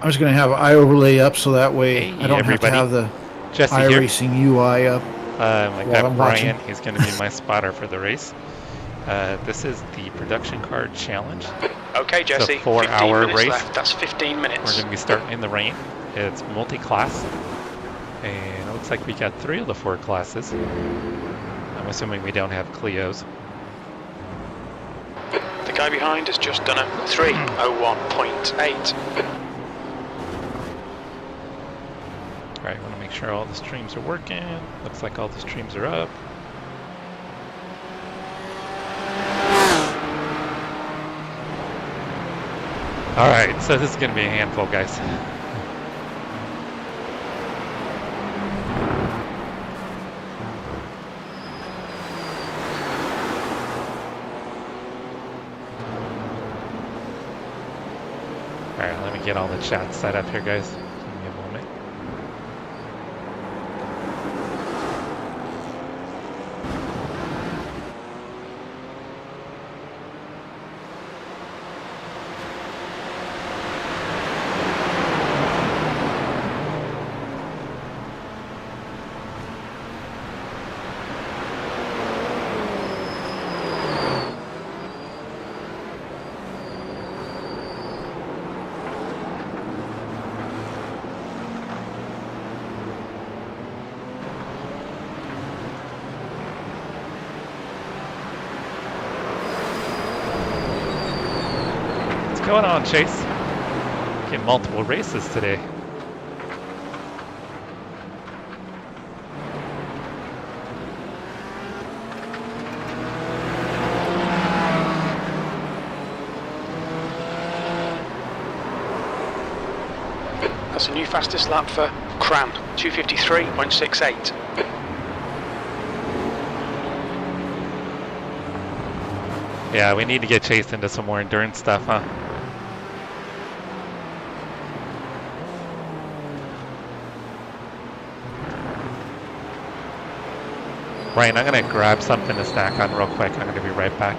I'm just going to have iOverlay up so that way Hey, I don't everybody. have to have the Jesse iRacing UI up. My While guy I'm Brian, watching. he's going to be my spotter for the race. This is the production car challenge. Okay, Jesse. It's a 4-hour race. Left. That's 15 minutes. We're going to be starting in the rain. It's multi-class, and it looks like we got 3 of the 4 classes. I'm assuming we don't have Clios. The guy behind has just done a 3:01.8. Alright, I want to make sure all the streams are working. Looks like all the streams are up. Alright, so this is going to be a handful, guys. Alright, let me get all the chat set up here, guys. Give me a moment. What's going on, Chase? Getting multiple races today. That's a new fastest lap for Cran, 2:53.68. Yeah, we need to get Chase into some more endurance stuff, huh? Ryan, I'm gonna grab something to snack on real quick. I'm gonna be right back.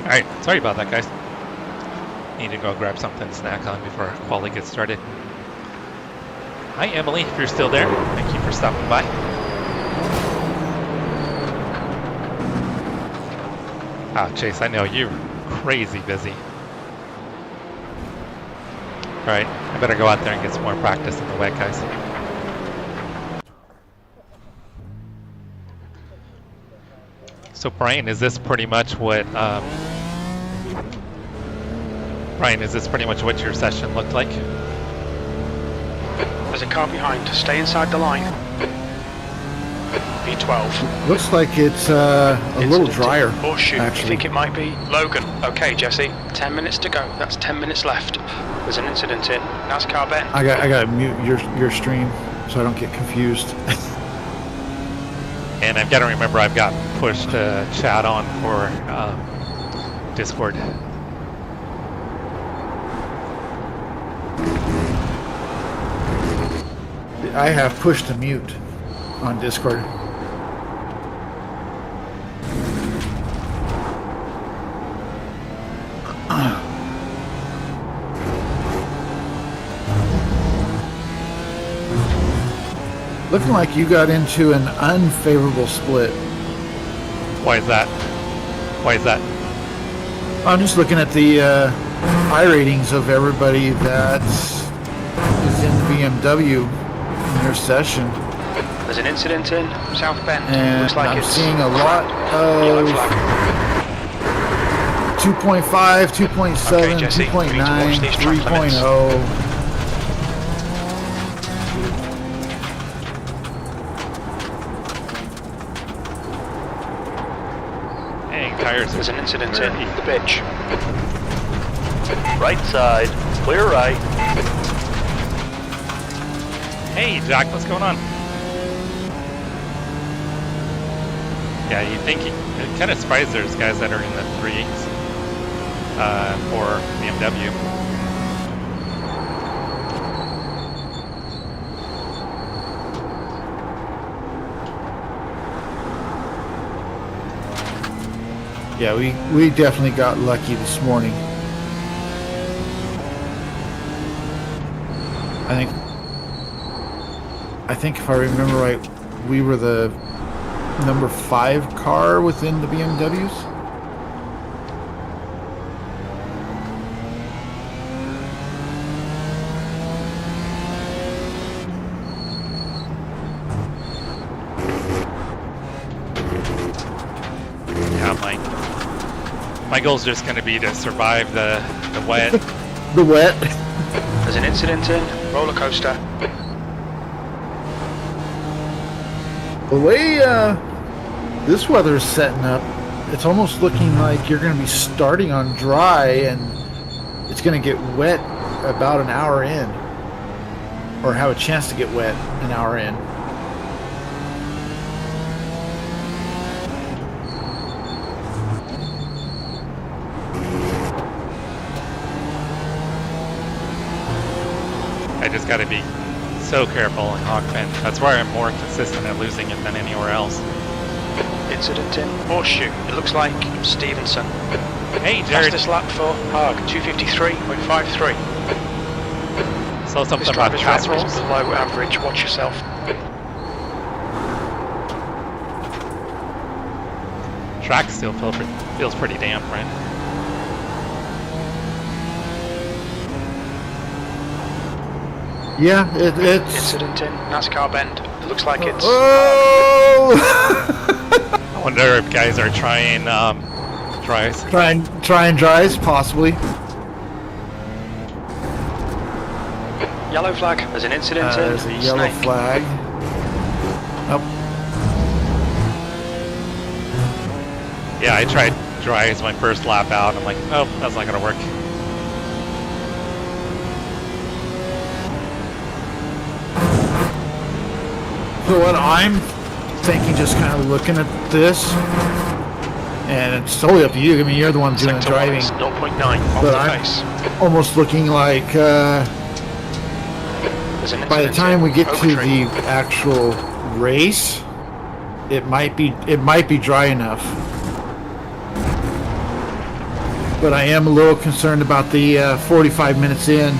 Alright, sorry about that, guys. Need to go grab something to snack on before quali gets started. Hi, Emily, if you're still there. Thank you for stopping by. Ah, Chase, I know you're crazy busy. Alright, I better go out there and get some more practice in the wet, guys. So, Brian, is this pretty much what Brian, is this pretty much what your session looked like? There's a car behind. Stay inside the line. V12. Looks like it's a little drier, Or shoot. You actually. think it might be Logan? Okay, Jesse. 10 minutes to go. That's 10 minutes left. There's an incident in NASCAR Ben. I got to mute your stream so I don't get confused. And I've got to remember I've got push to chat on for Discord. I have push to mute on Discord. Looking like you got into an unfavorable split. Why is that? Why is that? I'm just looking at the iRatings of everybody that is in the BMW in their session, There's an incident in South Bend. and Looks like I'm it's seeing a lot yellow of flag. 2.5, 2.7, Okay, Jesse, you need to watch 2.9, these track limits. 3.0. Dang, tires. There's an incident in the bitch. Right side, clear right. Hey, Jack, what's going on? Yeah, you think it kind of surprised there's guys that are in the threes for BMW. Yeah, we definitely got lucky this morning. I think if I remember right, we were the number 5 car within the BMWs. Yeah, my goal's just going to be to survive the wet. The wet. There's an incident in roller coaster. The way this weather is setting up, it's almost looking like you're going to be starting on dry and it's going to get wet about an hour in, or have a chance to get wet an hour in. I just got to be so careful in Hawkman. That's why I'm more consistent at losing it than anywhere else. Incident in Horseshoe. It looks like Stevenson. Hey, Jared. Fastest lap for Haag, 253.53. So something This about driver's record casseroles? is below average. Watch yourself. Track still feels pretty damp, right? Yeah, it's... Incident in NASCAR Bend. It looks like it's Oh! I wonder if guys are trying dries. Try and dries, possibly. yellow flag. There's an incident in There's a yellow Snake. flag. Oh, Yeah, I tried dries my first lap out. I'm like, nope, that's not gonna work. so what I'm thinking, just kind of looking at this, and it's totally up to you. I mean, you're the one doing the Sector driving. 0.9 off But the I'm- pace. Almost looking like There's an by the incident time in we get Oak to Tree. the actual race, it might be dry enough. But I am a little concerned about the 45 minutes in.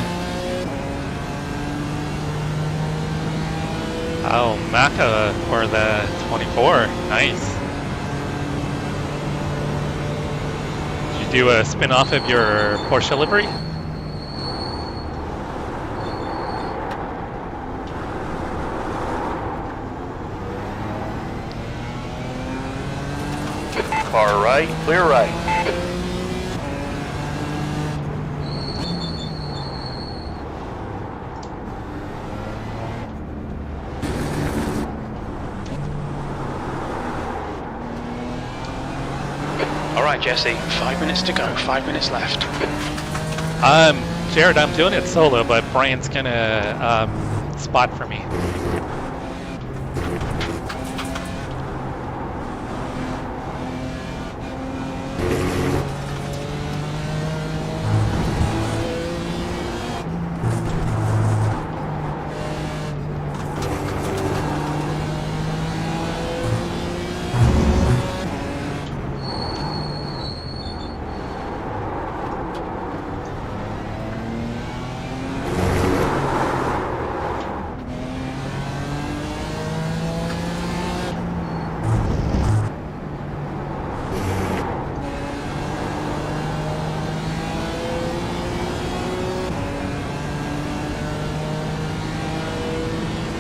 Oh, Maka for the 24. Nice. Did you do a spin off of your Porsche livery? Car right, clear right. right, Jesse. 5 minutes to go. 5 minutes left. Jared, I'm doing it solo, but Brian's gonna spot for me.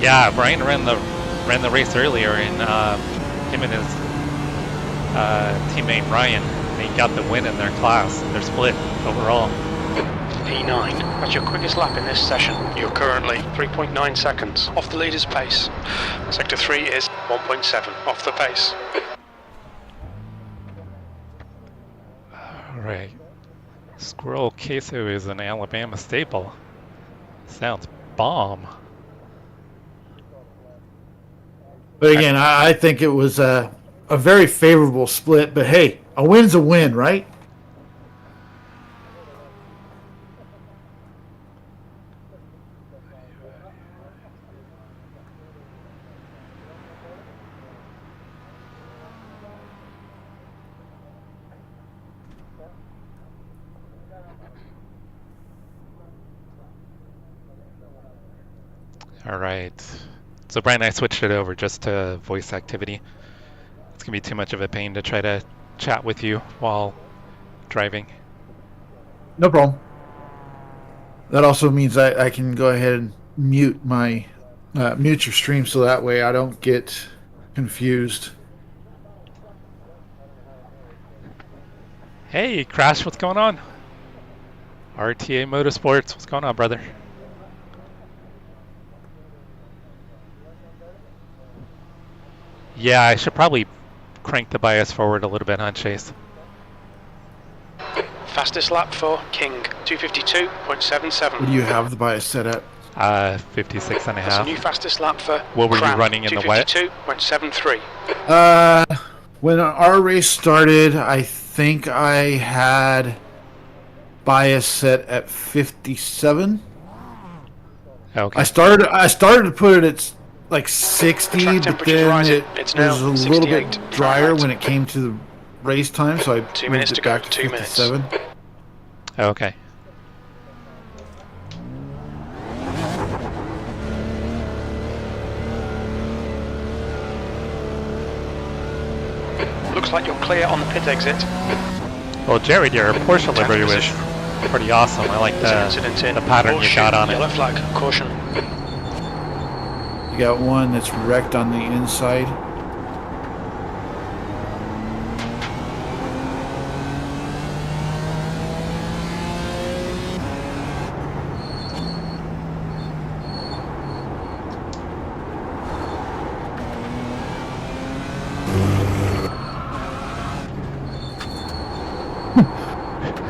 Yeah, Brian ran the race earlier, and him and his teammate Ryan, they got the win in their class. They're split overall. P9. That's your quickest lap in this session. You're currently 3.9 seconds off the leader's pace. Sector 3 is 1.7 off the pace. Alright. Squirrel queso is an Alabama staple. Sounds bomb. But again, I think it was a very favorable split. But hey, a win's a win, right? Alright. So Brian, I switched it over just to voice activity. It's gonna be too much of a pain to try to chat with you while driving. No problem. That also means I can go ahead and mute my mute your stream so that way I don't get confused. Hey, Crash, what's going on? RTA Motorsports, what's going on, brother? Yeah, I should probably crank the bias forward a little bit, huh, Chase? Fastest lap for King, 252.77. What do you have the bias set at? 56 and a That's a half. new fastest lap for What were you Cram, running in the wet? 252.73. When our race started, I think I had bias set at 57. Okay. I started to put it at like 60, Track but temperature's then rising. it It's was now a little 68 bit drier Fahrenheit. when it came to the race time, so I 2 moved minutes it to go, back to 2 minutes. 57. Okay. Looks like you're clear on the pit exit. Well, Jared, your Porsche Tap livery was position. pretty awesome. I like There's an incident in. the pattern you got on Yellow it. flag, caution. You got one that's wrecked on the inside.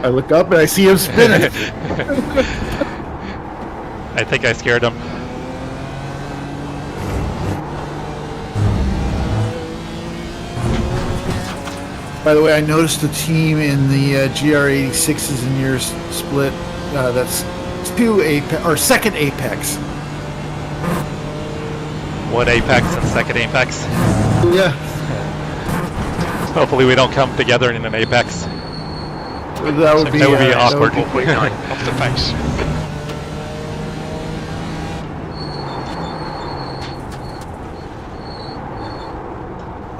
I look up and I see him spinning. I think I scared him. By the way, I noticed the team in the GR86s in your split. That's second Apex. What Apex and second Apex? Yeah, Hopefully we don't come together in an Apex. that would be awkward. 4.9 off the pace.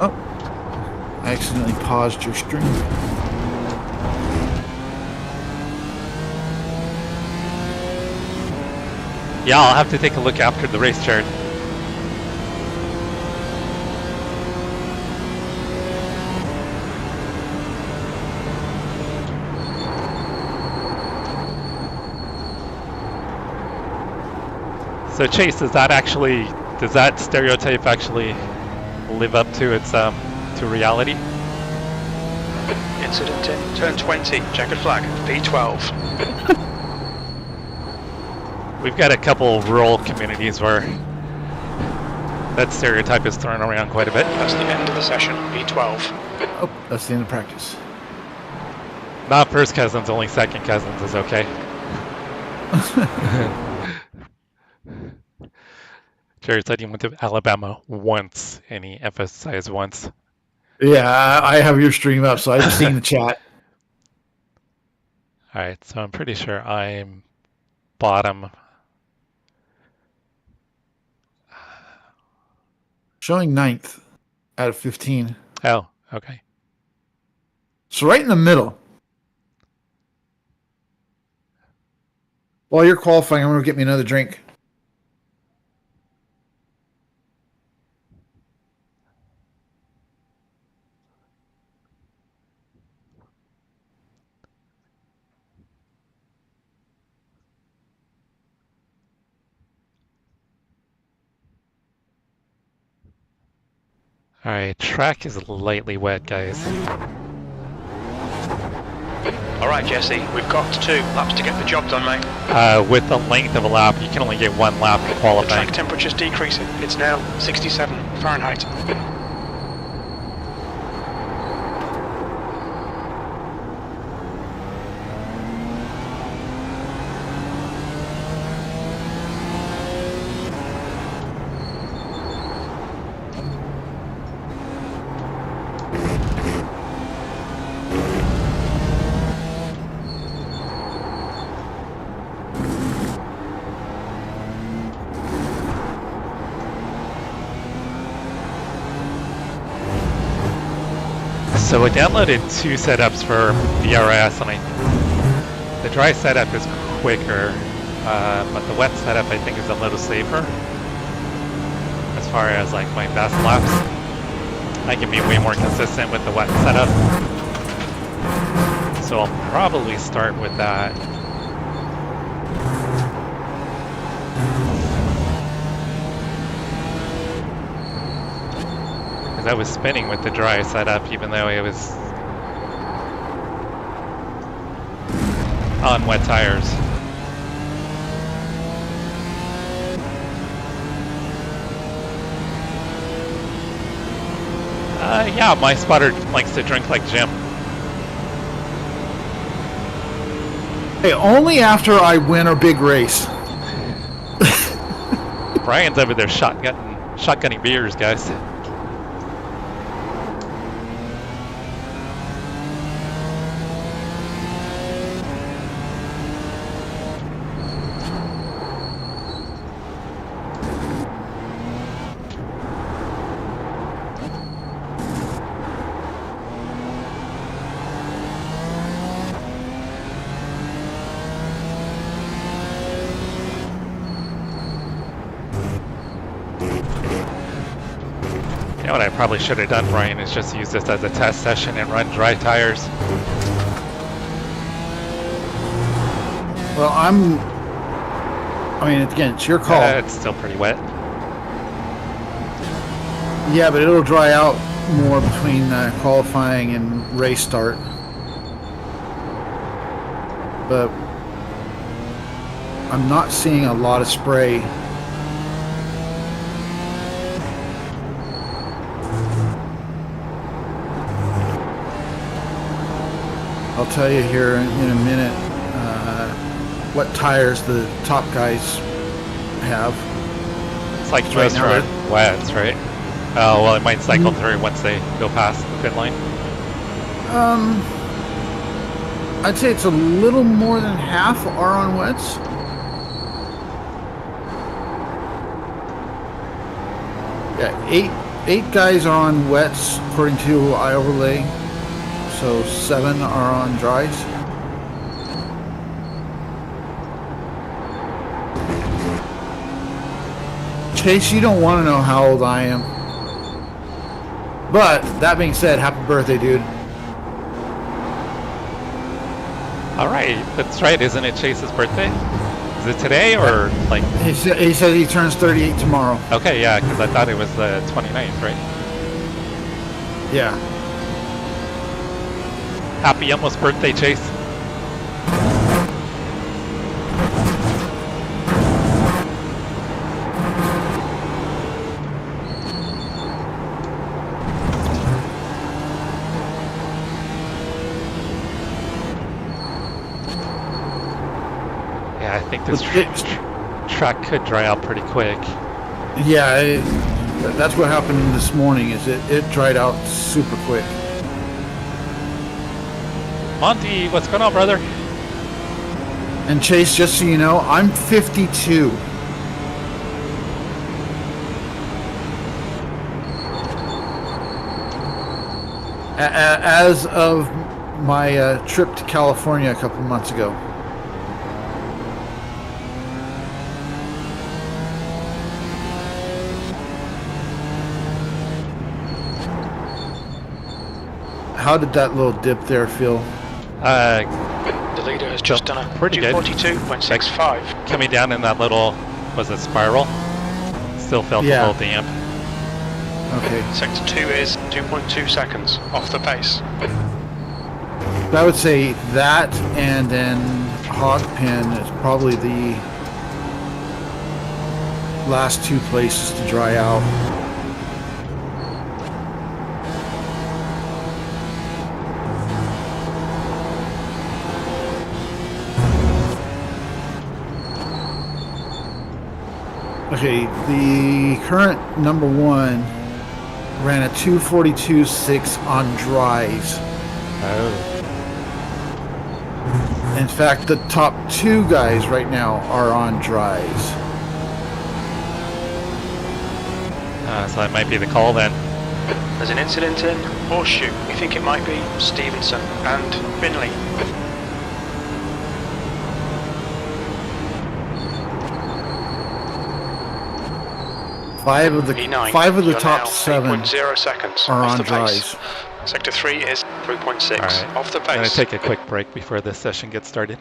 Oh, I accidentally paused your stream. Yeah, I'll have to take a look after the race, Jared. So Chase, does that stereotype actually live up to its to reality? Incident in turn 20, checkered flag, V12. We've got a couple rural communities where that stereotype is thrown around quite a bit. That's the end of the session, V12. Oh, that's the end of practice. Not first cousins, only second cousins is okay. Jerry said he went to Alabama once, and he emphasized once. Yeah, I have your stream up, so I've seen the chat. All right, so I'm pretty sure I'm bottom. Showing 9th out of 15. Oh, okay. So right in the middle. While you're qualifying, I'm going to get me another drink. All right, track is lightly wet, guys. All right, Jesse, we've got 2 laps to get the job done, mate. With the length of a lap, you can only get 1 lap for The qualifying. track temperature's decreasing. It's now 67 Fahrenheit. So I downloaded 2 setups for VRS, and the dry setup is quicker, but the wet setup I think is a little safer. As far as like my best laps, I can be way more consistent with the wet setup. So I'll probably start with that. I was spinning with the dry setup even though it was on wet tires. Yeah, my spotter likes to drink like Jim. Hey, only after I win a big race. Brian's over there shotgunning beers, guys. What I probably should have done, Brian, is just use this as a test session and run dry tires. Well, I mean, again, it's your call. It's still pretty wet. Yeah, but it'll dry out more between qualifying and race start. But I'm not seeing a lot of spray. I'll tell you here in a minute what tires the top guys have. It's like Right most now are wets, right? Oh, well, it might cycle through once they go past the pit line. I'd say it's a little more than half are on wets. Yeah, eight guys are on wets according to iOverlay. So 7 are on dries. Chase, you don't want to know how old I am. But that being said, happy birthday, dude. All right, that's right. Isn't it Chase's birthday? Is it today or like? He said he turns 38 tomorrow. Okay, yeah, because I thought it was the 29th, right? Yeah. Happy almost birthday, Chase. Yeah, I think this track could dry out pretty quick. Yeah, that's what happened this morning. Is it dried out super quick. Monty, what's going on, brother? And Chase, just so you know, I'm 52. As of my trip to California a couple months ago. How did that little dip there feel? The leader has just done a pretty good. 242.65. Coming down in that little, was it spiral? Still felt a little damp. Okay. Sector 2 is 2.2 seconds off the pace. I would say that, and then Hogpen is probably the last two places to dry out. Okay, the current number one ran a 242.6 on dries. Oh. In fact, the top two guys right now are on dries. So that might be the call then. There's an incident in Horseshoe. We think it might be Stevenson and Finley. Five of the You're top now 7 8.0 seconds are off on the pace. dries. Sector 3 is 3.6 Alright. off the I'm going to pace. take a quick break before this session gets started.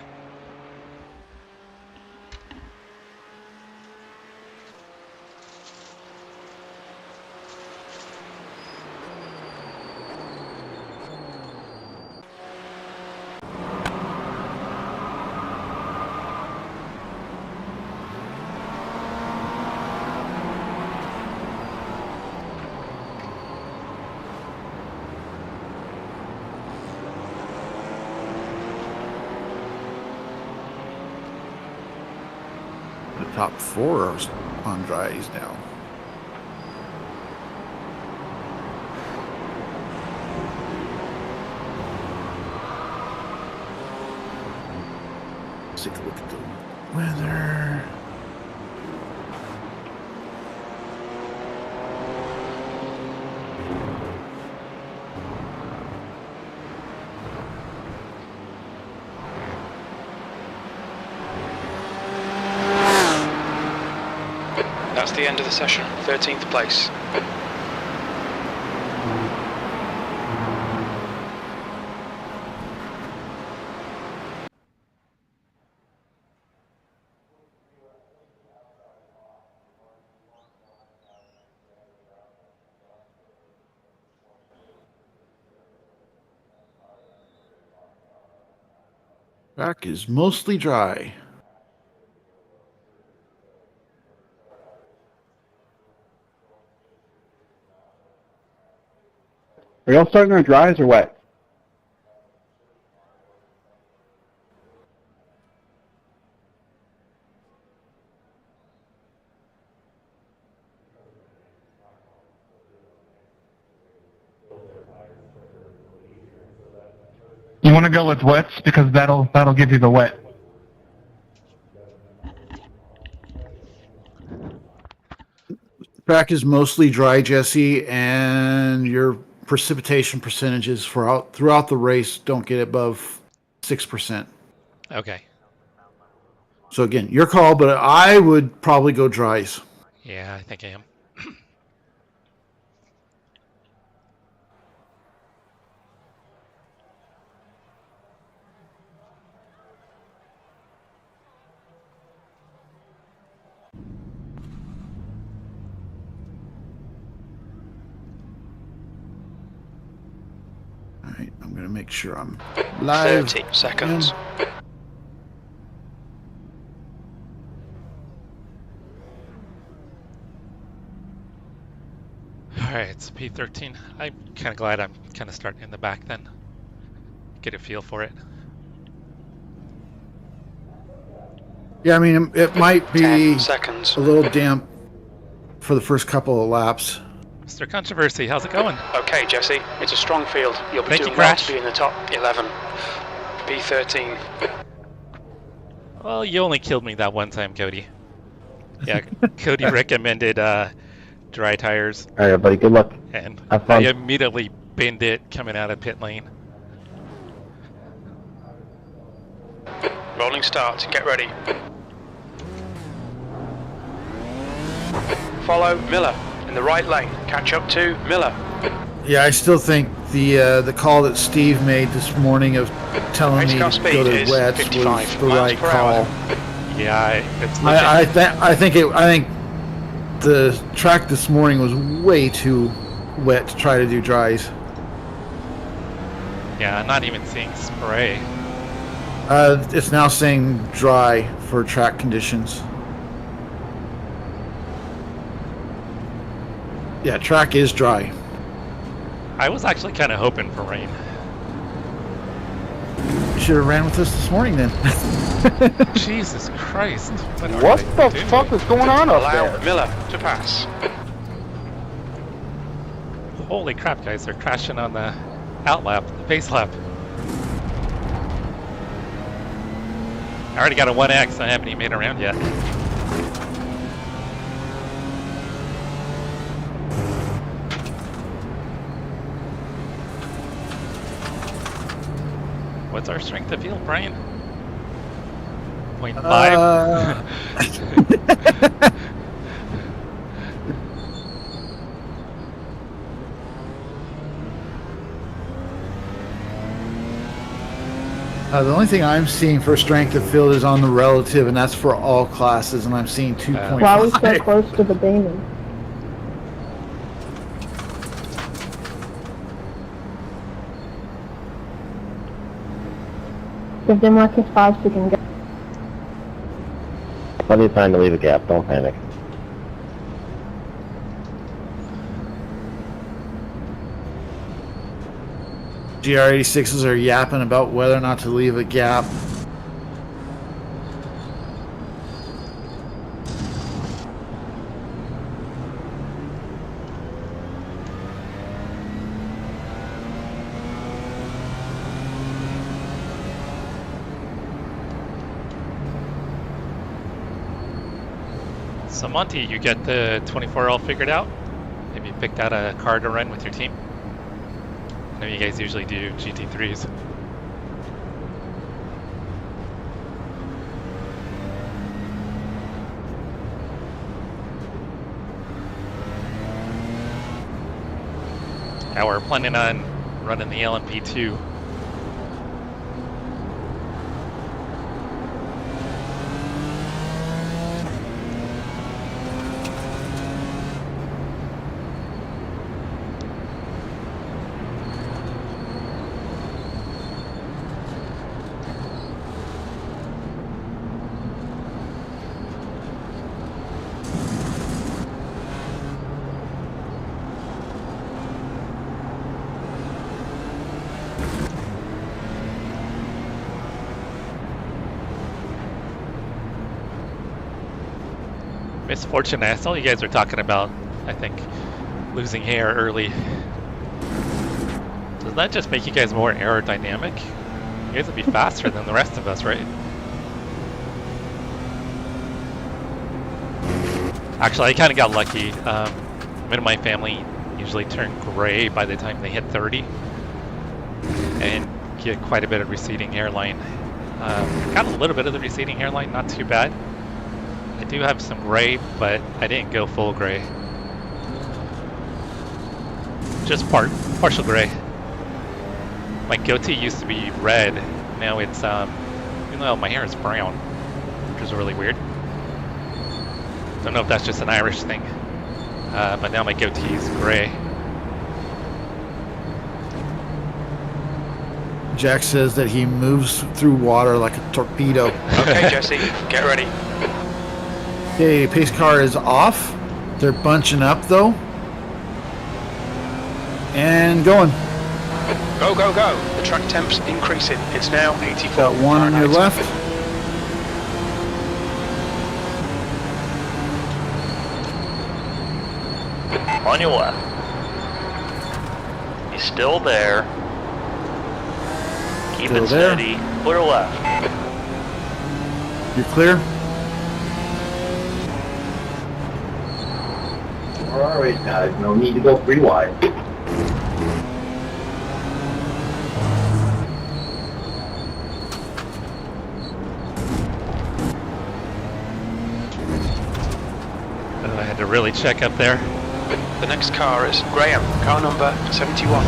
The top 4 are on dries now. Let's take a look at the weather. That's the end of the session. 13th place. Track is mostly dry. Are y'all starting on dries or wet? You want to go with wets because that'll give you the wet. Track is mostly dry, Jesse, and your precipitation percentages throughout the race don't get above 6%. Okay. So again, your call, but I would probably go dries. Yeah, I think I am. All right, I'm I'm going to make sure I'm live. 30 seconds. Alright, it's P13. I'm kind of glad I'm kind of starting in the back then. Get a feel for it. Yeah, I mean, it might be 10 seconds. a little damp for the first couple of laps. Mr. Controversy, how's it going? Okay, Jesse, it's a strong field. You'll be Thank you, doing well Crash. to be in the top 11. P13. Well, you only killed me that one time, Cody. Yeah, Cody recommended dry tires, All right, buddy. Good luck. and Have I fun. immediately binned it coming out of pit lane. Rolling start. Get ready. Follow Miller in the right lane. Catch up to Miller. Yeah, I still think the call that Steve made this morning of telling Race me car to speed go to is wets 55 was the miles right per call. hour. Yeah, it's looking, I think the track this morning was way too wet to try to do dries. yeah, I'm not even seeing spray. It's now saying dry for track conditions. Yeah, track is dry. I was actually kind of hoping for rain. You should have ran with us this morning then. Jesus Christ. What are What they the doing? fuck is going on up Allow there? Miller to pass. Holy crap, guys, they're crashing on the out lap, the base lap. I already got a 1X, I haven't even made it around yet. What's our strength of field, Brian? 0.5? The only thing I'm seeing for strength of field is on the relative, and that's for all classes, and I'm seeing 2.5. Why are we so close to the demon? Give them like a 5-second gap. Plenty of time to leave a gap. Don't panic. GR86s are yapping about whether or not to leave a gap. So Monty, you get the 24 all figured out? Have you picked out a car to run with your team? I know you guys usually do GT3s. Yeah, we're planning on running the LMP2. Misfortune, I saw you guys were talking about, I think, losing hair early. Does that just make you guys more aerodynamic? You guys would be faster than the rest of us, right? Actually, I kind of got lucky. Men in my family usually turn gray by the time they hit 30 and get quite a bit of receding hairline. Got a little bit of the receding hairline, not too bad. I do have some gray, but I didn't go full gray. Just partial gray. My goatee used to be red. Now it's, even though my hair is brown, which is really weird. Don't know if that's just an Irish thing. But now my goatee is gray. Jack says that he moves through water like a torpedo. Okay, Jesse, get ready. Okay, pace car is off. They're bunching up though. And going. Go, go, go. The track temp's increasing. It's now 84. Got one on your Fahrenheit. left. On your left. He's still there. Keep Still it there. steady. Clear left. You're clear? Alright guys, no need to go 3 wide. I had to really check up there. The next car is Graham, car number 71.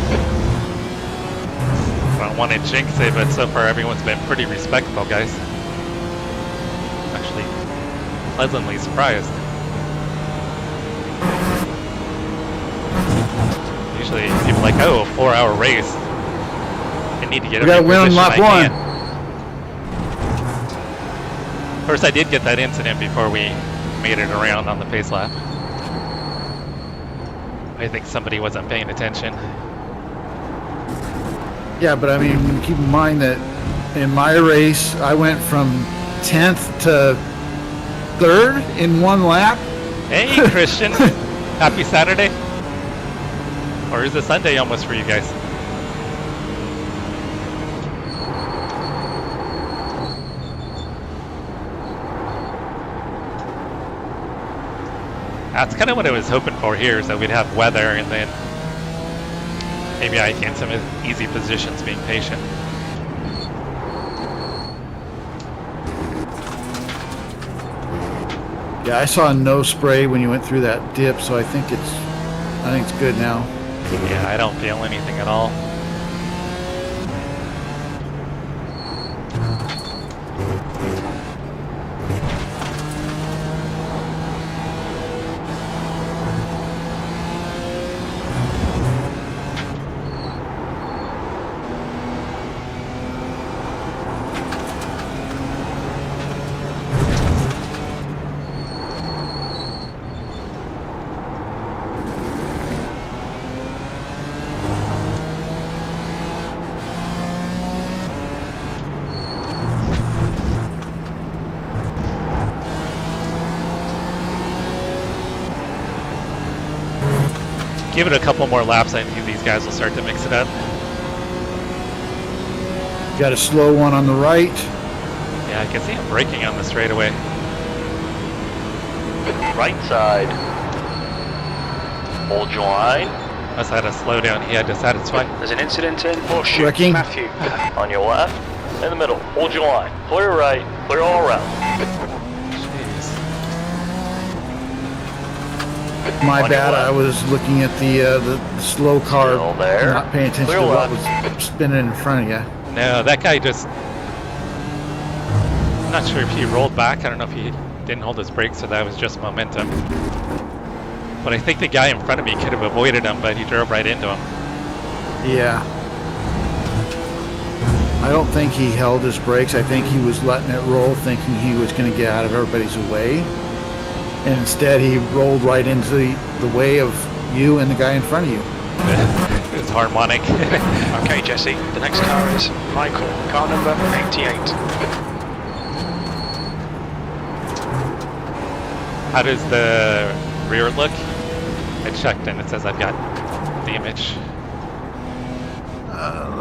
I don't want to jinx it, but so far everyone's been pretty respectful, guys. Actually, pleasantly surprised. Usually people are like, oh, a 4-hour race. I need to get We gotta every win on position lap I one. can. Of course, I did get that incident before we made it around on the pace lap. I think somebody wasn't paying attention. Yeah, but I mean, keep in mind that in my race, I went from 10th to 3rd in 1 lap. Hey, Christian. Happy Saturday. Or is it Sunday almost for you guys? That's kind of what I was hoping for here, is that we'd have weather and then maybe I can some easy positions being patient. Yeah, I saw no spray when you went through that dip, so I think it's good now. Yeah, I don't feel anything at all. Give it a couple more laps, I think these guys will start to mix it up. Got a slow one on the right. Yeah, I can see him braking on the straightaway. Right side. Hold your line. Must have had a slowdown he had to satisfy. There's an incident in Bush. Wrecking. Matthew. On your left. In the middle. Hold your line. Clear right. Clear all around. Jeez. My On your bad. left. I was looking at the slow car, Still there. not paying attention Clear to what left. was spinning in front of you. No, that guy just... I'm not sure if he rolled back. I don't know if he didn't hold his brakes or that was just momentum. But I think the guy in front of me could have avoided him, but he drove right into him. Yeah. I don't think he held his brakes. I think he was letting it roll, thinking he was going to get out of everybody's way. And instead, he rolled right into the way of you and the guy in front of you. It was harmonic. Okay, Jesse, the next car is Michael, car number 88. How does the rear look? I checked and it says I've got damage.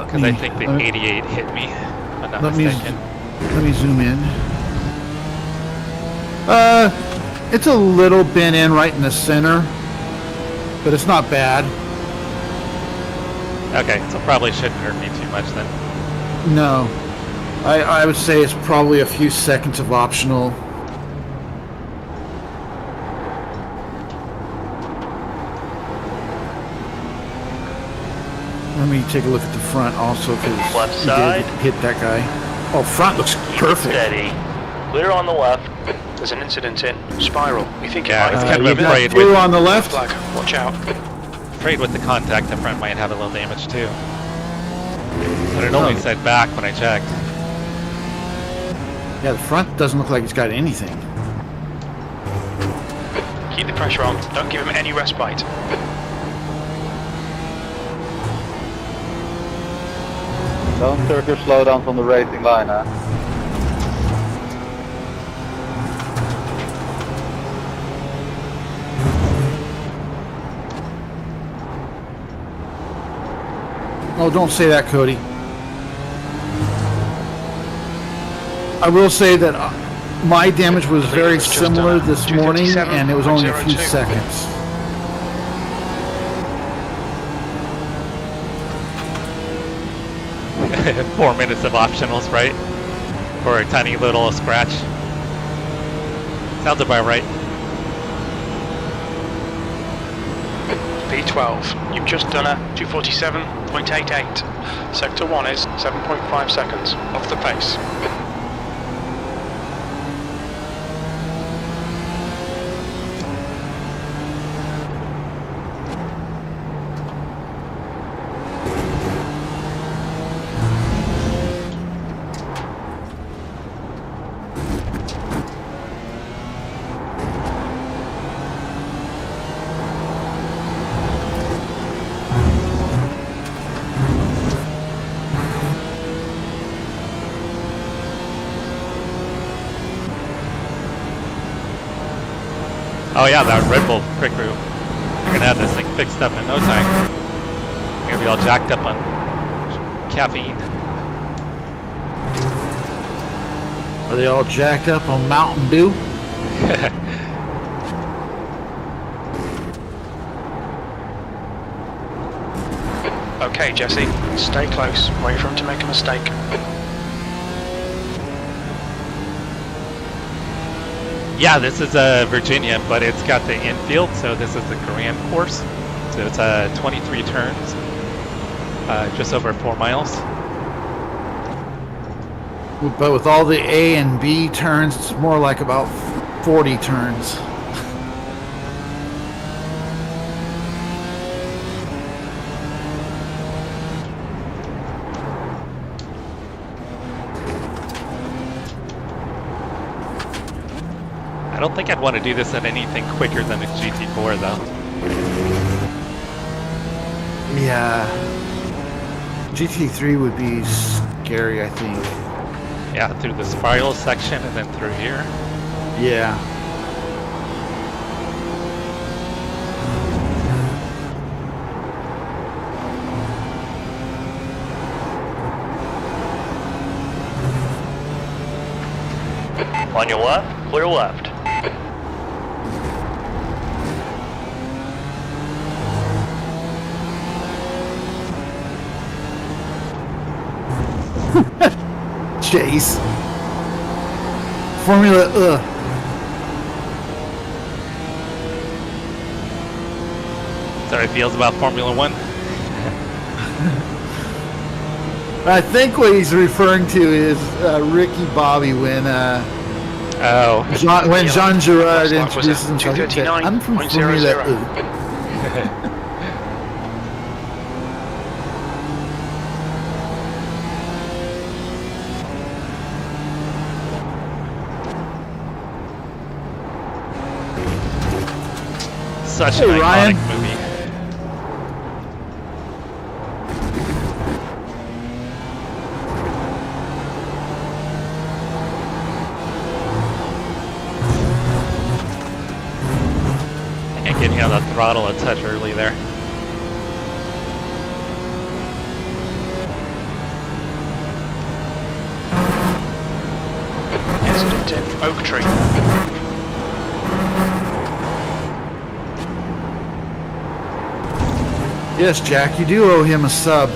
Because I think the 88 hit me, if I'm not mistaken. Let me zoom in. It's a little bent in right in the center, but it's not bad. Okay, so probably shouldn't hurt me too much then. No. I would say it's probably a few seconds of optional. Let me take a look at the front also, because Left he side. did hit that guy. Oh, front looks Keep it perfect. steady. Clear on the left. There's an incident in Spiral. We think Yeah, it it's might kind of you've got afraid two with, on the left. flag. Watch out. afraid with the contact, the front might have a little damage too. But it only said back when I checked. Yeah, the front doesn't look like it's got anything. Keep the pressure on. Don't give him any respite. Don't serve your slowdowns on the racing line, huh? Oh, don't say that, Cody. I will say that my damage was very similar this morning, and it was only a few seconds. – 4 minutes of optionals, right? For a tiny little scratch. Sounds about right. P12, you've just done a 247.88. Sector 1 is 7.5 seconds off the pace. Oh yeah, that Red Bull quick route. You're gonna have this thing fixed up in no time. You're gonna be all jacked up on caffeine. Are they all jacked up on Mountain Dew? Okay, Jesse, stay close. Wait for him to make a mistake. Yeah, this is Virginia, but it's got the infield, so this is the Grand course. So it's 23 turns, just over 4 miles. But with all the A and B turns, it's more like about 40 turns. I don't think I'd want to do this at anything quicker than a GT4 though. Yeah. GT3 would be scary, I think. Yeah, through the spiral section and then through here. Yeah. On your left, clear left. Chase. Formula, So it feels about Formula One. I think what he's referring to is Ricky Bobby when Jean Girard introduces himself. He said, I'm from Formula Such Hey, an iconic Ryan. movie. And getting on the throttle a touch early there. Incident in Oak Tree. Yes, Jack, you do owe him a sub.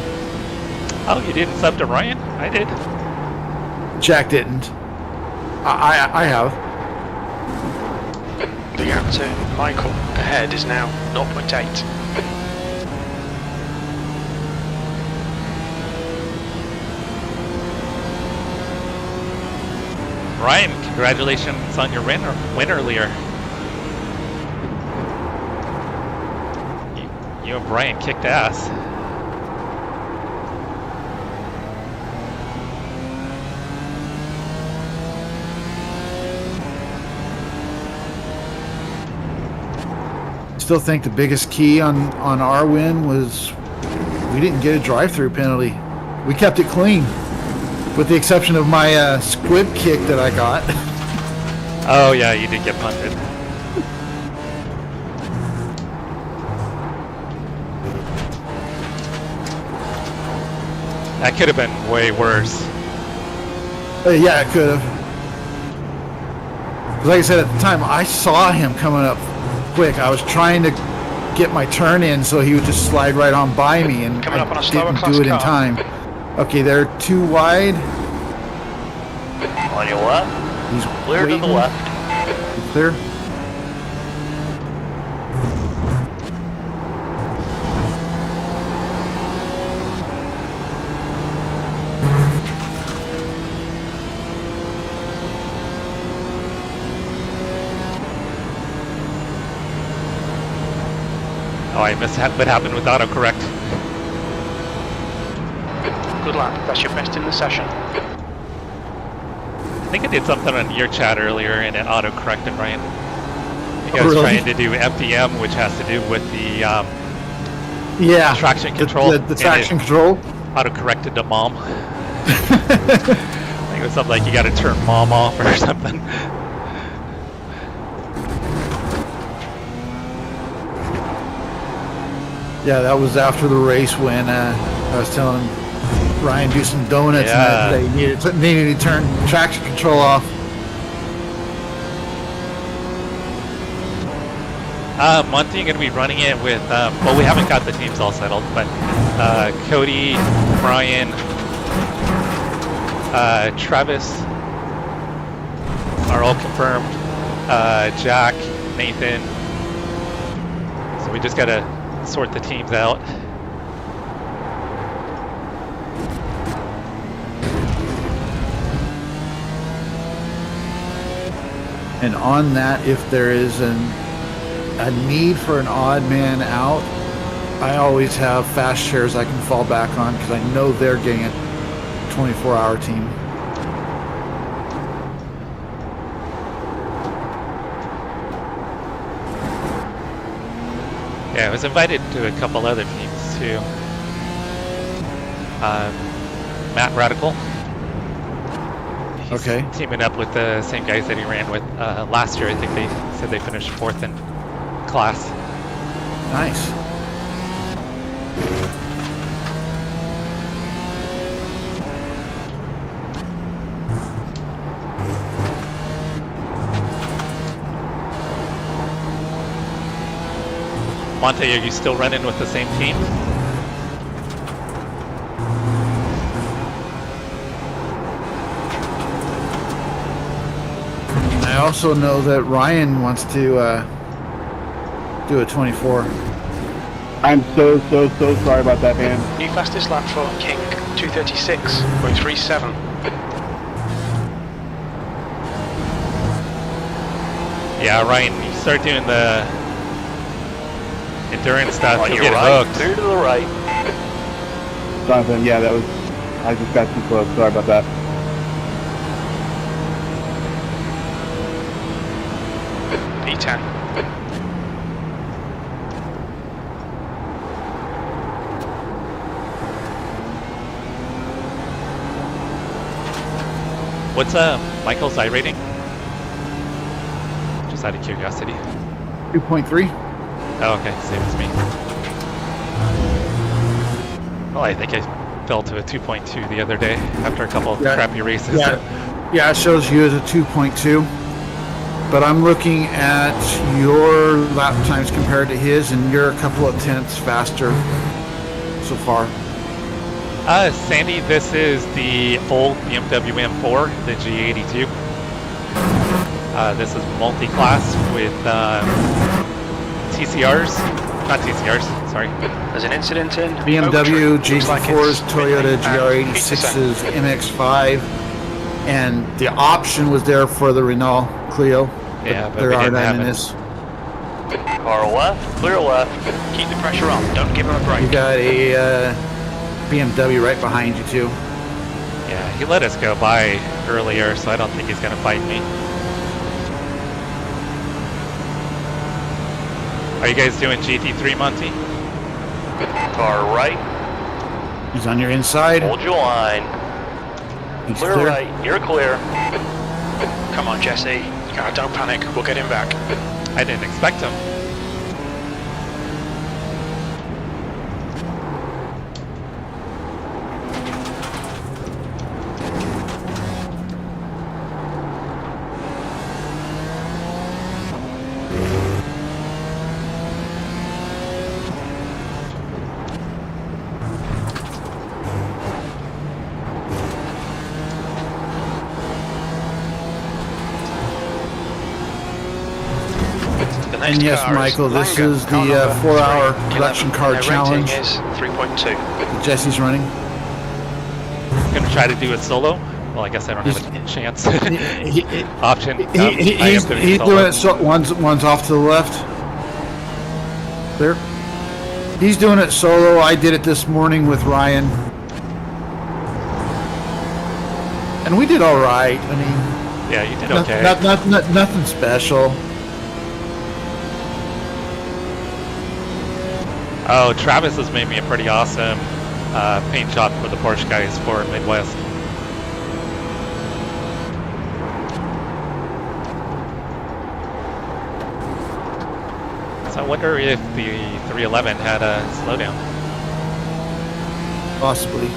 Oh, you didn't sub to Ryan? I did. Jack didn't. I have. The gap to Michael ahead is now 0.8. Ryan, congratulations on your win earlier. You and Brian kicked ass. still think the biggest key on our win was we didn't get a drive-through penalty. We kept it clean, with the exception of my squib kick that I got. Oh yeah, you did get punted. That could have been way worse. Yeah, it could have. Like I said, at the time, I saw him coming up quick. I was trying to get my turn in so he would just slide right on by me, and Coming up on a I slower didn't class do it in car. time. Okay, they're too wide. On your left. He's Clear to the waiting. left. He's clear. Oh, I missed what happened with autocorrect. Good lap. That's your best in the session. I think I did something on your chat earlier and it auto-corrected, Ryan. I think I was Really? trying to do FDM, which has to do with the Yeah. traction control. The traction control. Auto-corrected to mom. I think it was something like you gotta turn mom off or something. Yeah, that was after the race when I was telling Ryan do some donuts Yeah. and that they needed to turn traction control off. Monty, you're going to be running it with, well, we haven't got the teams all settled, but Cody, Brian, Travis are all confirmed, Jack, Nathan. So we just got to sort the teams out. And on that, if there is a need for an odd man out, I always have fast shares I can fall back on because I know they're getting a 24-hour team. Yeah, I was invited to a couple other teams too. Matt Radical. He's Okay. teaming up with the same guys that he ran with last year. I think they said they finished 4th in class. Nice. Monte, are you still running with the same team? I also know that Ryan wants to do a 24. I'm so sorry about that, man. New fastest lap for King, 236.37. Yeah, Ryan, you start doing the endurance stuff, On you'll your get right. hooked. Clear to the right. Jonathan, yeah, that was. I just got too close. Sorry about that. P10. What's Michael's iRating? Just out of curiosity. 2.3. Oh, okay, same as me. Well, I think I fell to a 2.2 the other day after a couple of Yeah. crappy races. Yeah, it shows you as a 2.2. But I'm looking at your lap times compared to his, and you're a couple of tenths faster so far. Sandy, this is the old BMW M4, the G82. This is multi-class with TCRs, not TCRs, sorry. There's an incident in BMW Oak Tree. Looks like GT4s, it's Toyota midnight and GR86s, MX-5, and the option was there for the Renault Clio. Yeah, but there we are didn't none have in it. this. Car left. Clear left. Keep the pressure on. Don't give him a You break. got a BMW right behind you too. Yeah, he let us go by earlier, so I don't think he's gonna fight me. Are you guys doing GT3, Monty? Car right. He's on your inside. Hold your line. He's Clear clear. right. You're clear. Come on, Jesse. Don't panic. We'll get him back. I didn't expect him. The next And yes, car Michael, this Langer, is the car number 4-hour 311. production car Their challenge rating is 3.2. that Jesse's running. I'm gonna try to do it solo. Well, I guess I don't have a chance. Option. He's doing it. So one's off to the left. There. He's doing it solo. I did it this morning with Ryan, and we did all right. I mean, Yeah, you did okay. nothing special. Oh, Travis has made me a pretty awesome paint job for the Porsche guys for Midwest. So I wonder if the 311 had a slowdown. Possibly.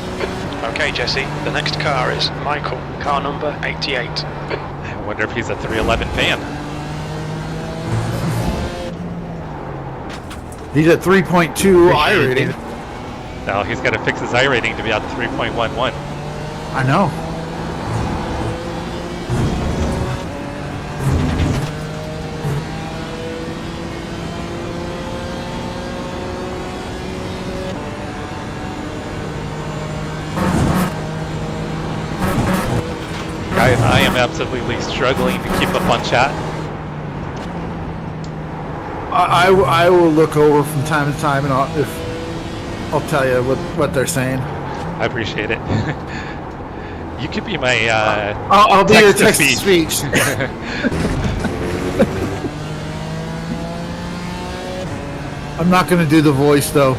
Okay, Jesse. The next car is Michael, car number 88. I wonder if he's a 311 fan. He's at 3.2 I rating. Now he's got to fix his I rating to be at 3.11. I know. Guys, I am absolutely struggling to keep up on chat. I will look over from time to time, and I'll tell you what they're saying. I appreciate it. You could be my I'll be your text to speech. I'm not going to do the voice though.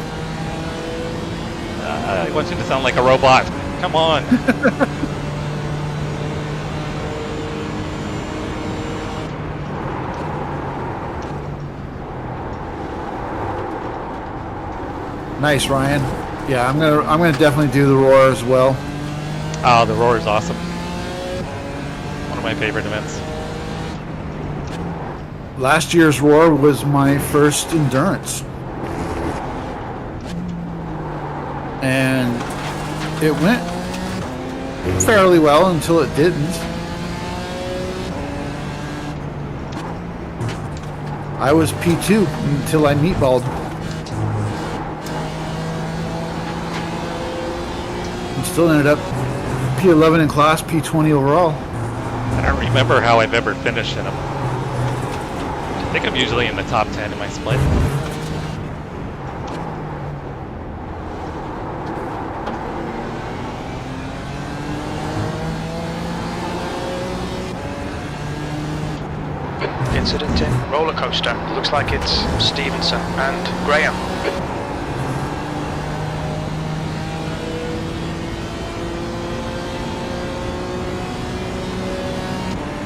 I want you to sound like a robot. Come on. Nice, Ryan. Yeah, I'm gonna definitely do the roar as well. Oh, the roar is awesome. One of my favorite events. Last year's roar was my first endurance, and it went fairly well until it didn't. I was P2 until I meatballed. Still ended up P11 in class, P20 overall. I don't remember how I've ever finished in them. I think I'm usually in the top 10 in my split. Incident in roller coaster. Looks like it's Stevenson and Graham.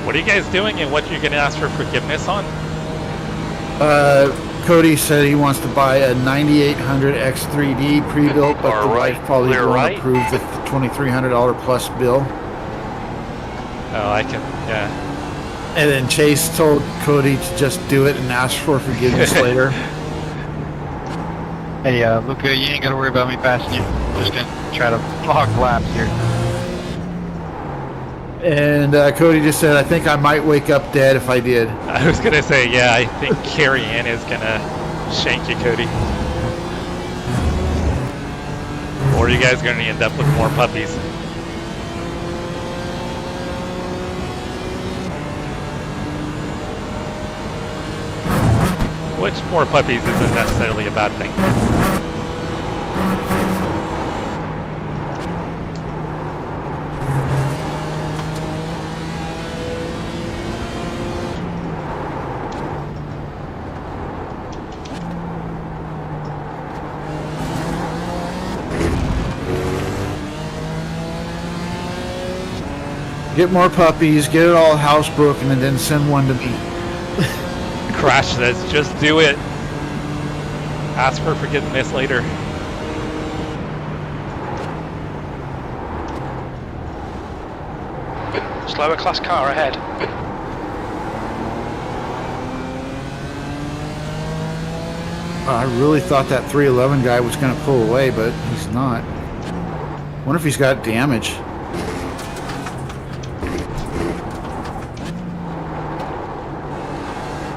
What are you guys doing and what you're going to ask for forgiveness on? Cody said he wants to buy a 9800 X3D pre-built, but the wife probably won't approve the $2,300 plus bill. Oh, I can, yeah. And then Chase told Cody to just do it and ask for forgiveness later. Hey, Luca, you ain't gotta worry about me passing you. Just gonna try to log laps here. And Cody just said, I think I might wake up dead if I did. I was going to say, yeah, I think Carrie Ann is going to shank you, Cody. Or you guys are going to end up with more puppies. Which more puppies isn't necessarily a bad thing. Get more puppies, get it all housebroken, and then send one to me. Crash this. Just do it. Ask for forgiveness later. Slower class car ahead. I really thought that 311 guy was going to pull away, but he's not. Wonder if he's got damage.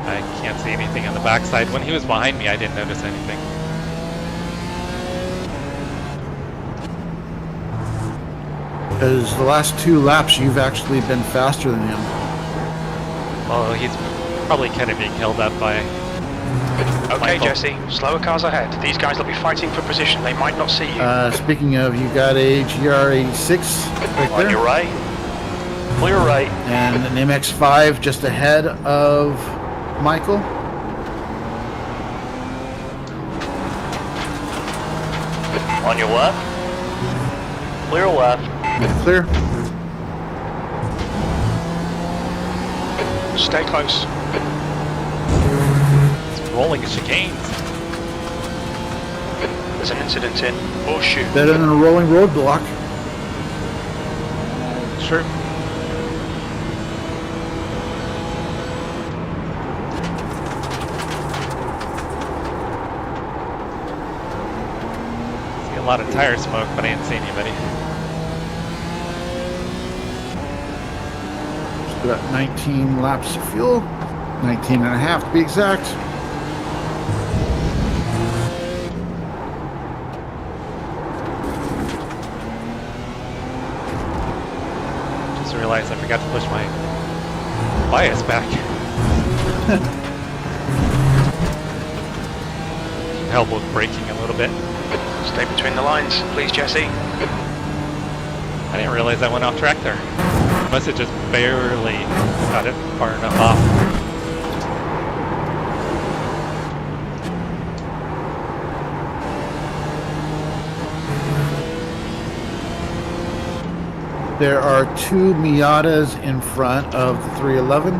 I can't see anything on the backside. When he was behind me, I didn't notice anything. Because the last 2 laps, you've actually been faster than him. Well, he's probably kind of being held up by... Okay, Michael. Jesse, slower cars ahead. These guys will be fighting for position. They might not see you. Speaking of, you got a GR86 right On your there. right. Clear right. And an MX-5 just ahead of Michael. On your left. Clear left. Clear. Stay close. It's rolling chicanes. There's an incident in Horseshoe. Better than a rolling roadblock. Sure. See a lot of tire smoke, but I didn't see anybody. We got 19 laps of fuel. 19 and a half to be exact. Just realized I forgot to push my bias back. Help with braking a little bit. Stay between the lines, please, Jesse. I didn't realize I went off track there. Must have just barely got it far enough off. There are 2 Miatas in front of the 311.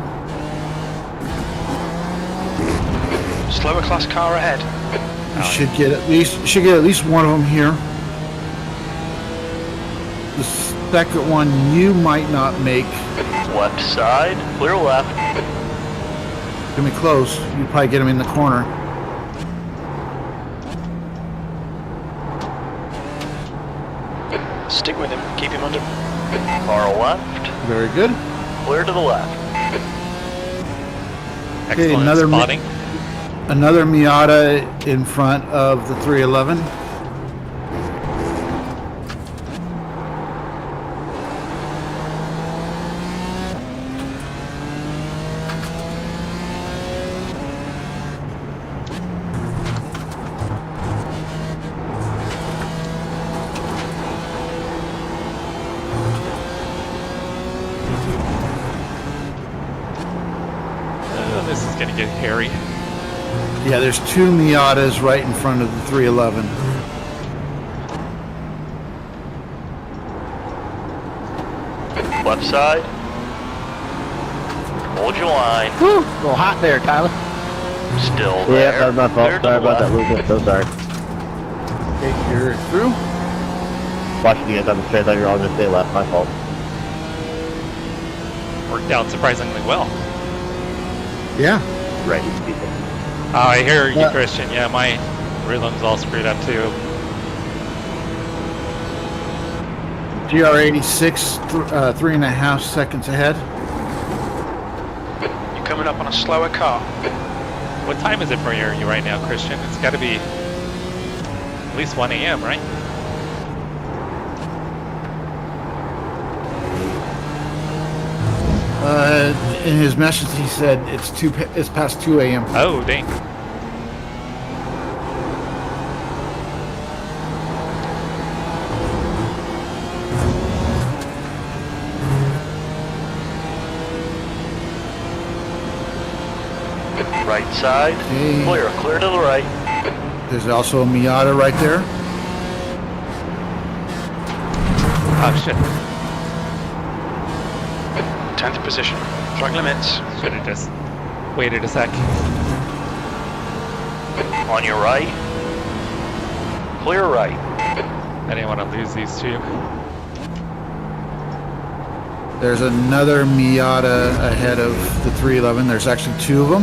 Slower class car ahead. You should get at least one of them here. The second one you might not make. Left side. Clear left. Gonna be close. You probably get him in the corner. Stick with him. Keep him under. Car left. Very good. Clear to the left. Excellent another spotting. Another Miata in front of the 311. This is gonna get hairy. Yeah, there's 2 Miatas right in front of the 311. Left side. Hold your line. Whew, a little hot there, Tyler. Still there. Yeah, that was my fault. Clear to Sorry the about that, left. Lucas. So sorry. Okay, you're through. Watching you guys on the straight, I thought you were all going to stay left. My fault. Worked out surprisingly well. Yeah. Right, people. Oh, I hear you, Yeah. Christian. Yeah, my rhythm's all screwed up too. GR86, 3.5 seconds ahead. You're coming up on a slower car. What time is it for you right now, Christian? It's got to be at least 1 a.m., right? In his message, he said it's past 2 a.m. Oh, dang. Right side. Okay. Clear. Clear to the right. There's also a Miata right there. Oh, shit. 10th position. Track limits. Should have just waited a sec. On your right. Clear right. I didn't want to lose these two. There's another Miata ahead of the 311. There's actually two of them.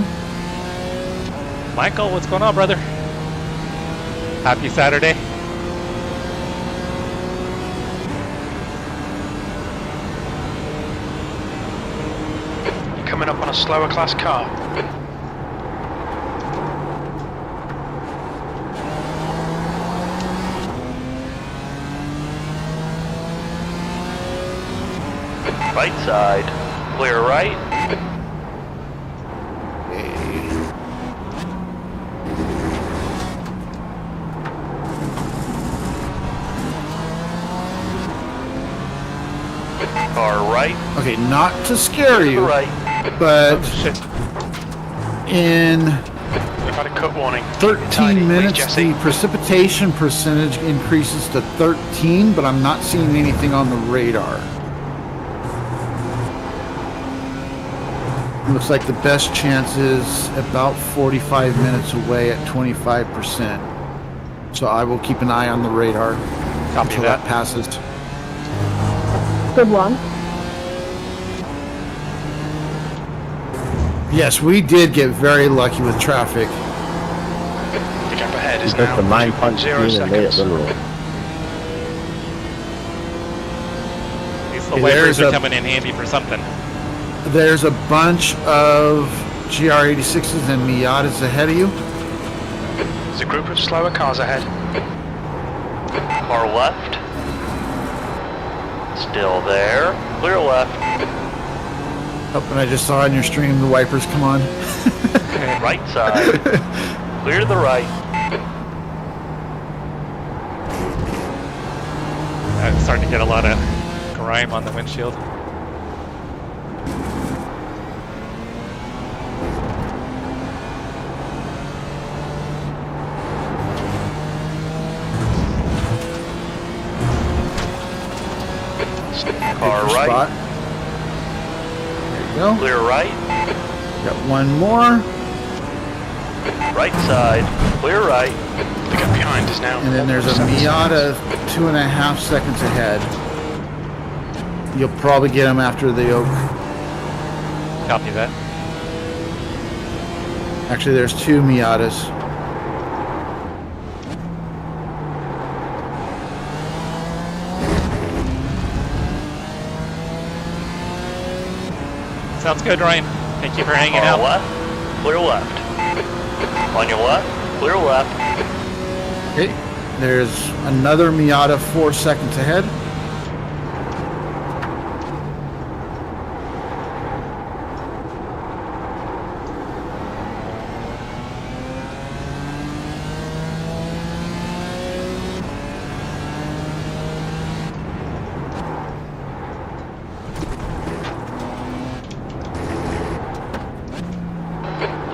Michael, what's going on, brother? Happy Saturday. You're coming up on a slower class car. Right side. Clear right. Car right. Okay, not to scare To the you, right. but Shit. in We've had a cut warning. 13 minutes, Jesse. the precipitation percentage increases to 13, but I'm not seeing anything on the radar. Looks like the best chance is about 45 minutes away at 25%. So I will keep an eye on the radar Copy until that. that passes. Good one. Yes, We did get very lucky with traffic. the gap ahead is Because now the 9.0 0 and made it seconds. literal. These little Hey, wipers there's are a- coming in handy for something. There's a bunch of GR86s and Miatas ahead of you. There's a group of slower cars ahead. Car left. Still there. Clear left. Oh, and I just saw on your stream the wipers come on. Right side. Clear to the right. I'm starting to get a lot of grime on the windshield. Car Your right. spot. There you go. Clear right. Got one more. Right side. Clear right. The gap behind is now And then there's a 7 Miata 2.5 seconds ahead. You'll probably get them after the oak. Copy that. Actually, there's two Miatas. Sounds good, Ryan. Thank you for hanging Car out. left. Clear left. On your left. Clear left. Okay. There's another Miata 4 seconds ahead.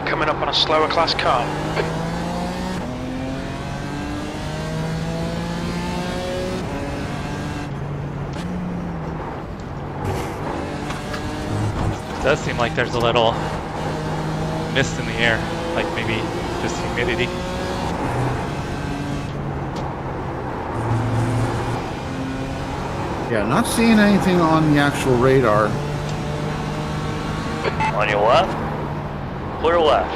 coming up on a slower class car. It does seem like there's a little mist in the air, like maybe just humidity. Yeah, not seeing anything on the actual radar. On your left. Clear left.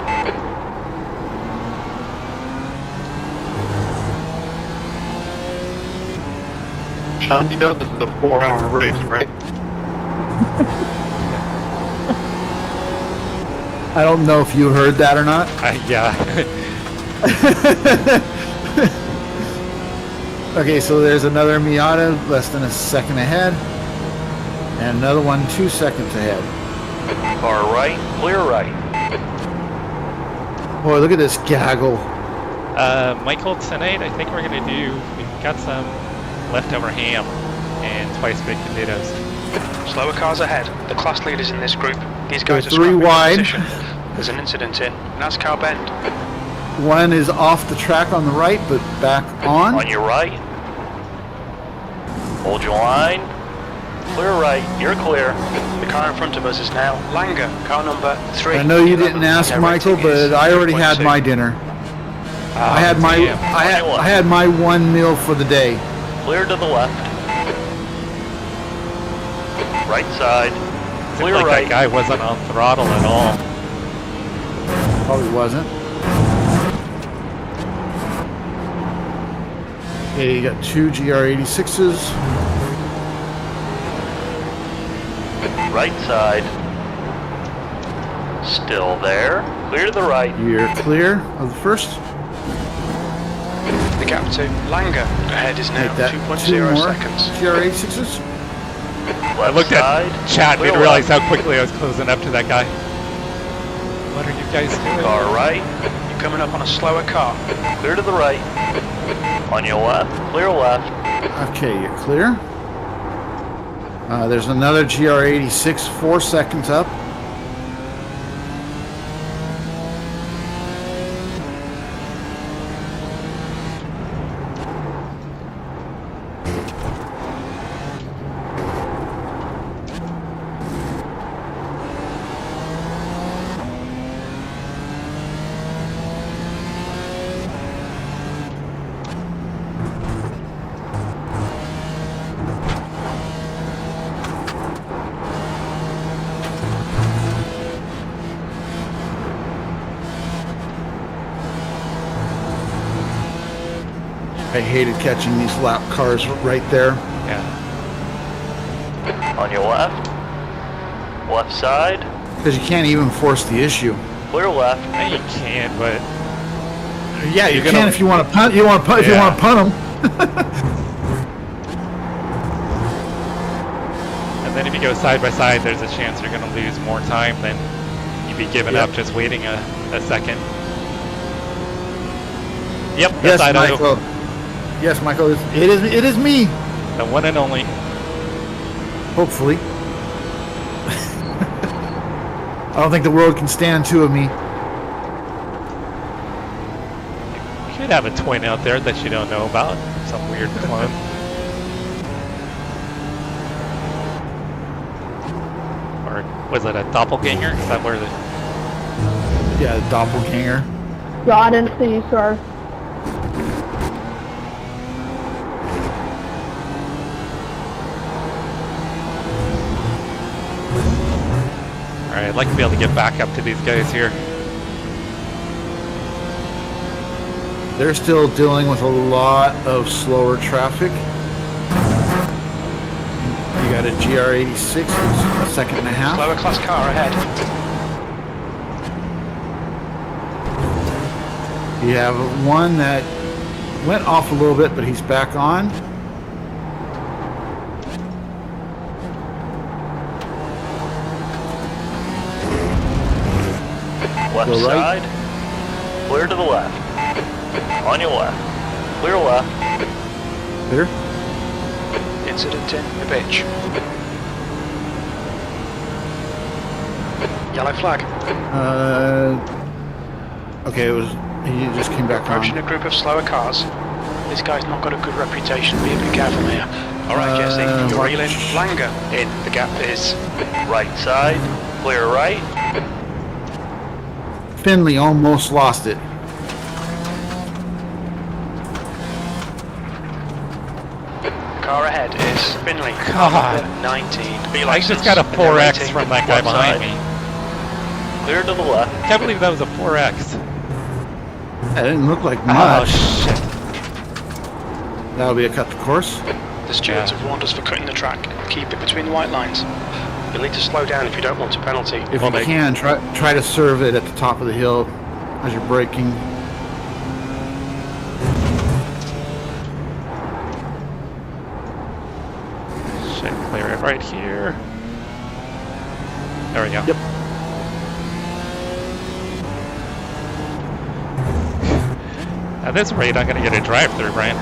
Sean, you know this is a 4-hour race, right? I don't know if you heard that or not. Yeah. Okay, so there's another Miata less than a second ahead. And another one 2 seconds ahead. Car right. Clear right. Boy, look at this gaggle. Michael, tonight I think we're gonna we've got some leftover ham and twice baked potatoes. Slower cars ahead. The class leaders in this group. These guys are Three scrapping for wide. position. There's an incident in NASCAR Bend. One is off the track on the right, but back on. On your right. Hold your line. Clear right, you're clear. The car in front of us is now Langer, car number 3. I know you didn't ask, Their Michael, rating is but I already had 3.2. my dinner. I had my damn. I had my one meal for the day. Clear to the left. Right side. Seemed Clear like right. that guy wasn't on throttle at all. Probably wasn't. Okay, you got 2 GR86s. Right side. Still there. Clear to the right. You're clear of the first. The gap to Langer ahead is now Make that 2 2.0 more seconds. GR86s. I Left looked side. at chat, Clear didn't realize left. how quickly I was closing up to that guy. What are you guys doing? Car right. You're coming up on a slower car. Clear to the right. On your left. Clear left. Okay, you're clear. There's another GR86, 4 seconds up. I hated catching these lap cars right there. Yeah. On your left. Left side. Because you can't even force the issue. Clear left. Yeah, you can, but Yeah, you You're can gonna- if you want to punt. You want to punt if you Yeah. want to punt them. and then if you go side by side, there's a chance you're going to lose more time than you'd be giving Yep. up just waiting a second. Yep, Yes, that's Idaho. Michael. Yes, Michael. It is me. The one and only. Hopefully. I don't think the world can stand two of me. You could have a twin out there that you don't know about. Some weird clone. Or was it a doppelganger? Is that where the... Yeah, doppelganger. No, I didn't see you, sir. Alright, I'd like to be able to get back up to these guys here. They're still dealing with a lot of slower traffic. You got a GR86, it's a second and a half. Slower class car ahead. You have one that went off a little bit, but he's back on. Left Go right. side. Clear to the left. On your left. Clear left. Clear? Incident in the bitch. Yellow flag. Okay, it was. He just came back Approaching on. a group of slower cars. This guy's not got a good reputation. Be a bit careful here. All right, Jesse, you're watch. reeling. Langer in. The gap is Right side. Clear right. Finley almost lost it. car ahead is Finley. God. 19. I just got a 4X from that guy behind me. Clear to the left. I can't believe that was a 4X. That didn't look like Oh, much. shit. That'll be a cut to course. The stewards have warned us for cutting the track. Keep it between the white lines. You'll need to slow down if you don't want a penalty. If you can, try to serve it at the top of the hill as you're braking. Shit, clear it right here. There we go. Yep. At this rate, I'm going to get a drive-through, Brian.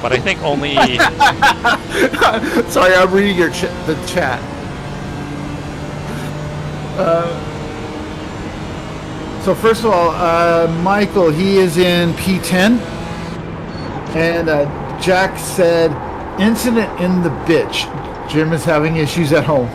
But I think only... Sorry, I'm reading your the chat. So first of all, Michael, he is in P10, and Jack said, incident in the bitch. Jim is having issues at home.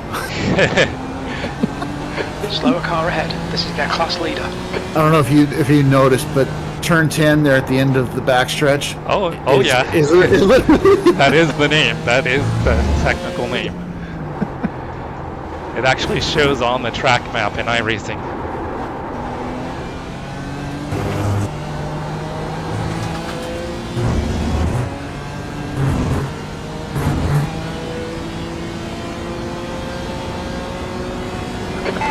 Slower car ahead. This is their class leader. I don't know if you noticed, but turn 10 there at the end of the backstretch. Oh yeah. That is the name. That is the technical name. It actually shows on the track map in iRacing.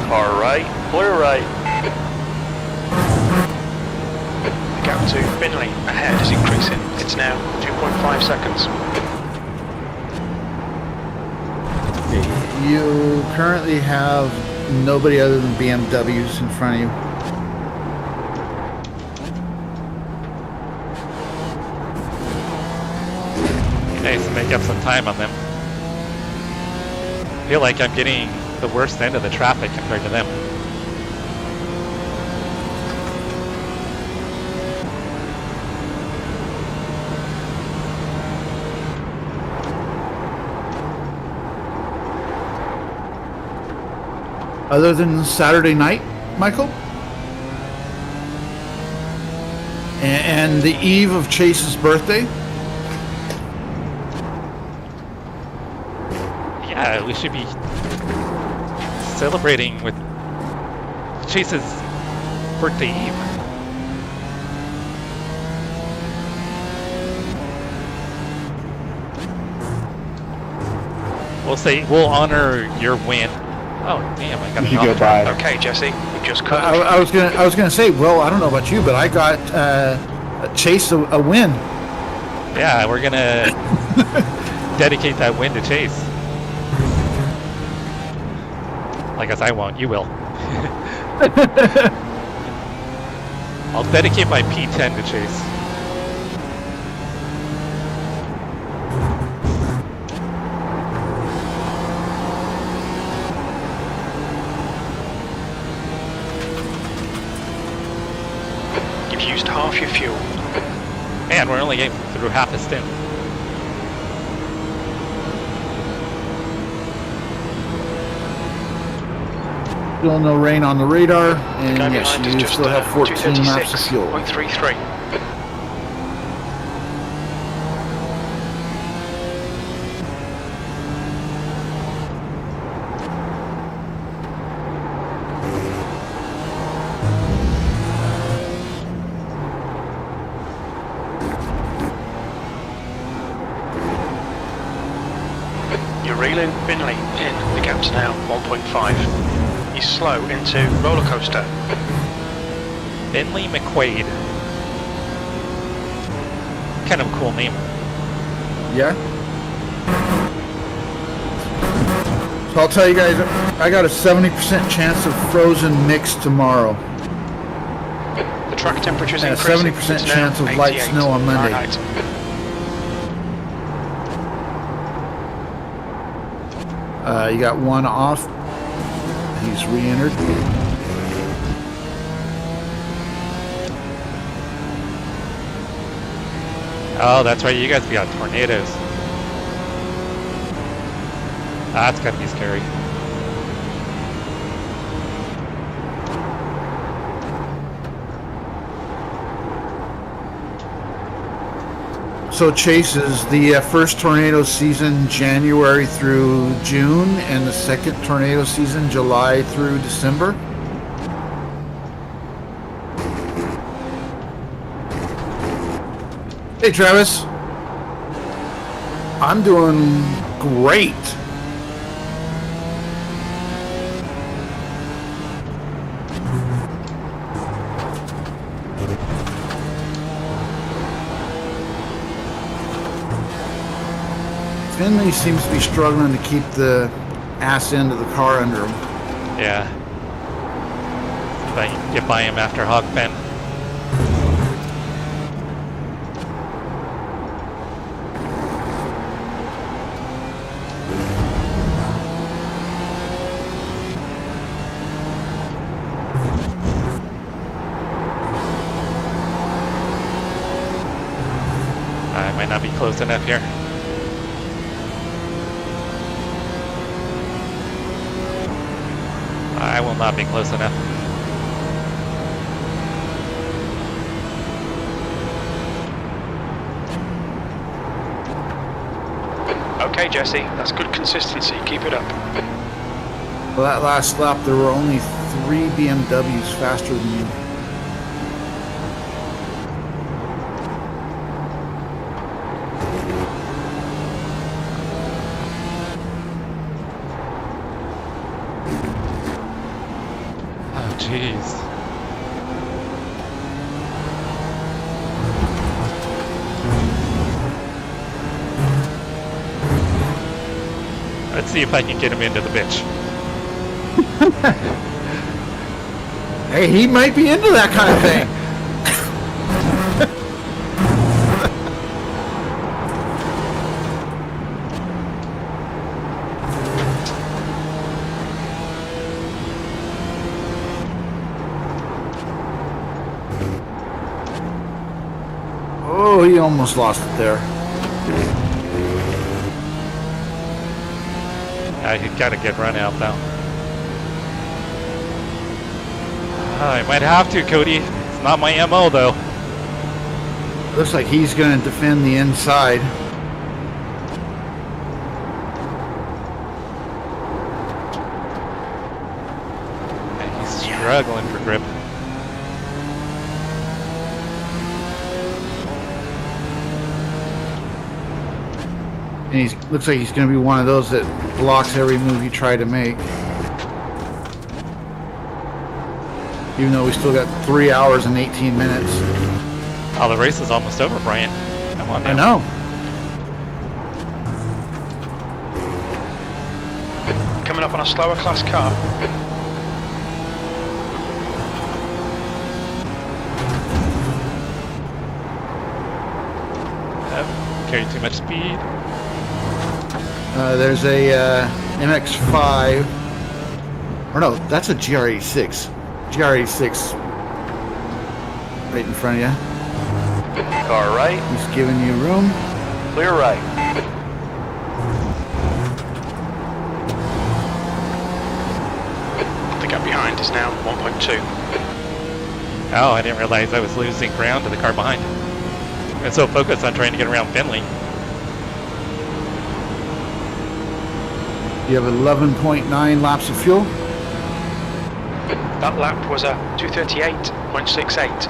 Car right, clear right. The gap to Finley ahead is increasing. It's now 2.5 seconds. You currently have nobody other than BMWs in front of you. Nice to make up some time on them. I feel like I'm getting the worst end of the traffic compared to them. Other than Saturday night, Michael? And the eve of Chase's birthday? Yeah, we should be celebrating with Chase's birthday eve. We'll honor your win. Oh damn! I got You an go off by. Okay, Jesse, you just cut. I was gonna say, well, I don't know about you, but I got Chase a win. Yeah, we're gonna dedicate that win to Chase. I guess I won't. You will. I'll dedicate my P10 to Chase. You've used half your fuel. Man, we're only getting through half a stint. Still no rain on the radar, and Guy yes, behind us you just still have 14 laps of fuel. 236.33. You're reeling Finley in. The gap's now 1.5. He's slow into roller coaster. Finley McQuaid. Kind of a cool name. Yeah. So I'll tell you guys, I got a 70% chance of frozen mix tomorrow. The track temperature's And a increasing. 70% It's now chance of light 88 snow on Monday. Fahrenheit. You got one off. He's re-entered. Oh, that's right. You guys got tornadoes. That's gotta be scary. So Chase is the first tornado season January through June, and the second tornado season July through December. Hey Travis, I'm doing great. Finley seems to be struggling to keep the ass end of the car under him. Yeah. See if I can get by him after Hog Pen. I might not be close enough here. I will not be close enough. Okay, Jesse, that's good consistency. Keep it up. Well, that last lap, there were only 3 BMWs faster than you. Oh, jeez. Let's see if I can get him into the bitch. Hey, he might be into that kind of thing. Oh, he almost lost it there. He got a good run out though. I might have to, Cody. It's not my MO though. Looks like he's going to defend the inside. And he's struggling for grip. And he looks like he's going to be one of those that blocks every move you try to make. Even though we still got 3 hours and 18 minutes. Oh, the race is almost over, Brian. Come on now. I know. Coming up on a slower class car. Carry too much speed. There's a MX-5. Or no, that's a GR86. GR86 right in front of you. Car right, He's giving you room. clear right. The gap behind is now 1.2. Oh, I didn't realize I was losing ground to the car behind. I'm so focused on trying to get around Finley. You have 11.9 laps of fuel. That lap was a 2:38.68.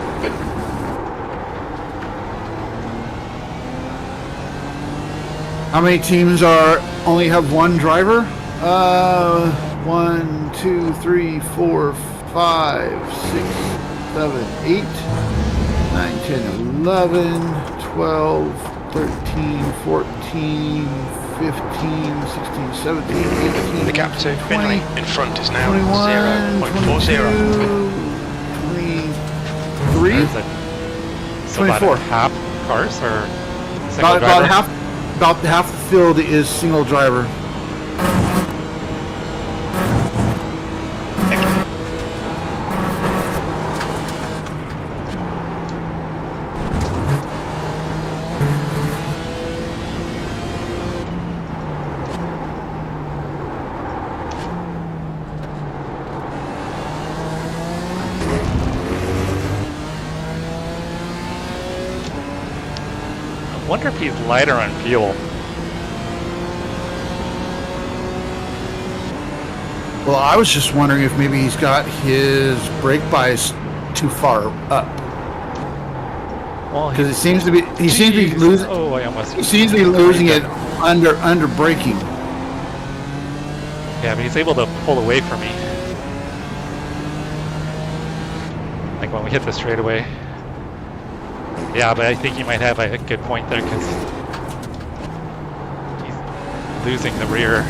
How many teams only have one driver? 1, 2, 3, 4, 5, 6, 7, 8, 9, 10, 11, 12, 13, 14, 15, 16, 17, 18, The gap to 20, Finley in front is now 21, 0.40. 23, So about 24. half cars or single driver? About half the field is single driver. I wonder if he's lighter on fuel. Well, I was just wondering if maybe he's got his brake bias too far up, Well, because he seems to be losing. Oh, I almost. He seems to be losing it under braking. Yeah, but he's able to pull away from me. Like when we hit the straightaway. Yeah, but I think he might have a good point there because he's losing the rear.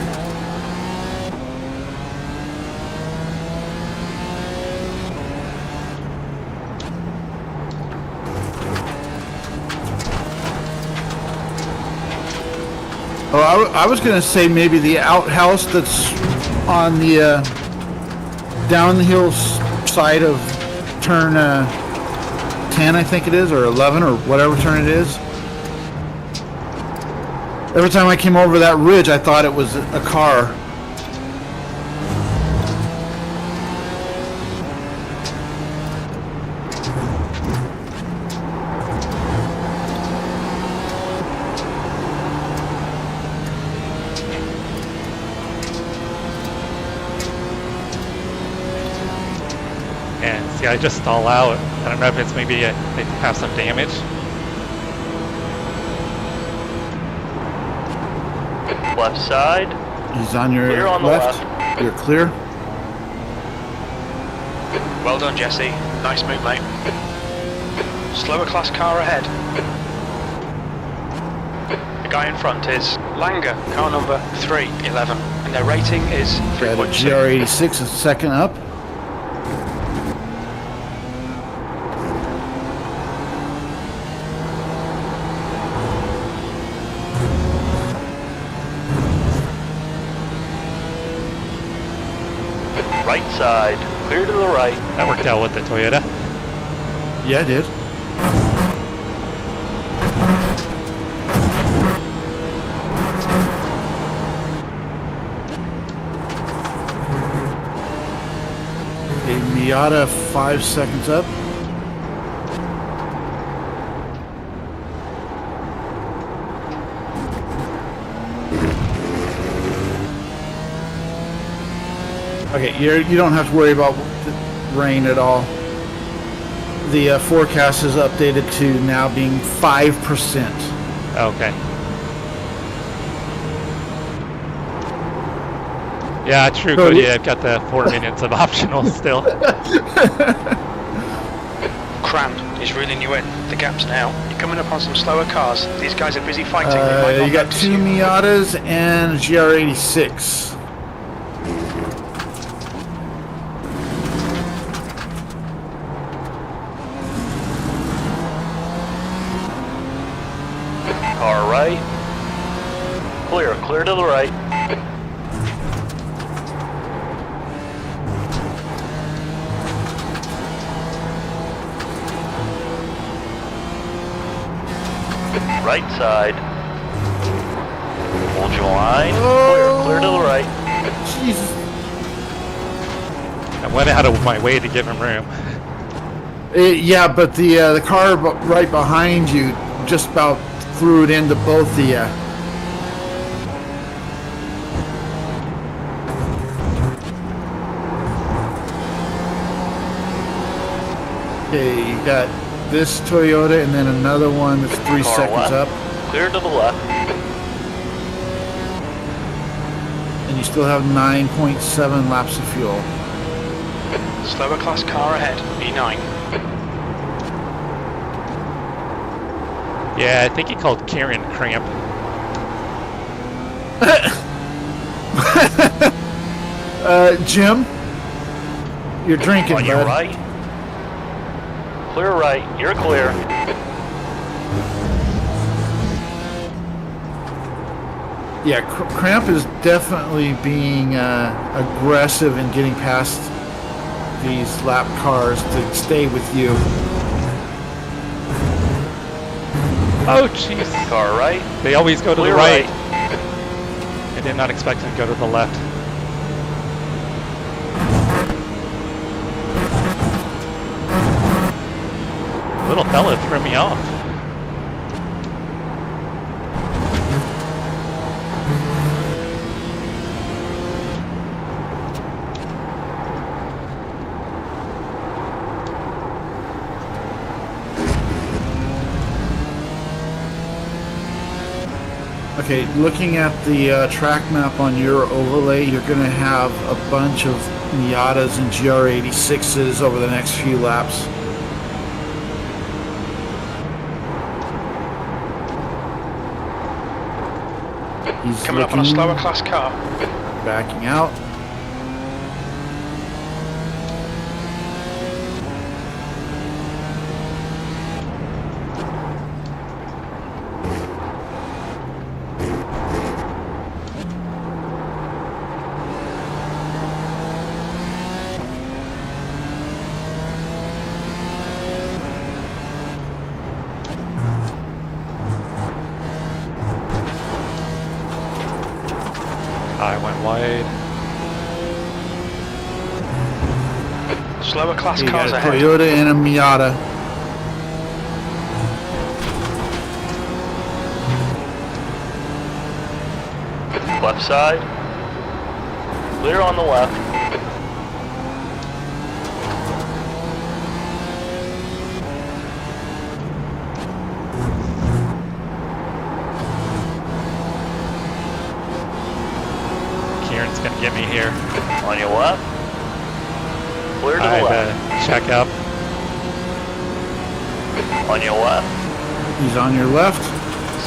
Oh, I was gonna say maybe the outhouse that's on the downhill side of turn 10, I think it is, or 11, or whatever turn it is. Every time I came over that ridge, I thought it was a car. And see, I just stall out. I don't know if it's maybe they have some damage. Left side. He's on your Clear on the left. left. You're clear. Well done, Jesse. Nice move, mate. Slower class car ahead. The guy in front is Langer, car number 311, and their rating is Got a 3.6. GR86 is second up. Right side. Clear to the right. That worked out with the Toyota. Yeah, I did. A Miata 5 seconds up. Okay, you don't have to worry about the rain at all. The forecast is updated to now being 5%. Okay. Yeah, true, So Cody. I've got the 4 minutes of optional still. Cran is reeling you in. The gap's now. You're coming up on some slower cars. These guys are busy fighting. They might not You got notice 2 you. Miatas and a GR86. Car right. Clear. Clear to the right. Right side. Hold your line. Clear. Clear to the right. Jesus. I went out of my way to give him room. Yeah, but the car right behind you just about threw it into both the Okay, you got this Toyota and then another one that's 3 Car seconds left. up, Clear to the left. and you still have 9.7 laps of fuel. Slower class car ahead. E9. Yeah, I think he called Karen cramp. Jim, you're drinking, On your bud. right. Clear right. You're clear. Yeah, Cramp is definitely being aggressive in getting past these lap cars to stay with you. Oh, jeez. Car right. They always go to Clear the right. right. I did not expect him to go to the left. Little fella threw me off. Okay, looking at the track map on your overlay, you're going to have a bunch of Miatas and GR86s over the next few laps. He's Coming up on a looking- slower class car. Backing out. wide. Slower class You got cars a ahead. Toyota and a Miata. Left side. Clear on the left. Kieran's gonna get me here. On your left. Clear to the I left. check up. On your left. He's on your left.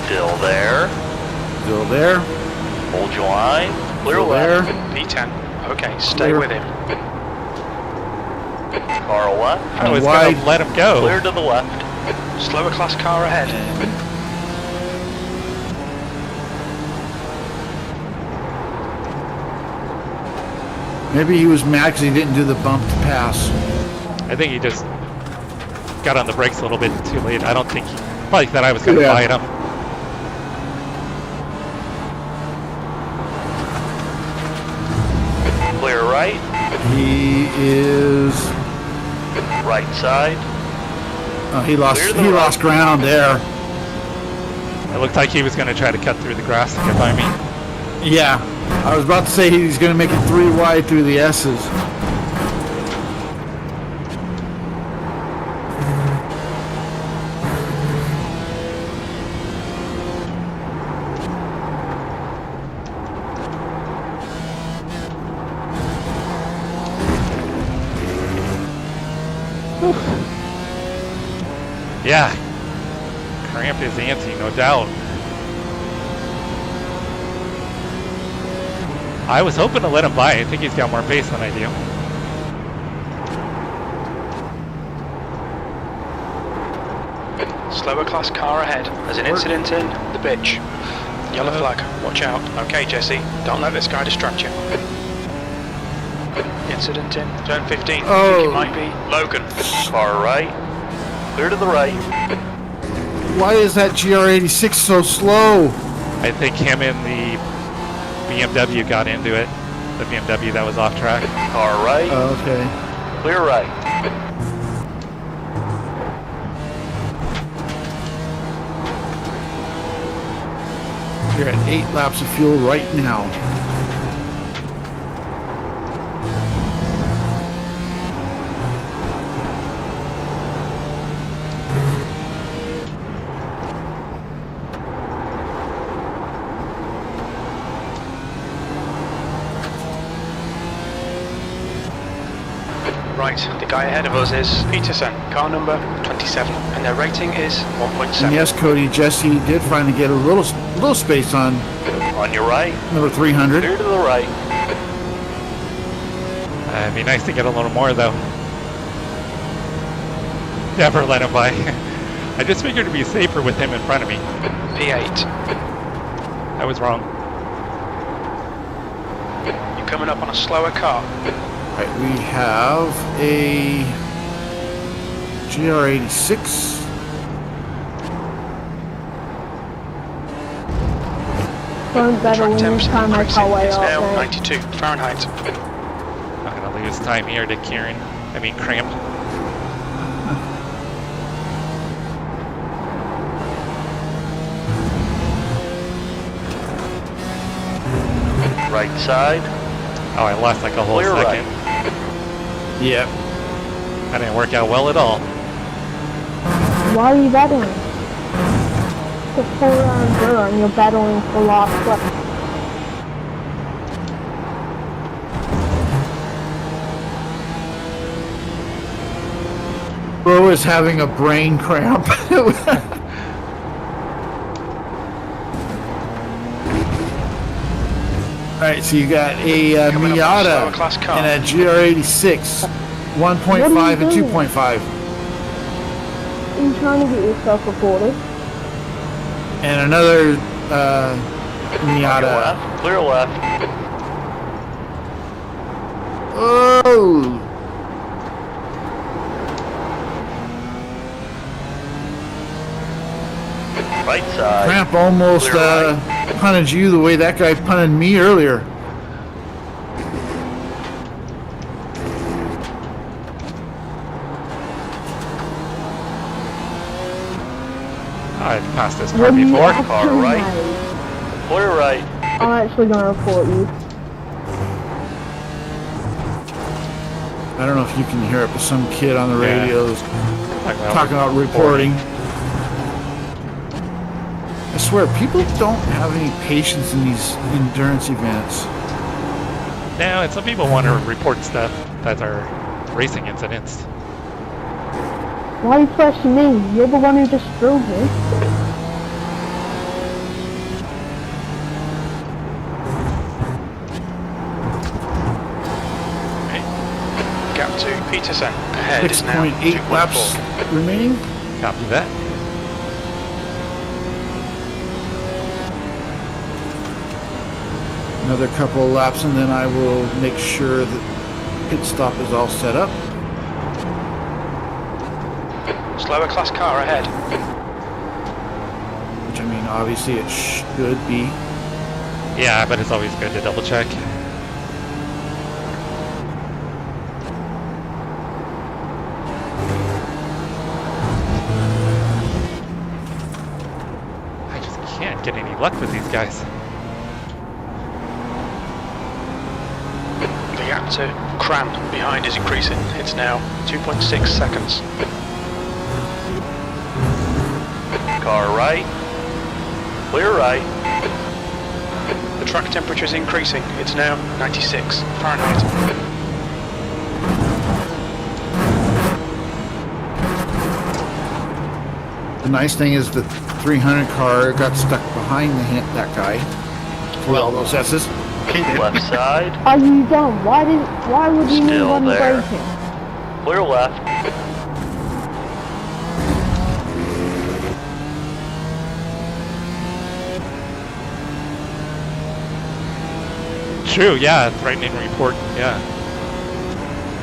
Still there. Still there. Hold your line. Clear Still left. there. P10. Okay, stay Clear. with him. Car left. I was Wide. gonna let him go. Clear to the left. Slower class car ahead. Maybe he was mad because he didn't do the bump to pass. I think he just got on the brakes a little bit too late. I don't think he probably thought I was gonna Yeah. bite him. Clear right. He is. Right side. Oh, he lost. Clear to the He right. lost ground there. It looked like he was gonna try to cut through the grass to get by me. Yeah, I was about to say he's going to make it 3 wide through the S's. Yeah. Cramped his ante, no doubt. I was hoping to let him by. I think he's got more pace than I do. Slower class car ahead. There's an incident in the bitch. Yellow flag. Watch out. Okay, Jesse. Don't let this guy distract you. Incident in turn 15. I Oh. think it might be Logan. Car right. Clear to the right. Why is that GR86 so slow? I think him and the BMW got into it. The BMW that was off track. Car right. Oh, okay. Clear right. You're at 8 laps of fuel right now. Right, the guy ahead of us is Peterson, car number 27, and their rating is 1.7. And yes, Cody, Jesse did finally get a little space on On your right. number 300. Clear to the right. It'd be nice to get a little more though. Never let him by. I just figured it'd be safer with him in front of me. P8. I was wrong. You're coming up on a slower car. Right, we have a GR86. Going better Track when you temps time my car increasing. way It's up now there. 92 Fahrenheit. Not gonna lose time here to Kieran. I mean, Cramp. Right side. Oh, I lost like a whole Clear second. Yep. That didn't work out well at all. Why are you battling? It's 4-0 and you're battling for last place. Bro is having a brain cramp. Alright, so you got a Coming up on a slower Miata class car. and a GR86, 1.5 and doing? 2.5. Are you trying to get yourself reported? And another On your Miata. left. Clear left. Oh! Right side. Cramp almost Clear right. punted you the way that guy punted me earlier. I've passed this car What do you before. actually right. know? Clear right. I'm actually gonna report you. I don't know if you can hear it, but some kid on the radio is talking about reporting. I swear, people don't have any patience in these endurance events. No, and some people want to report stuff that are racing incidents. Why are you questioning me? You're the one who just drove me. Gap to Peterson. Ahead is now 6.8 laps 2.4. remaining. Copy that. Another couple of laps, and then I will make sure that pit stop is all set up. Slower class car ahead. Which, I mean, obviously it should be. Yeah, but it's always good to double check. I just can't get any luck with these guys. The gap to Cran behind is increasing. It's now 2.6 seconds. Car right. Clear right. The track temperature is increasing. It's now 96 Fahrenheit. The nice thing is the 300 car got stuck behind that guy. With all those S's. Left side. Are you dumb? Why would you need Still one there. braking? Clear left. True, yeah, threatening report, yeah.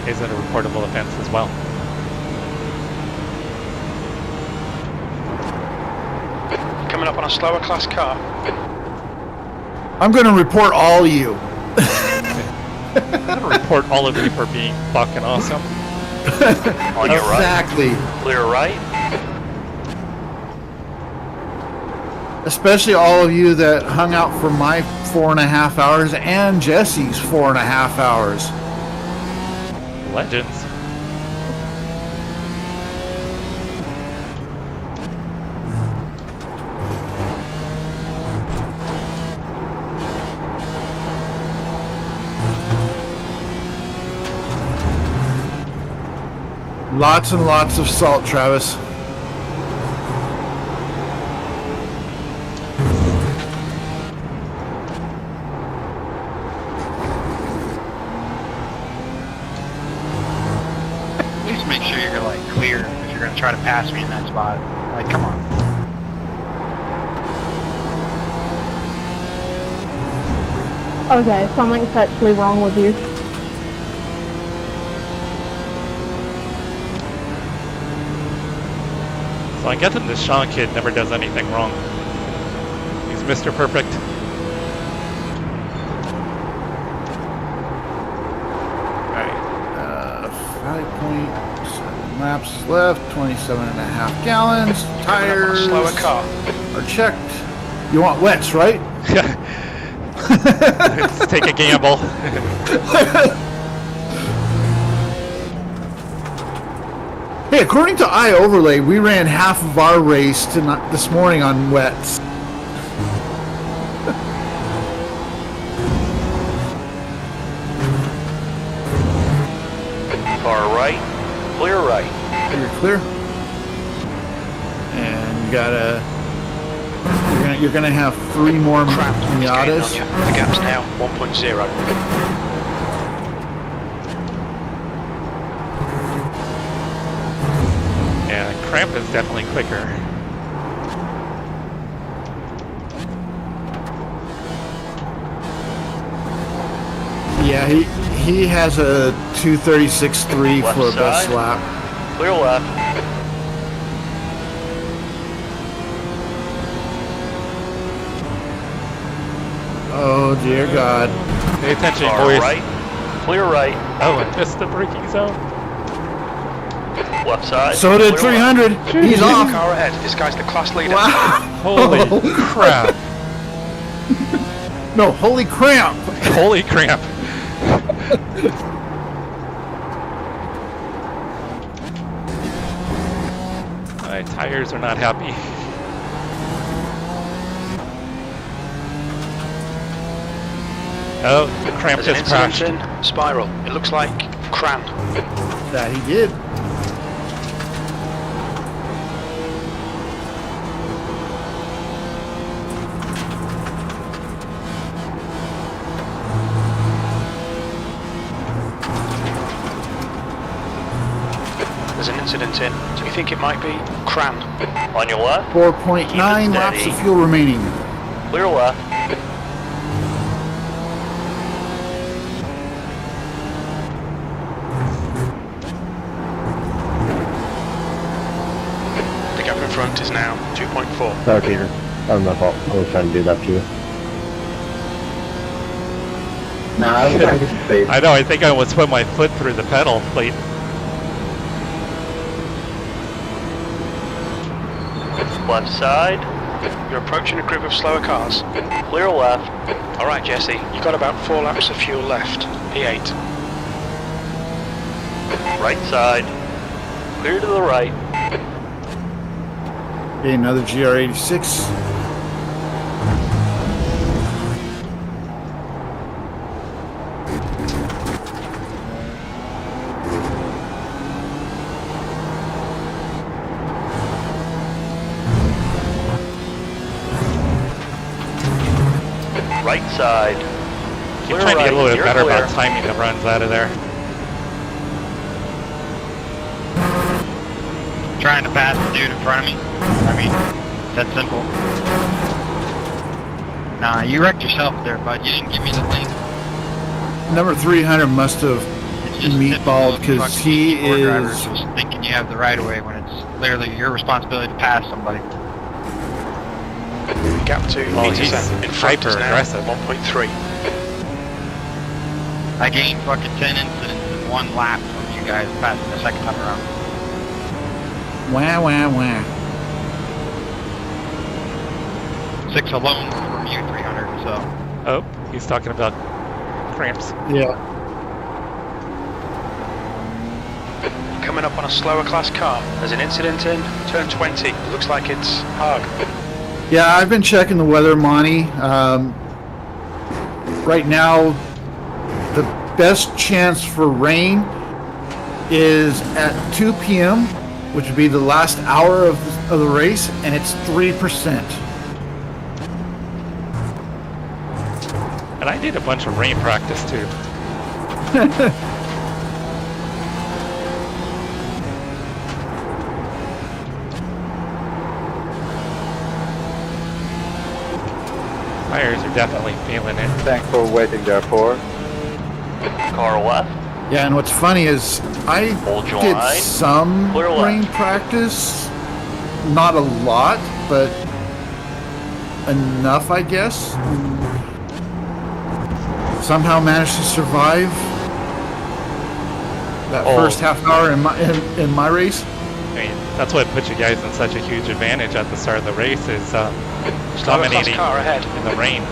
Is it a reportable offense as well? Coming up on a slower class car. I'm going to report all of you. I'm gonna report all of you for being fucking awesome. On your right. Exactly. Clear right. Especially all of you that hung out for my 4.5 hours and Jesse's 4.5 hours. Legends. Lots and lots of salt, Travis. Please make sure you're like clear if you're gonna try to pass me in that spot. Like, come on. Okay, something's actually wrong with you. So I'm guessing this Sean kid never does anything wrong. He's Mr. Perfect. Alright, 5.7 laps left, 27.5 gallons, tires Slower car. are checked. You want wets, right? Let's take a gamble. Hey, according to iOverlay, we ran half of our race this morning on wets. Car right. Clear right. You're clear. And you gotta. You're gonna have 3 more Miatas. The gap's now 1.0. Yeah, Cramp is definitely quicker. Yeah, he has a 2:36.3 Left for a best side. lap. Clear left. Oh dear God! Pay attention, Car boys. right. Clear right. Oh, and missed the braking zone. Left side. So did clear 300. He's off. Car ahead. This guy's the class leader. Wow. Holy crap. No, holy cramp. Holy cramp. My tires are not happy. Oh, the cramp There's an just crashed. incident in Spiral. It looks like Cran. That he did. There's an incident in. Do you think it might be Cran? On your left. 4.9 laps of fuel remaining. Clear left. The gap in front is now 2.4. Sorry, Peter. That was my fault. I was trying to do that to you. Nah, I was trying to get space. I know, I think I almost put my foot through the pedal plate. Left side. You're approaching a group of slower cars. Clear left. All right, Jesse. You've got about 4 laps of fuel left. P8. Right side. Clear to the right. Okay, another GR86. Right side. Keep Clear trying to get a little bit You're better clear. about timing the runs out of there. Trying to pass the dude in front of me. I mean, that simple. Nah, you wrecked yourself there, bud. You didn't give me the link. Number 300 must have It's just meatballed typical because fucking he keyboard drivers is. just thinking you have the right of way when it's clearly your responsibility to pass somebody. Gap to Oh, he's intercept in front is now hyper-aggressive. 1.3. I gained fucking 10 incidents in 1 lap from you guys passing the second time around. Wah, wah, wah. 6 alone from you, 300, so. Oh, he's talking about cramps. Yeah. Coming up on a slower class car. There's an incident in turn 20. Looks like it's Haag. Yeah, I've been checking the weather, Monty. Right now, the best chance for rain is at 2 p.m., which would be the last hour of the race, and it's 3%. And I did a bunch of rain practice too. Tires are definitely feeling it. Thanks for waiting there, for. Car left. Yeah, and what's funny is I Hold your did line. some Clear left. rain practice, not a lot, but enough, I guess. Somehow managed to survive that first half hour in my race. I mean, that's what put you guys in such a huge advantage at the start of the race is Slower class dominating car ahead. in the rain.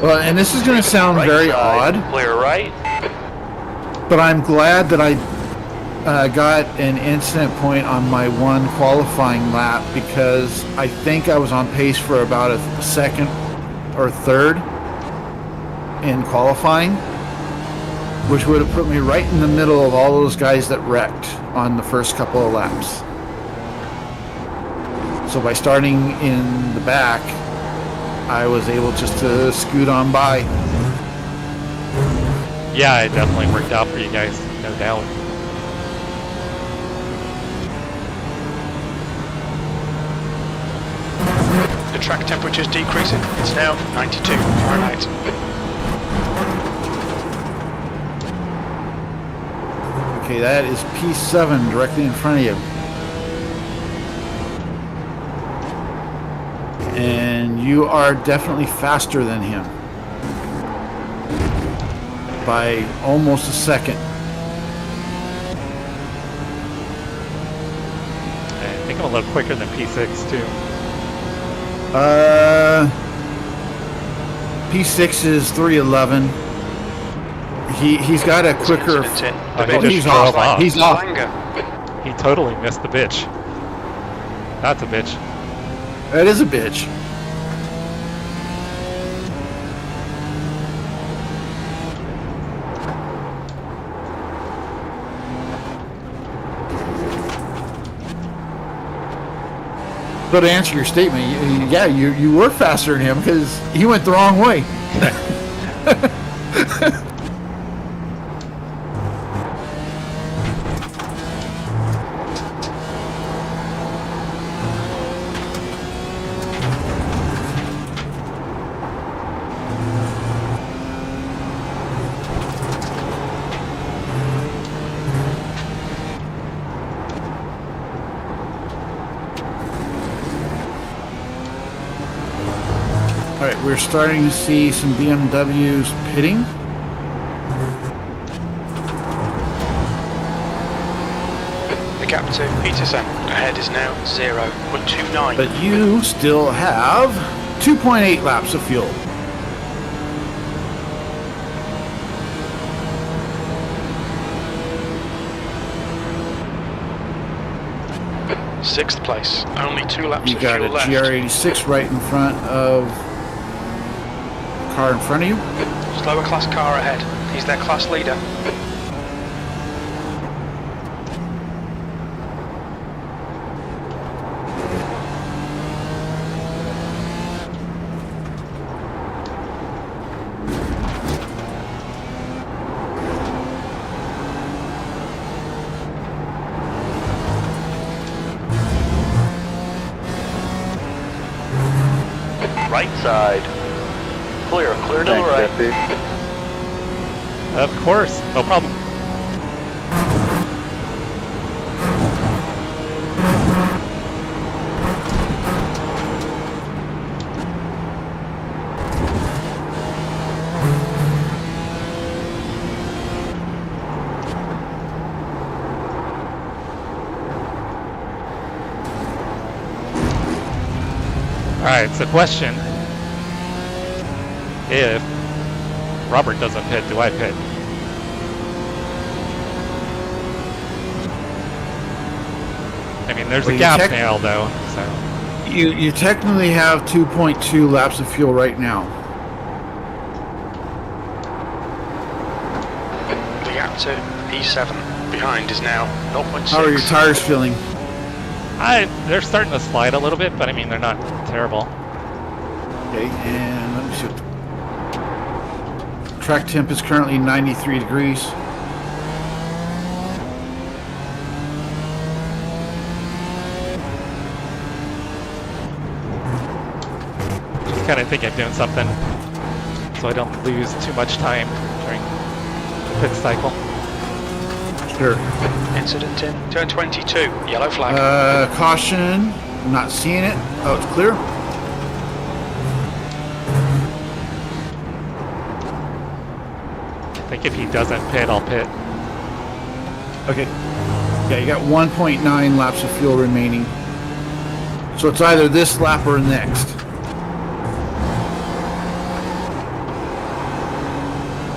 Well, and this is going to sound Right very side. odd, Clear right. but I'm glad that I got an incident point on my one qualifying lap because I think I was on pace for about a second or third in qualifying, which would have put me right in the middle of all those guys that wrecked on the first couple of laps. So by starting in the back, I was able just to scoot on by. Yeah, it definitely worked out for you guys, no doubt. The track temperature's decreasing. It's now 92 Fahrenheit. Okay, that is P7 directly in front of you. And you are definitely faster than him. by almost a second. I think I'm a little quicker than P6 too. P6 is 311. He's got a quicker. Oh, he Oh, just he's drove off. He's off. He totally missed the bitch. That's a bitch. That is a bitch. So to answer your statement, yeah, you were faster than him because he went the wrong way. All right, we're starting to see some BMWs pitting. The gap to Peterson ahead is now 0.29. But you still have 2.8 laps of fuel. Sixth place, only 2 laps You of got a fuel left. GR86 right in front of the car in front of you. Slower class car ahead. He's their class leader. Right side. Clear to the right. Of course, no problem. Alright, so question. If Robert doesn't pit, do I pit? I mean, there's Well, a you gap now, though, so... You technically have 2.2 laps of fuel right now. The gap to E7 behind is now 0.6. How are your tires feeling? They're starting to slide a little bit, but I mean, they're not terrible. Okay, and let me see. Track temp is currently 93 degrees. Just kind of think I'm doing something so I don't lose too much time during the pit cycle. Sure. Incident in turn 22, yellow flag. Caution. I'm not seeing it. Oh, it's clear. I think if he doesn't pit, I'll pit. Okay. Yeah, you got 1.9 laps of fuel remaining. So it's either this lap or next.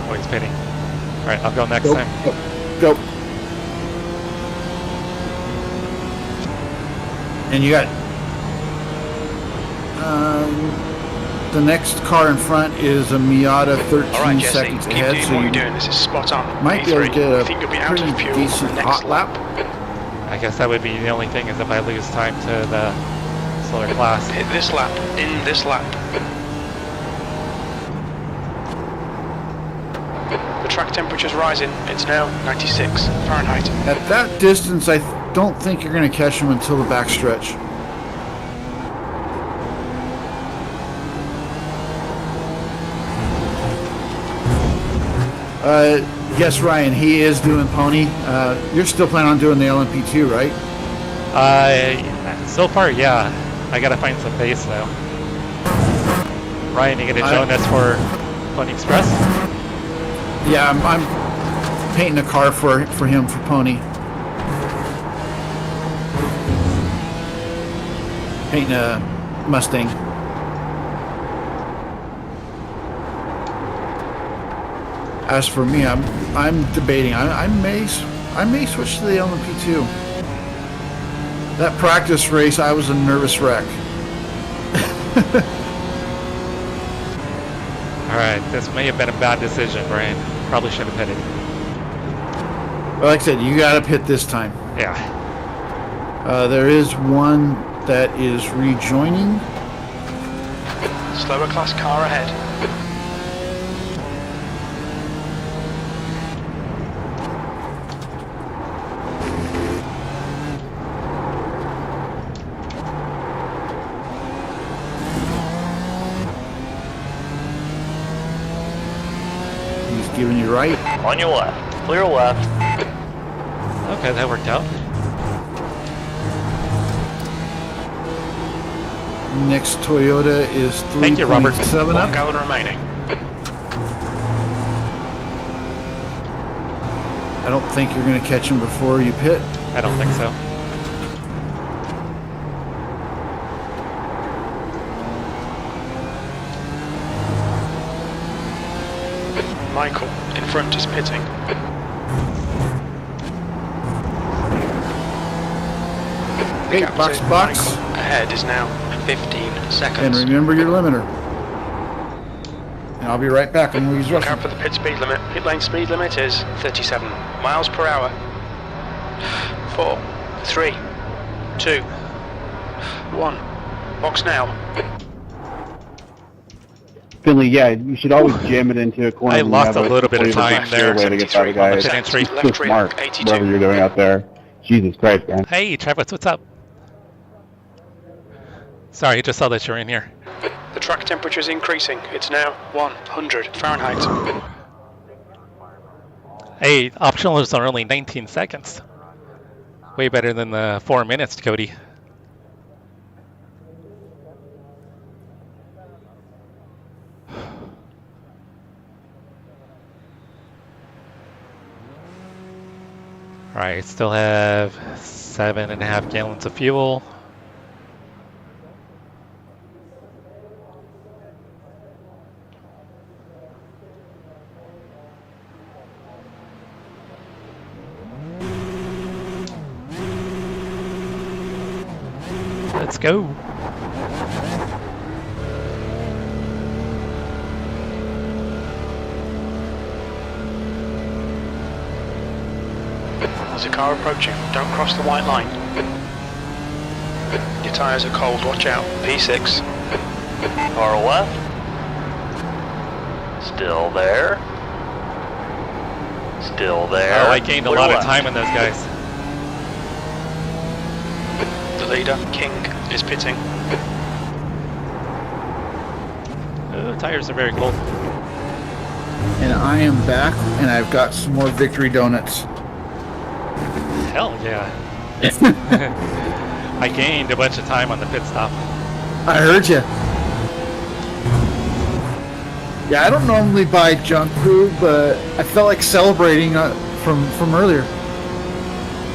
Oh, he's pitting. Alright, I'll go next Go. time. Go. And you got the next car in front is a Miata 13 Alright, Jesse, seconds keep ahead, doing so what you you're doing. This is spot on. might be able to E3. get I a think you'll be out pretty of fuel on decent the next hot lap. I guess that would be the only thing is if I lose time to the slower class. Hit this lap, in this lap. The track temperature's rising. It's now 96 Fahrenheit. At that distance, I don't think you're going to catch him until the backstretch. Yes, Ryan, he is doing pony. You're still planning on doing the LMP2, right? So far, yeah. I gotta find some base though. Ryan, you gonna join us for Pony Express? Yeah, I'm painting a car for him, for Pony. Painting a Mustang. As for me, I'm debating. I may switch to the LMP2. That practice race, I was a nervous wreck. Alright, this may have been a bad decision, Brian. Probably should have pitted. Well, like I said, you got to pit this time. Yeah. There is one that is rejoining. Slower class car ahead. He's giving you right. On your left. Clear left. Okay, that worked out. Next Toyota is Thank you, Robert. 3.7 1 up. gallon remaining. I don't think you're going to catch him before you pit. I don't think so. Michael, in front is pitting. Hey, box, box. Michael ahead is now 15 And seconds. remember your limiter. And I'll be right back. I'm going to use Look out Russian. for the pit speed limit. Pit lane speed limit is 37 miles per hour. 4, 3, 2, 1. Box now. Finley, yeah, you should always jam it into a corner. I when you lost have a little bit of time there. Way to get by the guy. Pit entry. It's so Left rear, smart, 82. whatever you're doing out there. Jesus Christ, man. Hey, Travis, what's up? Sorry, I just saw that you're in here. The track temperature is increasing. It's now 100 Fahrenheit. Hey, optionals are only 19 seconds. Way better than the 4 minutes, Cody. Alright, still have 7.5 gallons of fuel. Let's go. There's a car approaching. Don't cross the white line. Your tyres are cold. Watch out. P6. Car left. Still there. Still there. Oh, I gained a Clear lot of left. time on those guys. The leader, King, is pitting. Oh, tires are very cold. And I am back, and I've got some more victory donuts. Hell yeah. I gained a bunch of time on the pit stop. I heard you. Yeah, I don't normally buy junk food, but I felt like celebrating from earlier.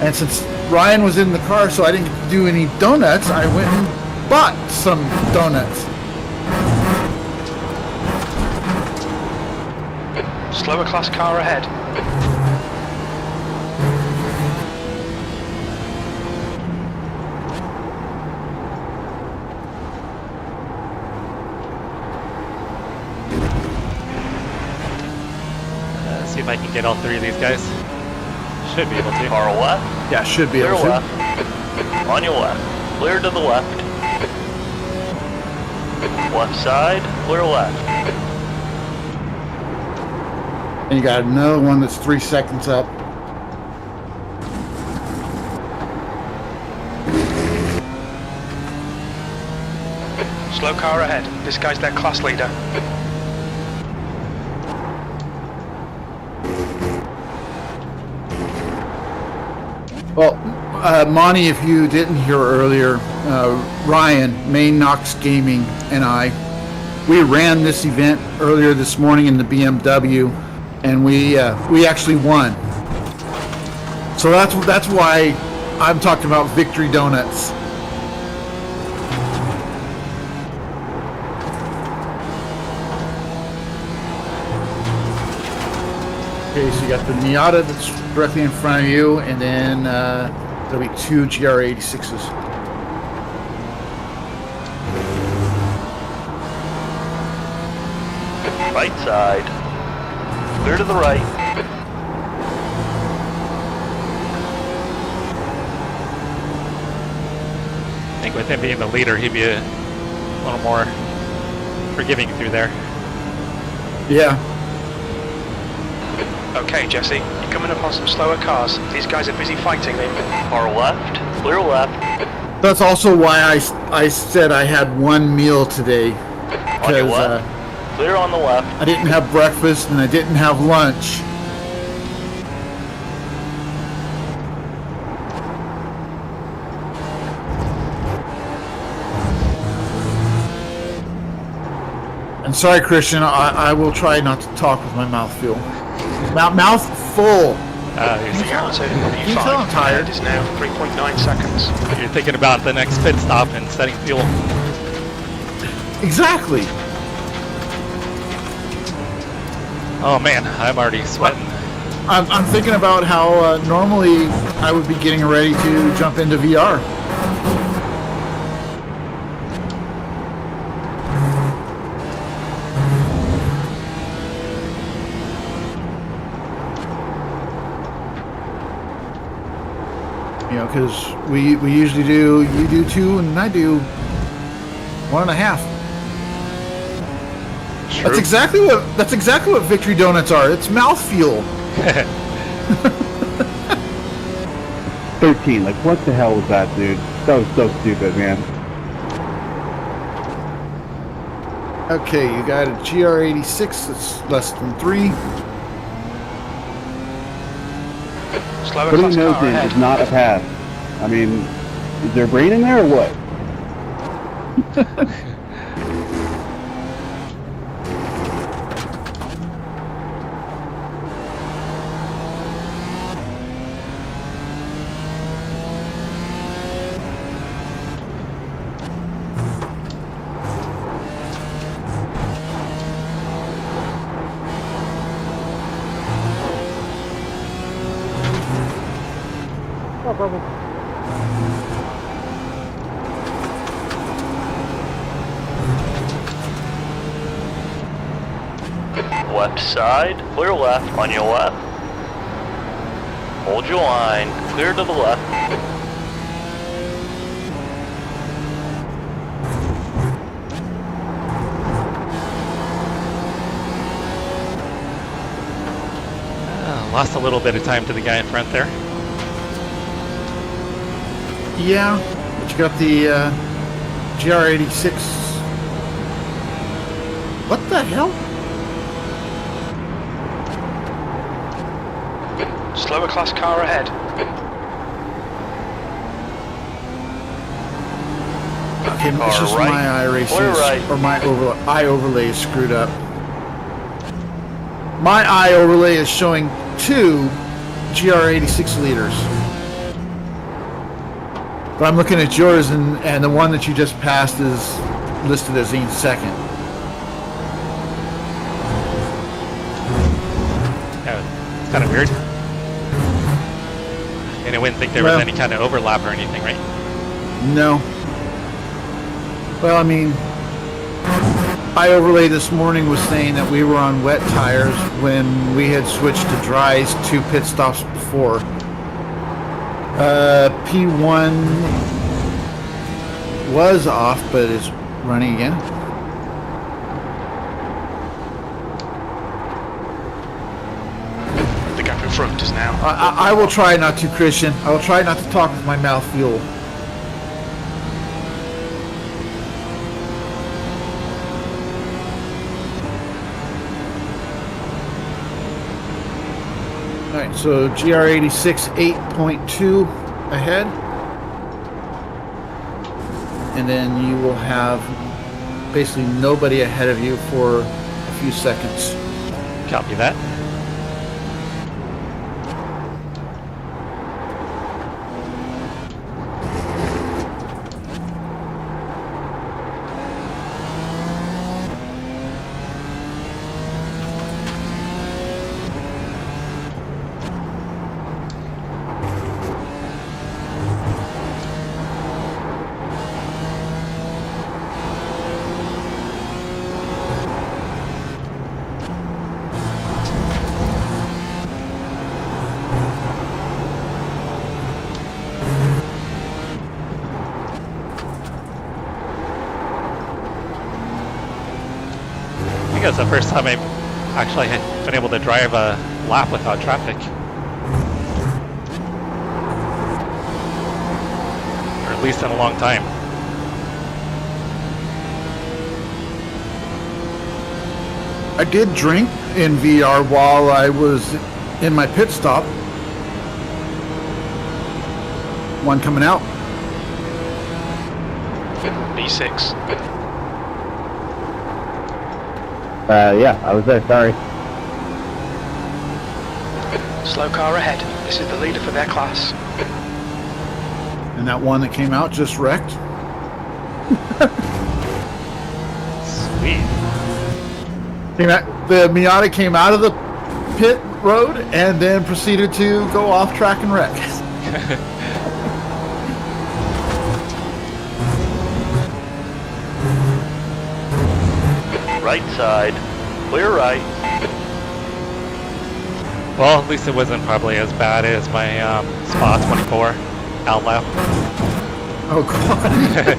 And since Ryan was in the car, so I didn't get to do any donuts, I went and bought some donuts. Slower class car ahead. See if I can get all three of these guys. Should be able to. Car left. Yeah, should be Clear able to. left. On your left. Clear to the left. Left side. Clear left. And you got another one that's 3 seconds up. Slow car ahead. This guy's their class leader. Well, Monty, if you didn't hear earlier, Ryan, Main Knox Gaming, and we ran this event earlier this morning in the BMW. and we actually won. So that's why I'm talking about victory donuts. Okay, so you got the Miata that's directly in front of you, and then there'll be 2 GR86s. Right side. Clear to the right. I think with him being the leader, he'd be a little more forgiving through there. Yeah. Okay, Jesse, you're coming up on some slower cars. These guys are busy fighting them. Car left. Clear left. That's also why I said I had one meal today. On your Because left. Clear on the left. I didn't have breakfast and I didn't have lunch. And sorry, Christian, I will try not to talk with my mouth full. Mouth full. The Miata You tell I'm M5 tired. is now 3.9 seconds. You're thinking about the next pit stop and setting fuel. Exactly. Oh man, I'm already sweating. I'm thinking about how normally I would be getting ready to jump into VR. You know, because we usually do, you do 2 and I do 1.5. That's exactly what victory donuts are. It's mouth fuel. 13. Like, what the hell was that, dude? That was so stupid, man. Okay, you got a GR86 that's less than 3. Slower Putting class nose car in ahead. is not a pass. I mean, is there a brain in there or what? Oh, perfect. Left side. Clear left. On your left. Hold your line. Clear to the left. Lost a little bit of time to the guy in front there. Yeah, but you got the GR86. What the hell? Slower class car ahead. Okay, it's Car just right. my iRacing Clear right. or my eye overlay is screwed up. My eye overlay is showing 2 GR86 liters. But I'm looking at yours, and the one that you just passed is listed as in second. Yeah, it's kind of weird. And I wouldn't think there was Well- any kind of overlap or anything, right? No. Well, I mean, iOverlay this morning was saying that we were on wet tires when we had switched to dries 2 pit stops before. P1 was off, but it's running again. The gap in front is now. I will try not to, Christian. I will try not to talk with my mouth full. Alright, so GR86 8.2 ahead. And then you will have basically nobody ahead of you for a few seconds. Copy that. think that's the first time I've actually had been able to drive a lap without traffic. Or at least in a long time. I did drink in VR while I was in my pit stop. One coming out. B6. Yeah, I was there, sorry. Slow car ahead. This is the leader for their class. And that one that came out just wrecked. Sweet. The Miata came out of the pit road and then proceeded to go off track and wreck. Right side. Clear right. Well, at least it wasn't probably as bad as my Spa 24 out lap. Oh, God.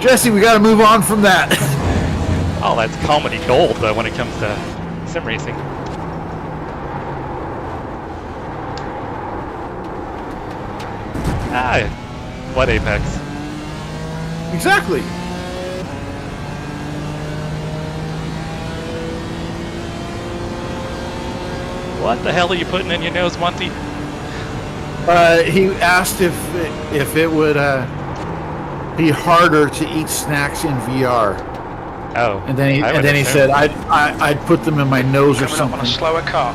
Jesse, we got to move on from that. Oh, that's comedy gold though when it comes to sim racing. Ah, what Apex? Exactly. What the hell are you putting in your nose, Monty? He asked if it would be harder to eat snacks in VR, Oh, and then I would he assume. said I'd put them in my nose or Coming up on a something. slower car.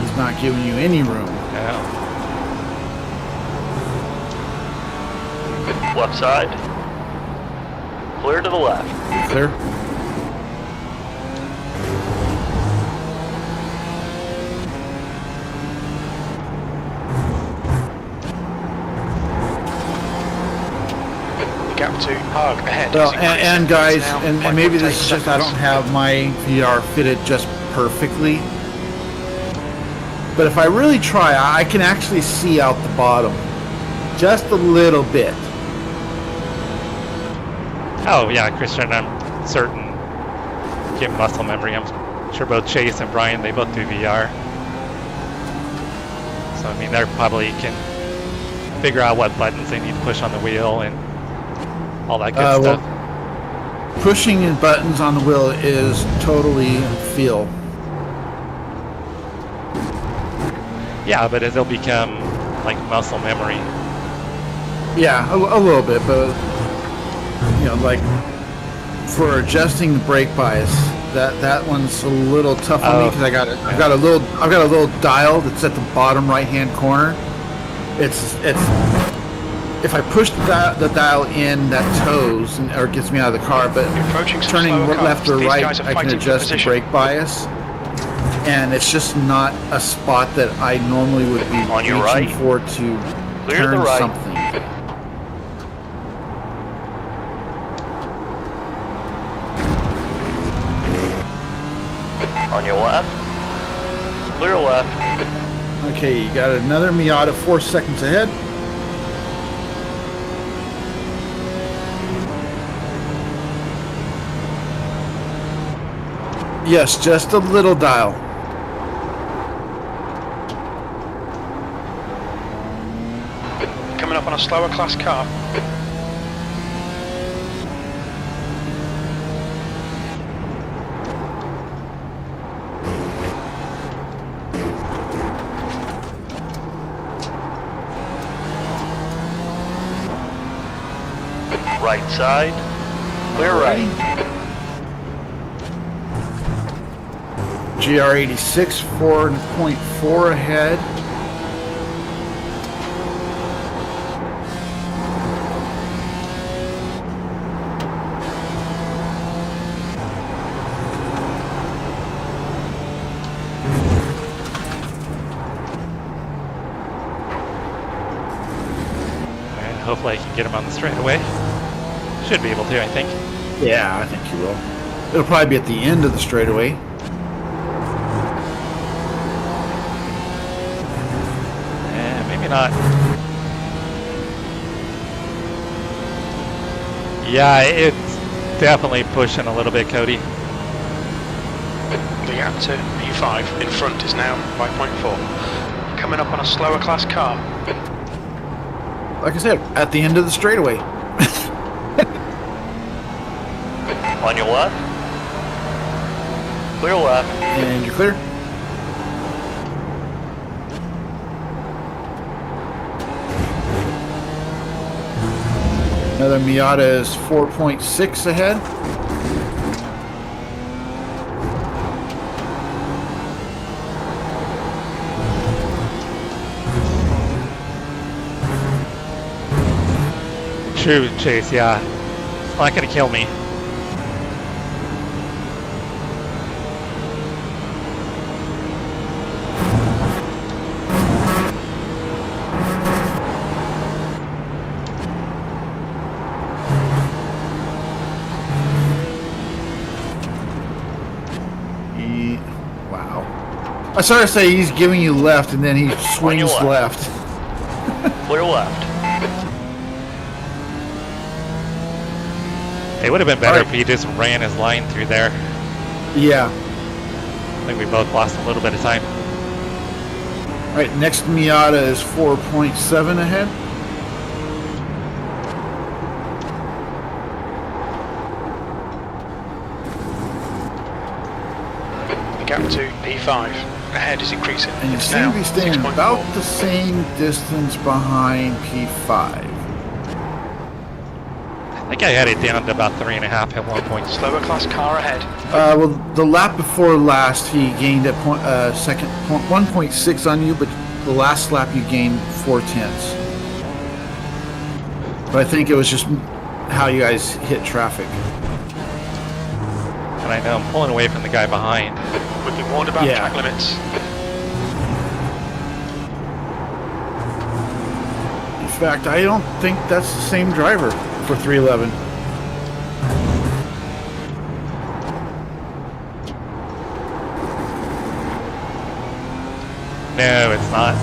He's not giving you any room. Yeah. Left side. Clear to the left. Clear. Gap 2, hug ahead. Well, is increasing. and guys, It's now and maybe this is 5.8 just I don't seconds. have my VR fitted just perfectly. But if I really try, I can actually see out the bottom. Just a little bit. Oh yeah, Christian, I'm certain. Give muscle memory. I'm sure both Chase and Brian, they both do VR. So I mean, they probably can figure out what buttons they need to push on the wheel and all that good stuff. Well, pushing in buttons on the wheel is totally feel. Yeah, but it'll become like muscle memory. Yeah, a little bit, but you know, like for adjusting the brake bias, that one's a little tough on me because I've got a little dial that's at the bottom right hand corner. It's if I push the dial in, that toes or gets me out of the car, but Approaching some turning slower left cars. or These right, guys are I can fighting for adjust the position. brake bias. And it's just not a spot that I normally would be On your reaching right. for to Clear to turn the right. something. On your left. Clear left. Okay, you got another Miata 4 seconds ahead. Yes, just a little dial. Coming up on a slower class car. Right side. Clear right. GR86 4.4 ahead. hopefully I can get him on the straightaway. Should be able to, I think. Yeah, I think you will. It'll probably be at the end of the straightaway. Maybe not. Yeah, it's definitely pushing a little bit, Cody. The gap to P5 in front is now 5.4. Coming up on a slower class car. Like I said, at the end of the straightaway. On your left. Clear left. And you're clear. Another Miata is 4.6 ahead. True, Chase, yeah. It's not gonna kill me. Wow. I started to say he's giving you left, and then he swings left. Clear left. It would have been better if he just ran his line through there. Yeah. I think we both lost a little bit of time. All right, next Miata is 4.7 ahead. The gap to P5 ahead is increasing. And you It's seem now to be staying 6.4. about the same distance behind P5. I think I had it down to about 3.5 at one point. Slower class car ahead. Well, the lap before last, he gained at 1.6 on you, but the last lap you gained 0.4. But I think it was just how you guys hit traffic. And I know I'm pulling away from the guy behind. We've been warned about Yeah. track limits. In fact, I don't think that's the same driver for 311. No, it's not.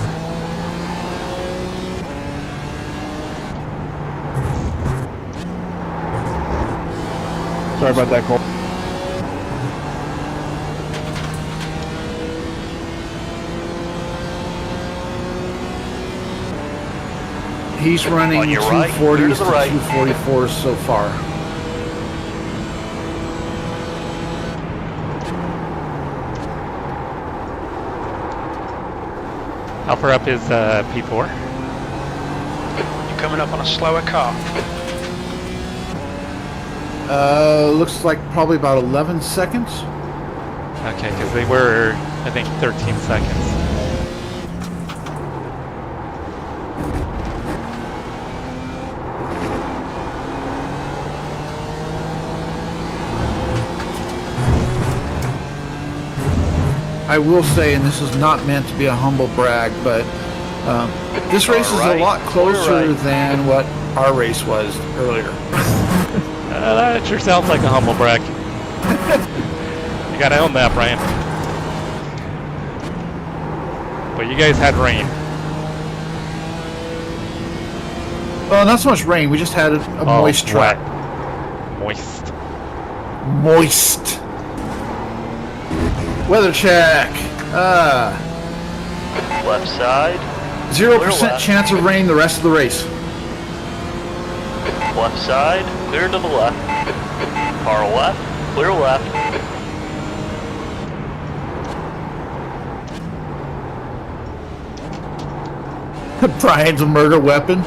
Sorry about that, Cole. He's running On your right, 240s clear to to the right. 244s so far. How far up is P4? You're coming up on a slower car. Looks like probably about 11 seconds. Okay, because they were, I think, 13 seconds. I will say, and this is not meant to be a humble brag, but this race is a lot closer than what our race was earlier. That sure sounds like a humble brag. You gotta own that, Brian. But you guys had rain. Well, not so much rain. We just had a moist track. Moist. Moist. Weather check. Left side. 0% chance of rain the rest of the race. Left side. Clear to the left. Car left. Clear left. Brian's a murder weapon.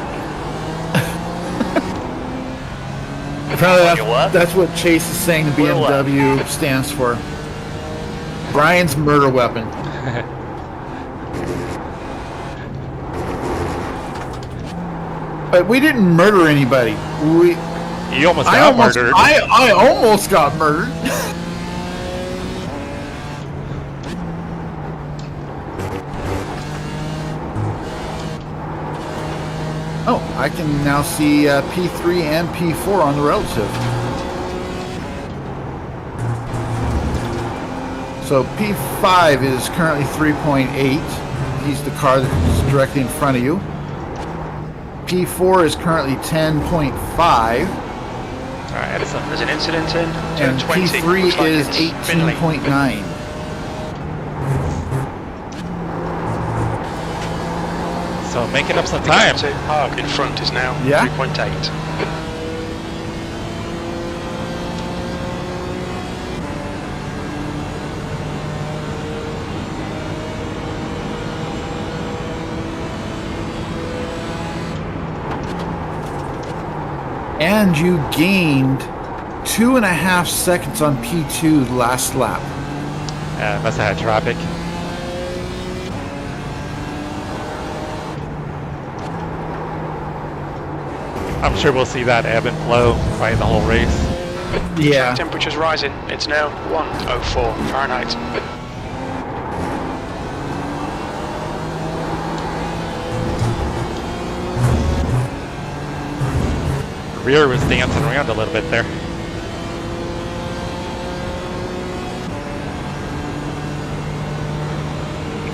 Apparently that's what Chase is saying the BMW stands for. Brian's murder weapon. But we didn't murder anybody. You almost got murdered. I almost got murdered. Oh, I can now see P3 and P4 on the relative. So P5 is currently 3.8. He's the car that's directly in front of you. P4 is currently 10.5. Alright, Edison. There's an incident in. And Turn 20. P3 Looks like is it's Finley. 18.9. So making up some time. Hug in front is now Yeah? 3.8. And you gained 2.5 seconds on P2 last lap. Must have had traffic. I'm sure we'll see that ebb and flow right the whole race. Yeah. Temperature's rising. It's now 104 Fahrenheit. Rear was dancing around a little bit there.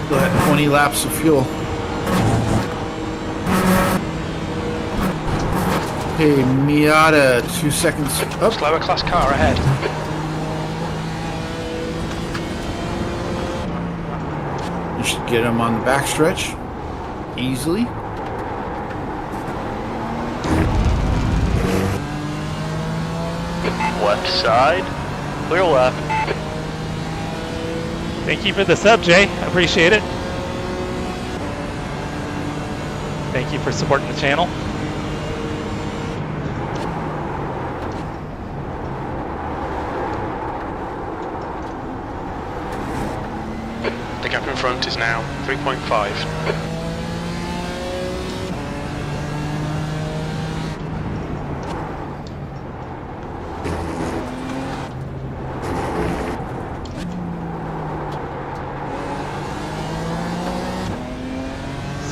Still had 20 laps of fuel. Okay, Miata, 2 seconds up. Slower class car ahead. You should get him on the backstretch easily. Left side. Clear left. Thank you for the sub, Jay. I appreciate it. Thank you for supporting the channel. The gap in front is now 3.5.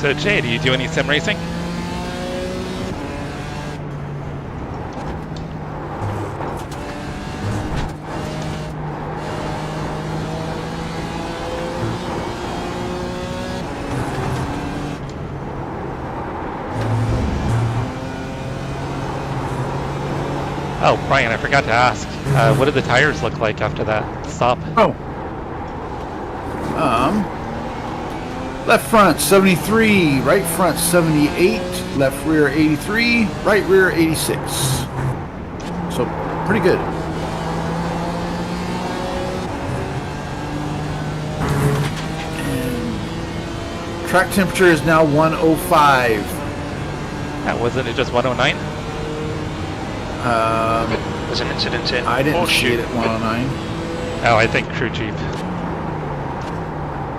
So Jay, do you do any sim racing? Oh, Brian, I forgot to ask. What did the tires look like after that stop? Oh. Left front 73, right front 78, left rear 83, right rear 86. So pretty good. And track temperature is now 105. Wasn't it just 109? There's an incident in. I didn't Horseshoe. see it at 109. Oh, I think crew chief.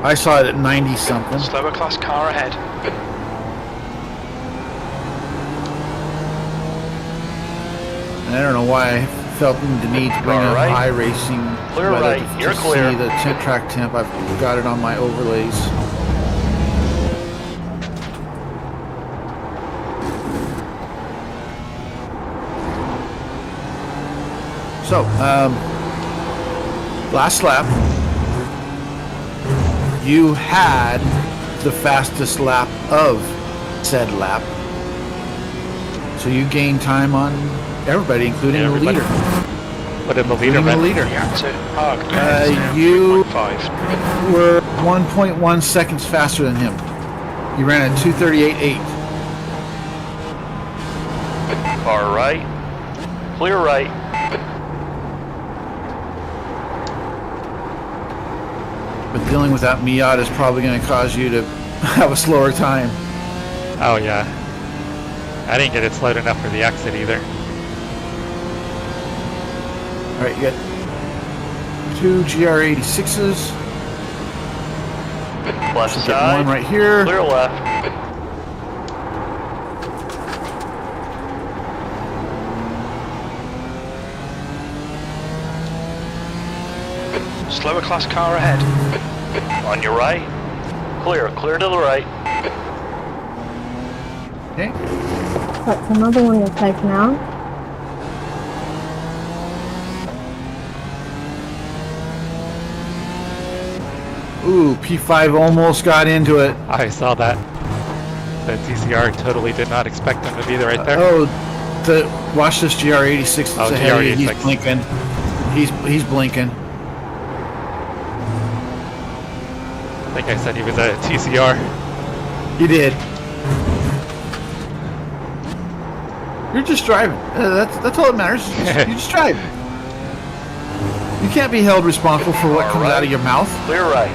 I saw it at 90 something. Slower class car ahead. And I don't know why I felt the need to bring up Right. iRacing Clear weather right. to You're see clear. the track temp. I've got it on my overlays. So, last lap, you had the fastest lap of said lap. So you gained time on everybody, including Everybody. the leader. What did the leader Including the meant? leader. Reactor parked. It's now You 3.5. were 1.1 seconds faster than him. You ran at 2:38.8. Car right. Clear right. But dealing with that Miata is probably going to cause you to have a slower time. Oh yeah. I didn't get it slowed enough for the exit either. All right, you got 2 GR86s. Left Get side. one right here. Clear left. Slower class car ahead. On your right. Clear. Clear to the right. Okay. That's another one you're taking out. Ooh, P5 almost got into it. I saw that. The TCR totally did not expect him to be there right there. Watch this GR86 that's Oh, ahead of you. He's GR86. blinking. He's blinking. I think I said he was a TCR. You did. You're just driving. That's all that matters. You just drive. You can't be held responsible for what comes out of your mouth. Clear right.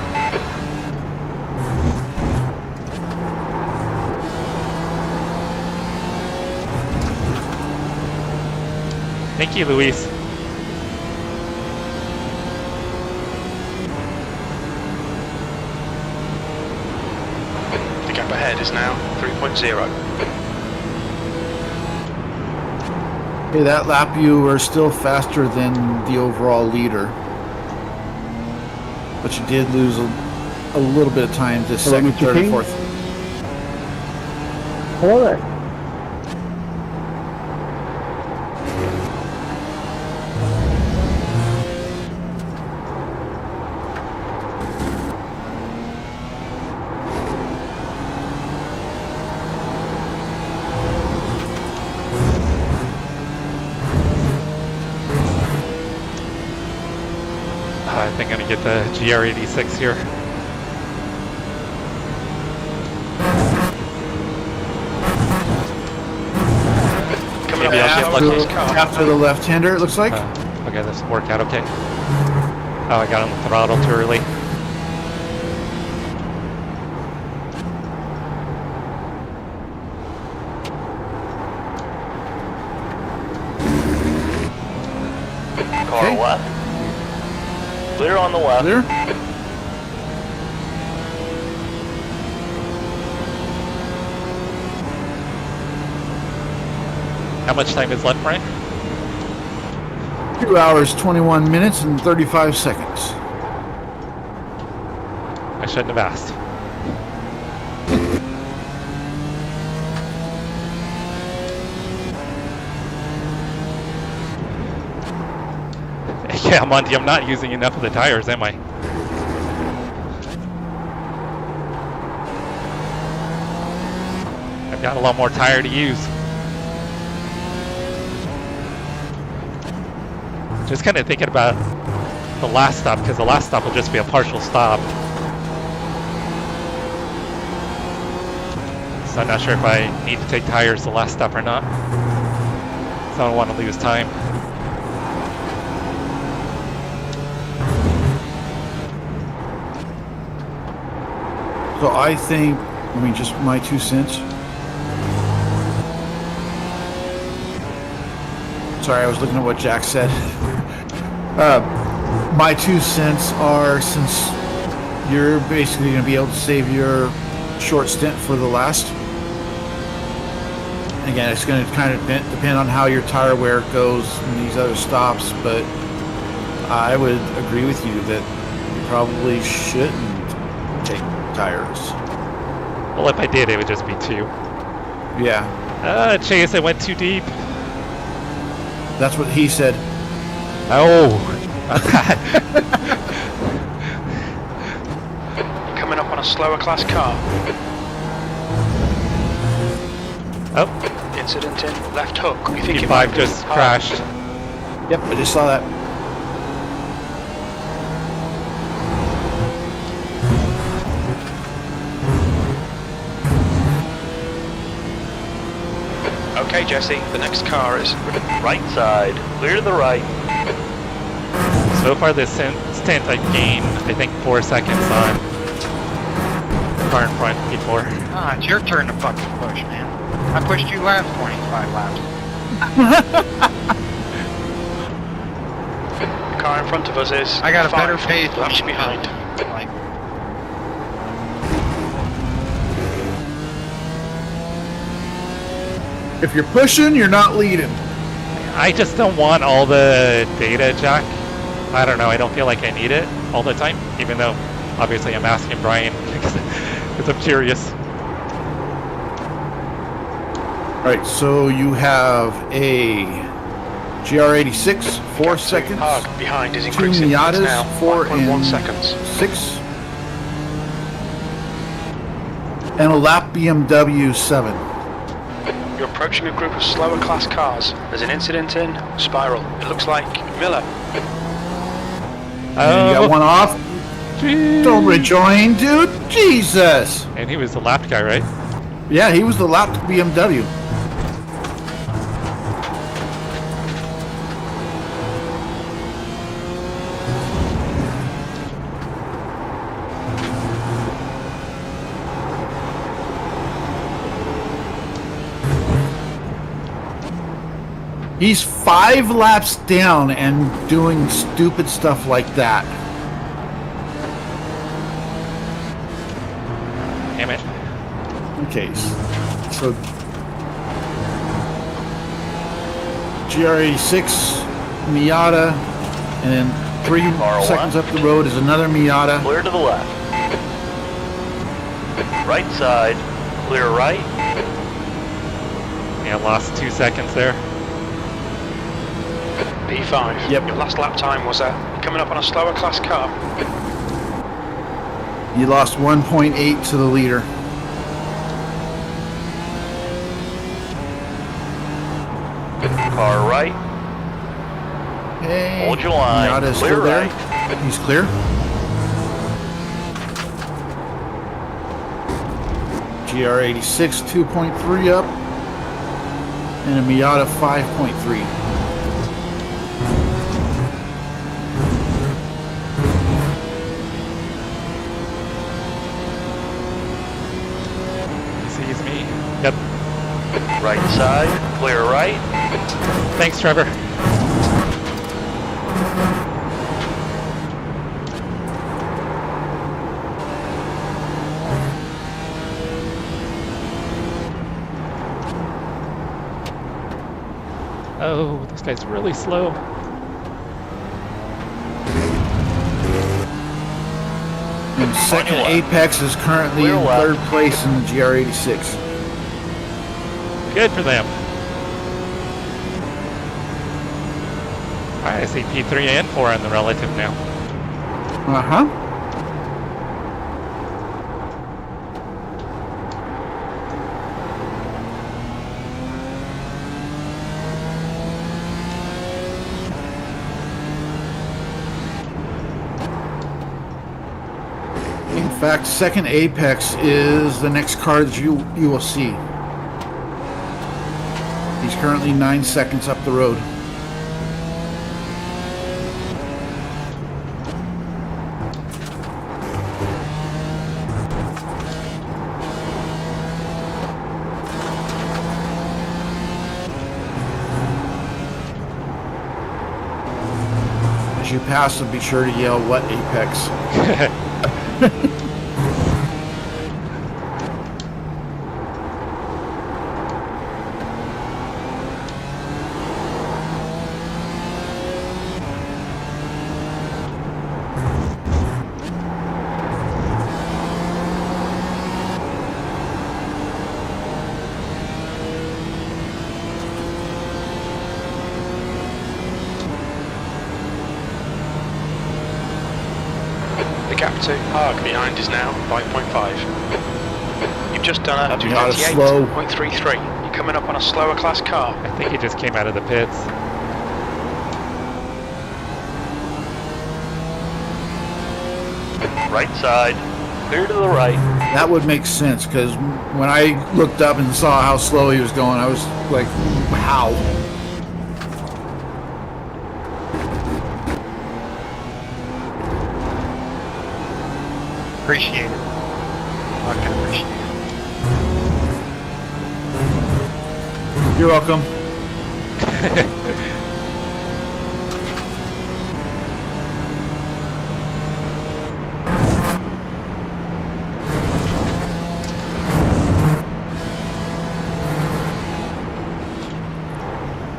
Thank you, Luis. The gap ahead is now 3.0. Okay, that lap you were still faster than the overall leader. But you did lose a little bit of time to Hello, second, Mr. third, and King? fourth. Hello there. I think I'm gonna get the GR86 here. Coming Maybe up I'll get after lucky. this car. After the left-hander, it looks like. Okay, this worked out okay. Oh, I got on the throttle too early. Car Okay. left. Clear on the left. Clear. How much time is left, Brian? 2 hours, 21 minutes, and 35 seconds. I shouldn't have asked. Yeah, Monty, I'm not using enough of the tires, am I? I've got a lot more tire to use. Just kind of thinking about the last stop, because the last stop will just be a partial stop. So I'm not sure if I need to take tires the last stop or not. So I don't want to lose time. So I think, I mean, just my 2 cents. Sorry, I was looking at what Jack said. My 2 cents are, since you're basically going to be able to save your short stint for the last. Again, it's going to kind of depend on how your tire wear goes in these other stops, but I would agree with you that you probably shouldn't take tires. Well, if I did, it would just be 2. Yeah, Chase, I went too deep. that's what he said. Oh, not that. Coming up on a slower class car. Oh, Incident in left hook. You think it might P5 be just hard. crashed. Yep, I just saw that. Okay, Jesse, the next car is Right side. Clear to the right. So far this stint I've gained, I think, 4 seconds on car in front, P4. Ah, it's your turn to fucking push, man. I pushed you last 25 laps. the car in front of us is I got a better 5 pace laps than behind. Like, If you're pushing, you're not leading. I just don't want all the data, Jack. I don't know, I don't feel like I need it all the time, even though obviously I'm asking Brian because I'm curious. Right, so you have a GR86, 4 seconds. Hard behind is 2 increasing. It's Miatas, now 4 5.1 and seconds. 6. And a lap BMW 7. You're approaching a group of slower class cars. There's an incident in Spiral. It looks like Miller. And you got one off. Geez. Don't rejoin, dude. Jesus. And he was the lapped guy, right? Yeah, he was the lapped BMW. He's 5 laps down and doing stupid stuff like that. Damn it. Okay, so GR86, Miata, and then 3 seconds up the road is another Miata. Clear to the left. Right side. Clear right. Yeah, lost 2 seconds there. P5. Yep. Your last lap time was coming up on a slower class car. You lost 1.8 to the leader. Car right. Hey, Hold your line. Miata's Clear still there. right. He's clear. GR86 2.3 up, and a Miata 5.3. He sees me. Yep. Right side. Clear right. Thanks, Trevor. Oh, this guy's really slow. And second On your left. Apex is currently Clear in left. 3rd place in the GR86. Good for them. Alright, I see P3 and 4 on the relative now. Uh-huh. In fact, second Apex is the next car that you will see. He's currently 9 seconds up the road. As you pass him, be sure to yell, "What Apex?" The gap to Haag behind is now 5.5. You've just done a Not as slow. 238.33. You're coming up on a slower class car. I think he just came out of the pits. Right side. Clear to the right. That would make sense, because when I looked up and saw how slow he was going, I was like, how? Appreciate it. I can appreciate it. You're welcome.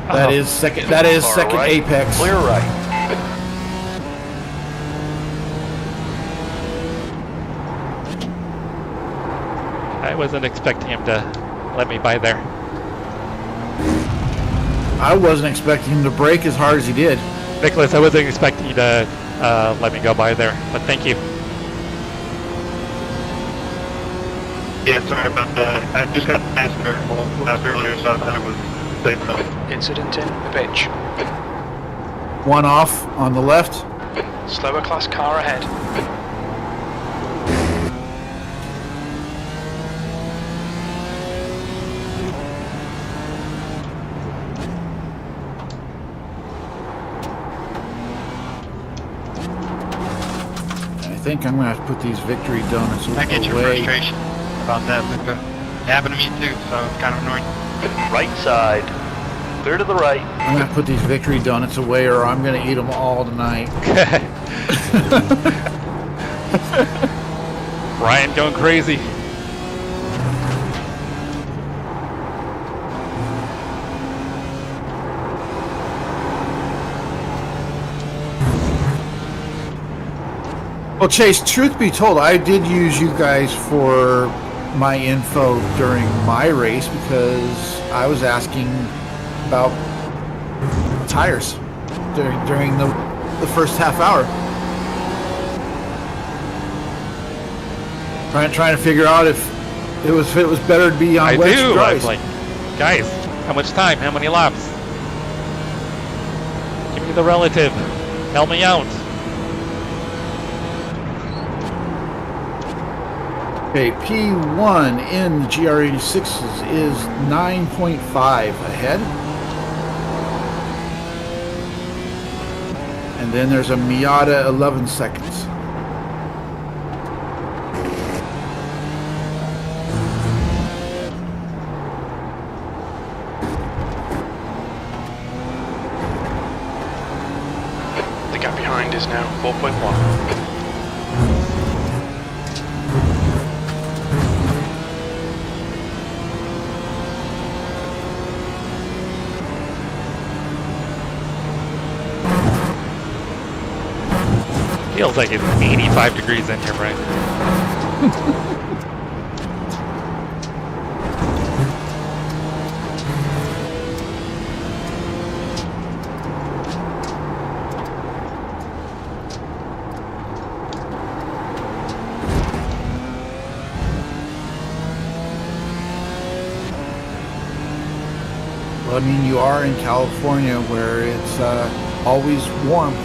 That is second. That is Far second right. Apex. Clear right. I wasn't expecting him to let me by there. I wasn't expecting him to brake as hard as he did. Nicholas, I wasn't expecting you to let me go by there, but thank you. Yeah, sorry about that. I just got the passenger last earlier, so I thought it was safe enough. Incident in the pitch. One off on the left. Slower class car ahead. I think I'm gonna have to put these victory donuts I get your away. frustration about that, Luca. It happened to me too, so it's kind of annoying. Right side. Clear to the right. I'm gonna put these victory donuts away, or I'm gonna eat them all tonight. Ryan going crazy. Well, Chase, truth be told, I did use you guys for my info during my race because I was asking about tires during the first half hour. Trying to figure out if it was better to be on I wet do. or I'm dry. like, guys, how much time? How many laps? Give me the relative. Help me out. Okay, P1 in the GR86s is 9.5 ahead. And then there's a Miata 11 seconds. The gap behind is now 4.1. Feels like it's 85 degrees in here, Brian. Well, I mean, you are in California where it's always warm.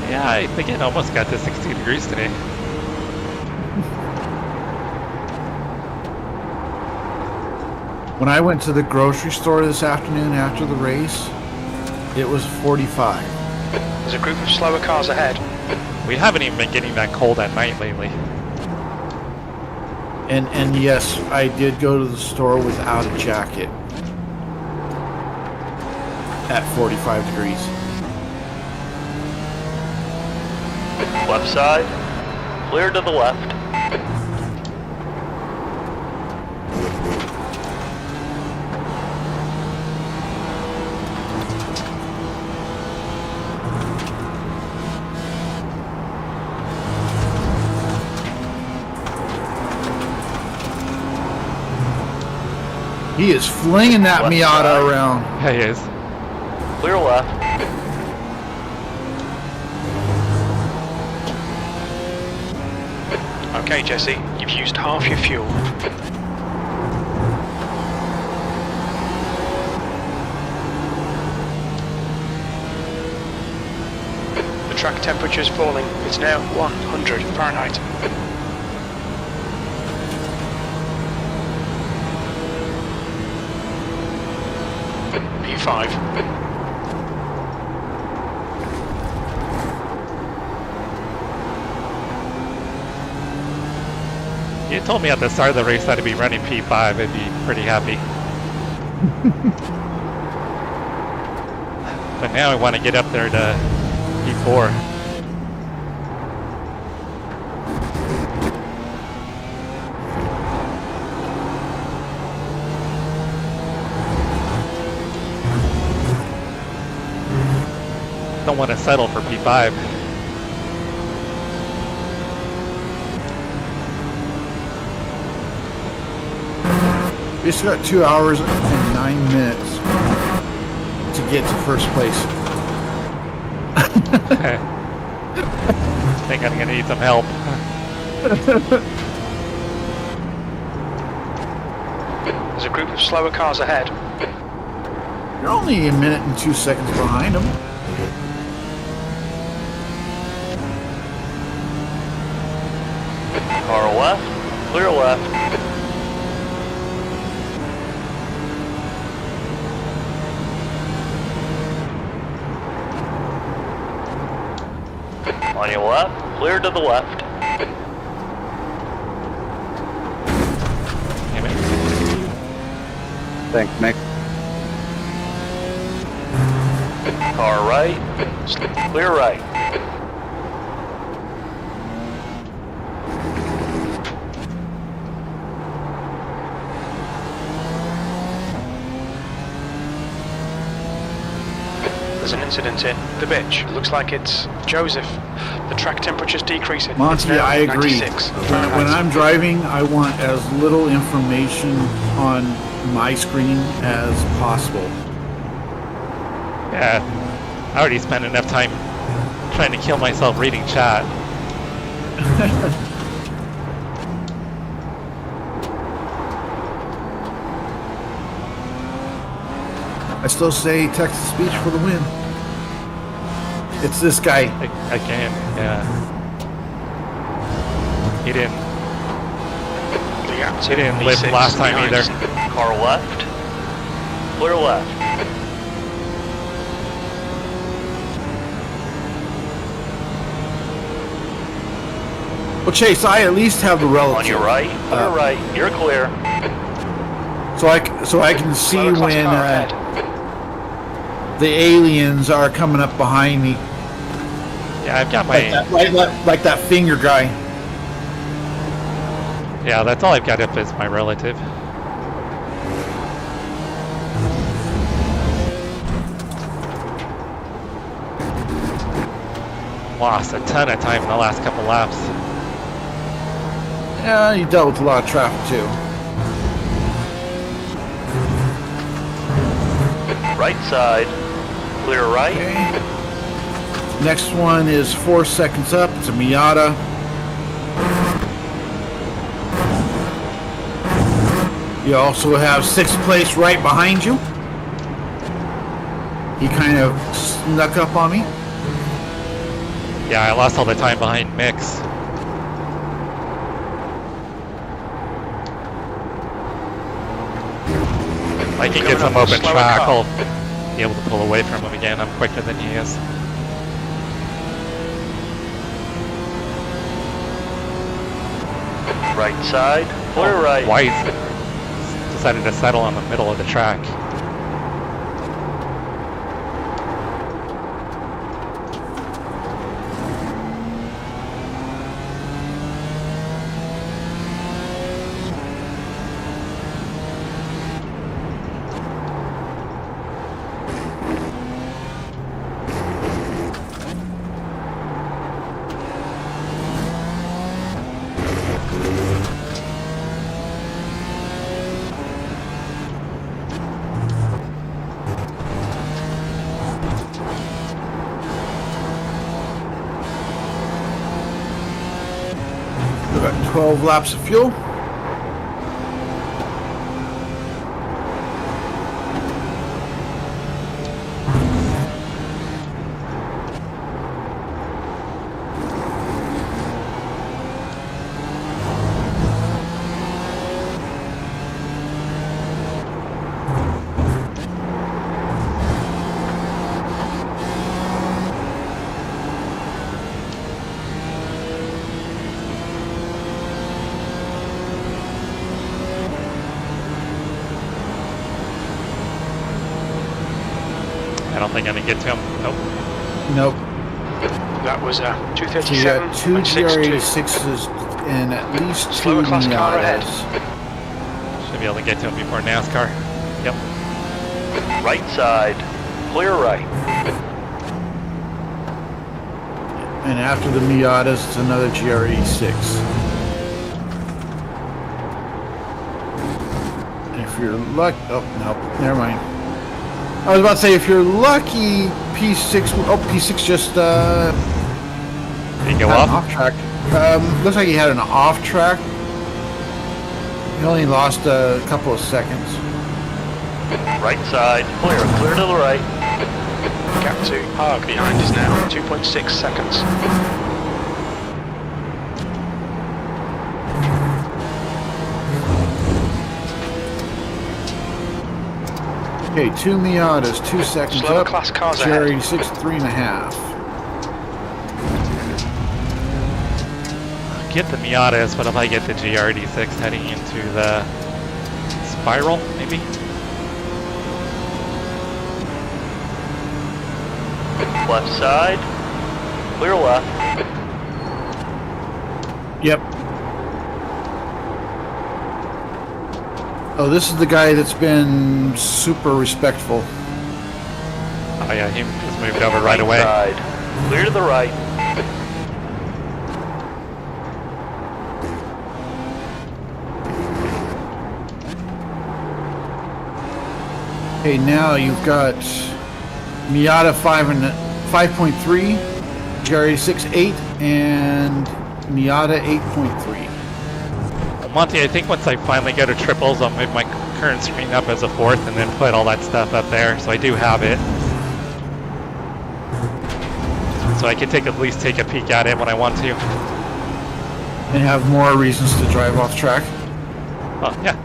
Yeah, I think it almost got to 60 degrees today. When I went to the grocery store this afternoon after the race, it was 45. There's a group of slower cars ahead. We haven't even been getting that cold at night lately. And yes, I did go to the store without a jacket at 45 degrees. Left side. Clear to the left. He is flinging that Left Miata side. around. Yeah, he is. Clear left. Okay, Jesse, you've used half your fuel. The track temperature is falling. It's now 100 Fahrenheit. P5. You told me at the start of the race that I'd be running P5, I'd be pretty happy. But now I want to get up there to P4. Don't want to settle for P5. We just got 2 hours and 9 minutes. get to first place. Think I'm gonna need some help. There's a group of slower cars ahead. You're only a minute and 2 seconds behind them. Car left, clear left. On your left, clear to the left. Damn it. Thanks, Nick. Car right, clear right. There's an incident in the bitch. It looks like it's Joseph. The track temperature's decreasing. It's Monty, now I agree. 96. When I'm driving, I want as little information on my screen as possible. Yeah, I already spent enough time trying to kill myself reading chat. I still say Texas speech for the win. It's this guy. Again, yeah. He didn't live last time either. Car left, clear left. Well, Chase, I at least have the relative. On your right, clear right. You're clear. So I can see Slower class when car ahead. the aliens are coming up behind me. Yeah, I've got my... Like that finger guy. Yeah, that's all I've got up is my relative. Lost a ton of time in the last couple laps. Yeah, you dealt with a lot of traffic too. Right side, clear right. Okay. Next one is 4 seconds up. It's a Miata. You also have 6th place right behind you. He kind of snuck up on me. Yeah, I lost all the time behind Mix. I can get some open track, I'll be able to pull away from him again. I'm quicker than he is. Right side, clear right. Why he's decided to settle on the middle of the track. We've got 12 laps of fuel. I don't think I can get to him. Nope. Nope. That was a So you got 2 237.62. GR86s and at least 2 Slower class car ahead. Miatas. Should be able to get to him before NASCAR. Yep. Right side, clear right. And after the Miatas, it's another GR86. And if you're lucky, oh no, never mind. I was about to say, if you're lucky, P6. Oh, P6 just Did he go had an off? off track. Looks like he had an off track. He only lost a couple of seconds. Right side, clear to the right. Gap 2, Haag behind is now 2.6 seconds. Okay, 2 Miatas, 2 seconds Slower up. class cars ahead. GR86, 3.5. Get the Miatas, but if I get the GR86 heading into the spiral, maybe? Left side, clear left. Yep. Oh, this is the guy that's been super respectful. Oh yeah, he just moved over right away. Side, clear to the right. Okay, now you've got Miata 5.3, GR86 8, and Miata 8.3. Monty, I think once I finally go to triples, I'll move my current screen up as a fourth and then put all that stuff up there. So I do have it. So I can at least take a peek at it when I want to. And have more reasons to drive off track. Oh, yeah.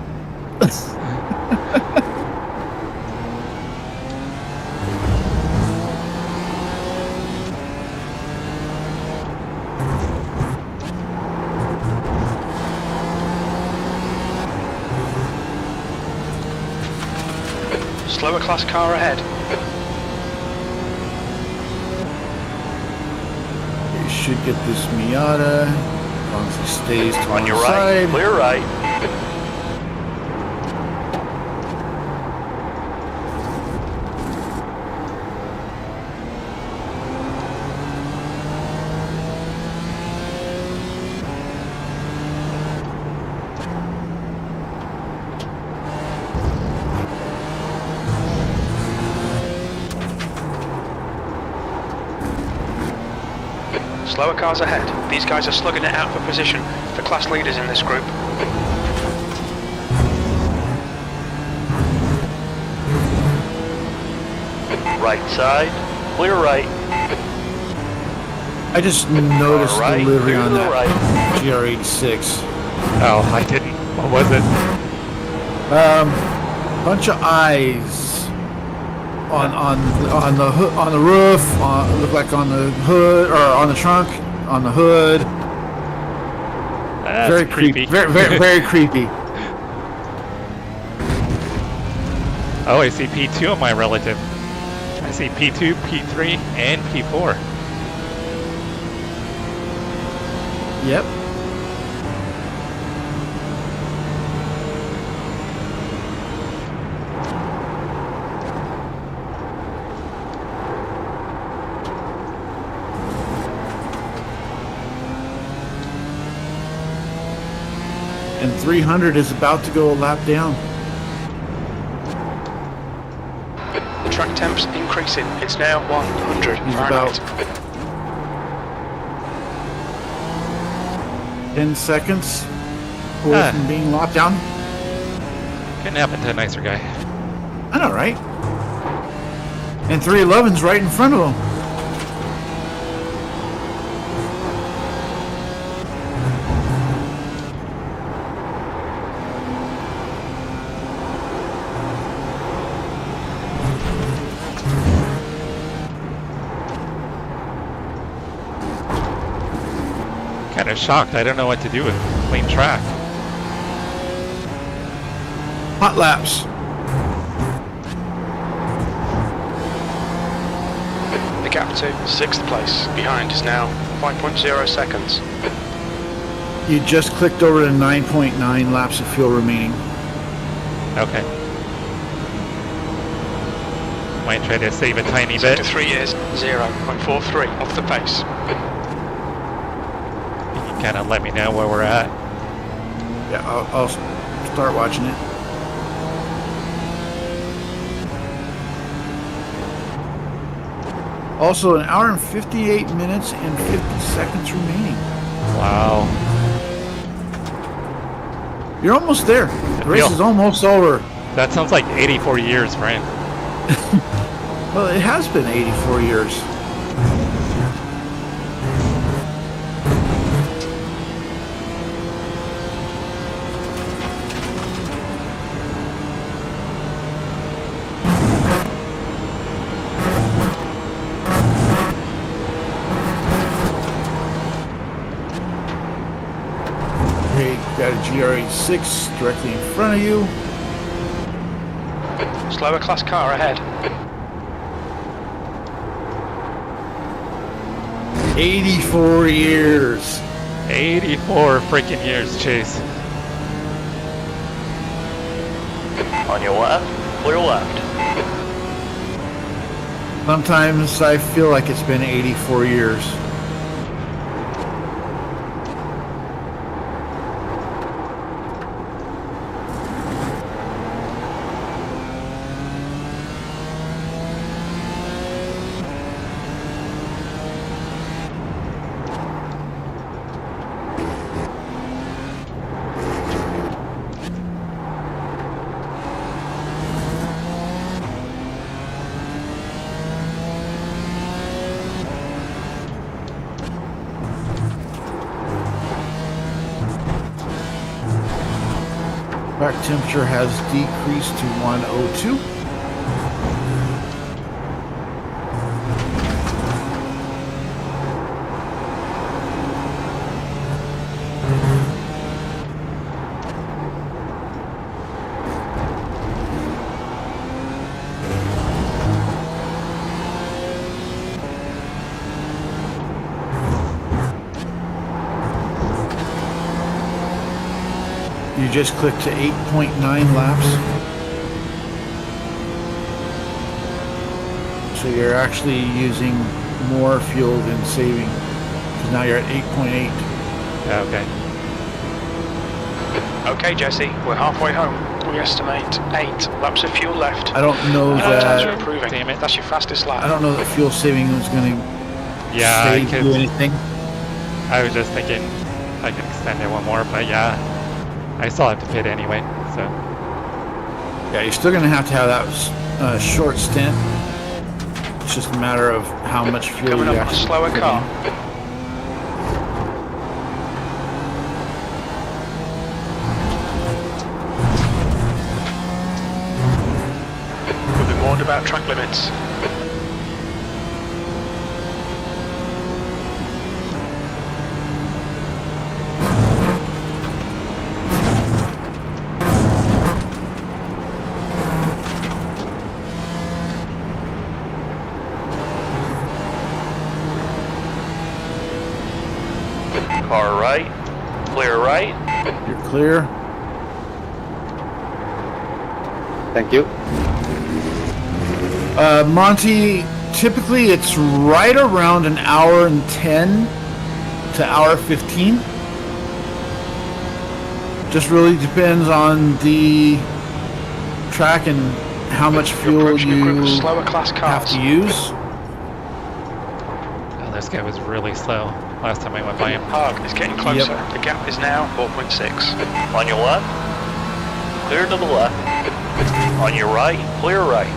Slower class car ahead. You should get this Miata, as long as he stays to On one your side. right, clear right. Slower cars ahead. These guys are slugging it out for position. The class leaders in this group. Right side, clear right. I just noticed Right, the livery clear on to the that right. GR86. Oh, I didn't. What was it? Bunch of eyes on the roof. Look like on the hood or on the trunk, on the hood. That's Very creepy. Very creepy. Oh, I see P2 on my relative. I see P2, P3, and P4. Yep. And 300 is about to go a lap down. The track temp's increasing. It's now 100 He's Fahrenheit. about 10 seconds away from being locked down. Couldn't happen to a nicer guy. I know, right? And 311's right in front of him. Kind of shocked. I don't know what to do with clean track. Hot laps. The gap to 6th place. Behind is now 5.0 seconds. You just clicked over to 9.9 laps of fuel remaining. Okay. Might try to save a tiny bit. Sector 3 is 0.43 off the pace. Kind of let me know where we're at. Yeah, I'll start watching it. Also, an hour and 58 minutes and 50 seconds remaining. Wow. You're almost there. The race is almost over. That sounds like 84 years, Brian. Well, it has been 84 years. Okay, got a GR86 directly in front of you. Slower class car ahead. 84 years. 84 freaking years, Chase. On your left, clear left. Sometimes I feel like it's been 84 years. Track temperature has decreased to 102. You just clicked to 8.9 laps. So you're actually using more fuel than saving. Because now you're at 8.8. Okay. Okay, Jesse, we're halfway home. We estimate 8 laps of fuel left. I don't know Times are that. improving. Damn it. That's your fastest lap. I don't know that fuel saving is going to Yeah, save you anything. I was just thinking I could extend it one more, but yeah, I still have to pit anyway, so. Yeah, you're still going to have that short stint. It's just a matter of how much fuel Coming you up on a actually slower put car. in. We've been warned about track limits. Car right, clear right. You're clear. Thank you. Monty, typically it's right around an hour and 10 to hour 15. Just really depends on the track and how much You're fuel approaching a group of you slower class have cars. to use. Oh, this guy was really slow last time I went by him. Park is getting closer. Yep. The gap is now 4.6. On your left, clear to the left. On your right, clear right.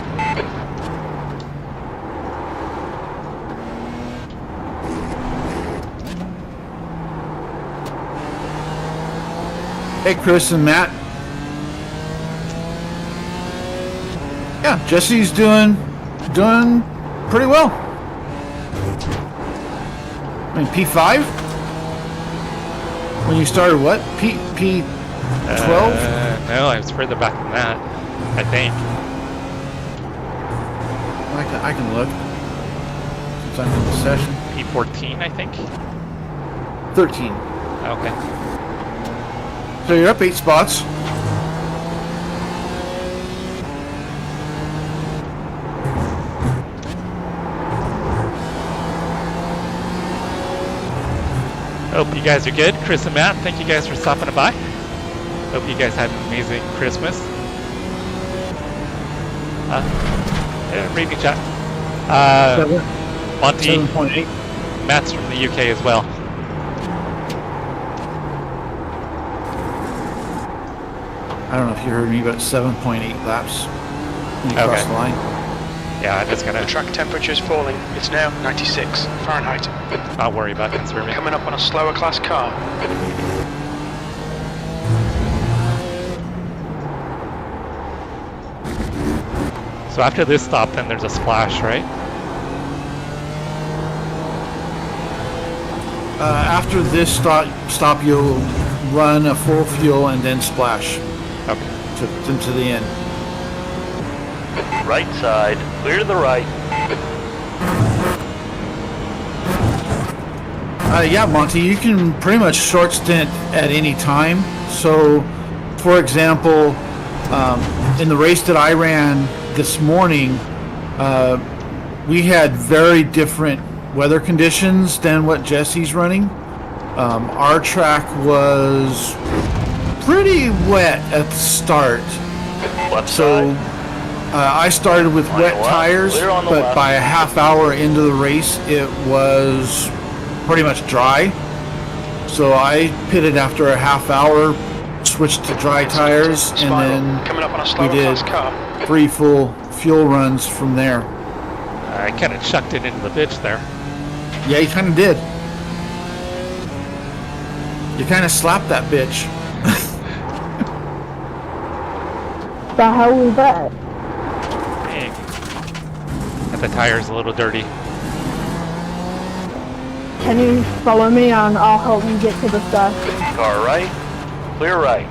Hey, Chris and Matt. Yeah, Jesse's doing pretty well. I mean, P5? When you started what? P12? No, I was further back than that, I think. I can look. Since I'm in the session. P14, I think. 13. Okay. So you're up 8 spots. Hope you guys are good. Chris and Matt, thank you guys for stopping by. Hope you guys had an amazing Christmas. Reading chat. Monty, 7.8. Matt's from the UK as well. I don't know if you heard me, but 7.8 laps when you cross the line. Yeah, I'm just The gonna track temperature is falling. It's now 96 Fahrenheit. not worry about conserving. Coming up on a slower class car. So after this stop, then there's a splash, right? After this stop, you'll run a full fuel and then splash Okay. to the end. Right side, clear to the right. Yeah, Monty, you can pretty much short stint at any time. So, for example, in the race that I ran this morning, we had very different weather conditions than what Jesse's running. Our track was pretty wet at the start. Left So side. I started with On wet the left, tires, clear on the but left. by a half hour into the race, it was pretty much dry. So I pitted after a half hour, switched to dry tires, and Spiral. then Coming up on a slower we did class car. 3 full fuel runs from there. I kind of chucked it into the bitch there. Yeah, you kind of did. You kind of slapped that bitch. The hell was that? Dang. And the tire's a little dirty. Can you follow me and I'll help you get to the stuff? Car right, clear right.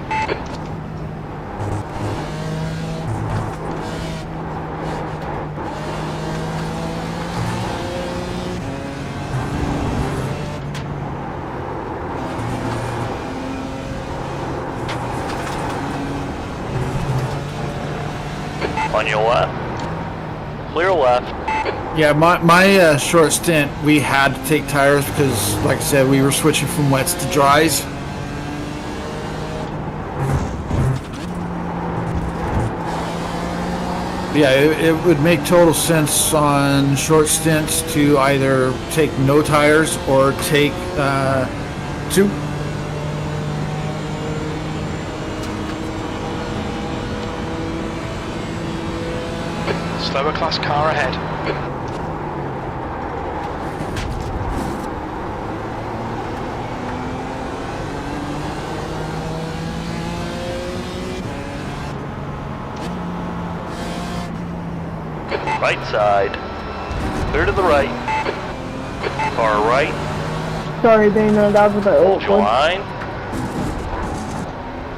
On your left, clear left. Yeah, my short stint, we had to take tires because, like I said, we were switching from wets to dries. Yeah, it would make total sense on short stints to either take no tires or take 2. Slower class car ahead. Right side, clear to the right. Car right, Sorry, Dana, that was a bit hold your awkward. line.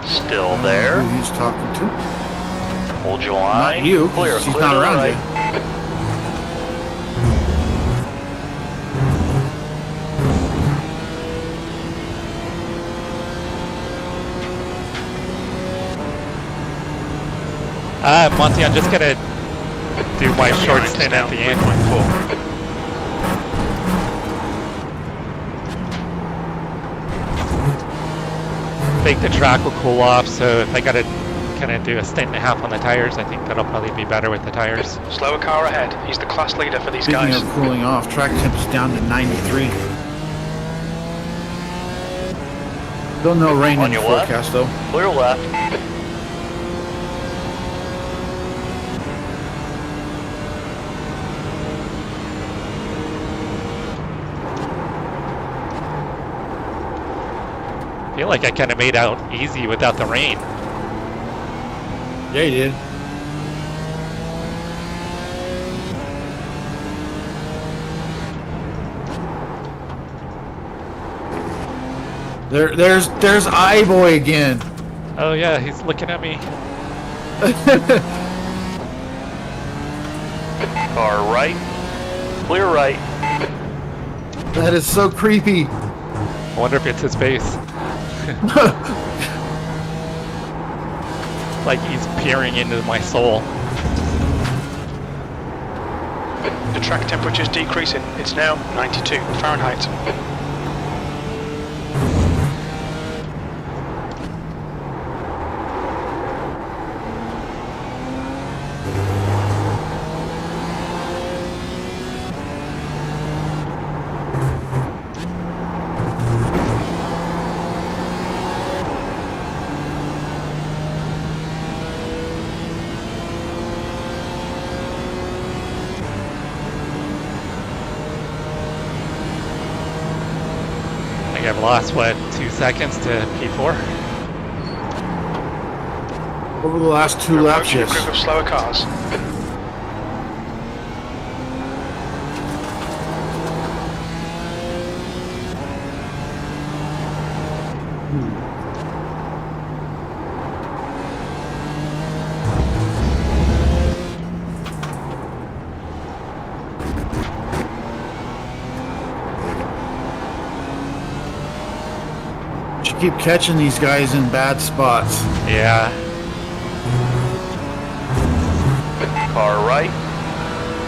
Still there. Who he's talking to? Hold your line. Not you, Clear, 'cause she's clear not to the around right. you. Monty, I'm just gonna do my short stint at the end. 3.4. I think the track will cool off, so if I gotta kind of do a stint and a half on the tires, I think that'll probably be better with the tires. Slower car ahead. He's the class leader for these Speaking guys. of cooling off, track temp's down to 93. Still no rain On in the your left. forecast, though. Clear left. I feel like I kind of made out easy without the rain. Yeah, you did. There's iBoy again. Oh yeah, he's looking at me. Car right, clear right. That is so creepy. I wonder if it's his face. Like he's peering into my soul. The track temperature is decreasing. It's now 92 Fahrenheit. think I've lost, what, 2 seconds to P4? Over the last 2 You're laps, approaching a yes. group of slower cars. You keep catching these guys in bad spots. Yeah. Car right.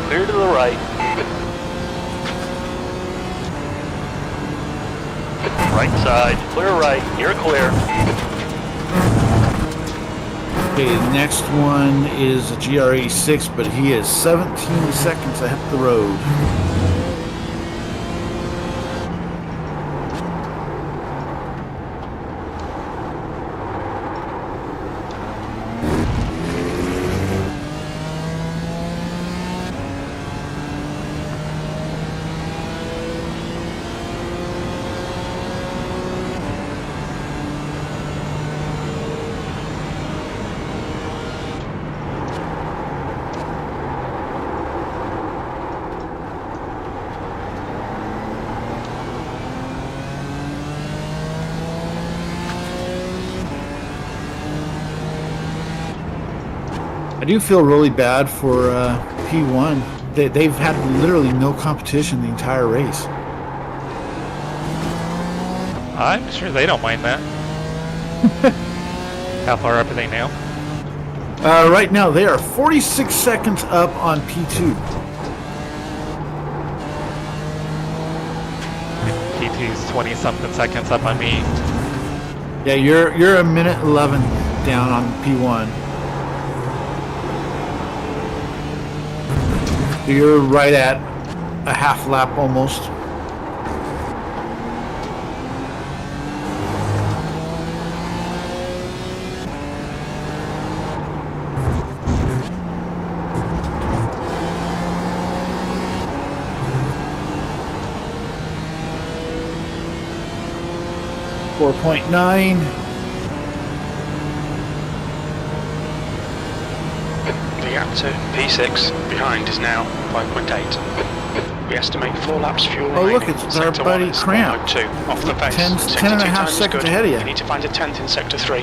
Clear to the right. Right side. Clear right. You're clear. Okay, the next one is a GR86, but he is 17 seconds ahead of the road. I do feel really bad for P1. They've had literally no competition the entire race. I'm sure they don't mind that. How far up are they now? Right now, they are 46 seconds up on P2. P2's 20-something seconds up on me. Yeah, you're a minute 11 down on P1. You're right at a half lap almost. .9. The gap to P6 behind is now 5.8. We estimate 4 laps fuel remaining. Look, it's our Sector buddy 1 is Cramp. 1.2 off the pace. 10 Sector and a 2 half time is seconds good. ahead of you. You need to find a 10th in Sector 3.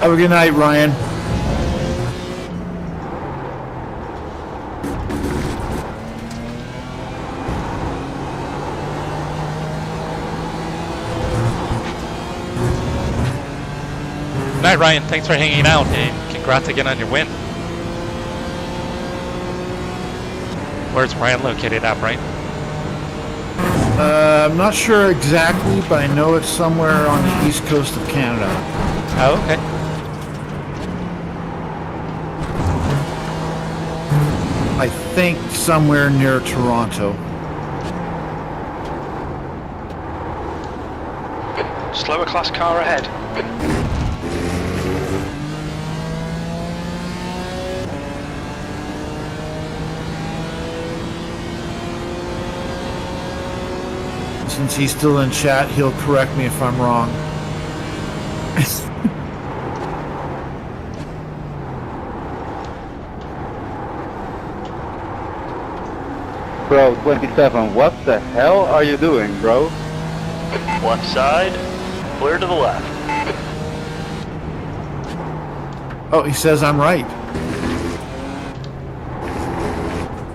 Have a good night, Ryan. Good night, Ryan. Thanks for hanging out, and congrats again on your win. Where's Ryan located at, Brian? I'm not sure exactly, but I know it's somewhere on the east coast of Canada. Oh, okay. I think somewhere near Toronto. Slower class car ahead. Since he's still in chat, he'll correct me if I'm wrong. Bro, 27, what the hell are you doing, bro? Left side. Clear to the left. Oh, he says I'm right.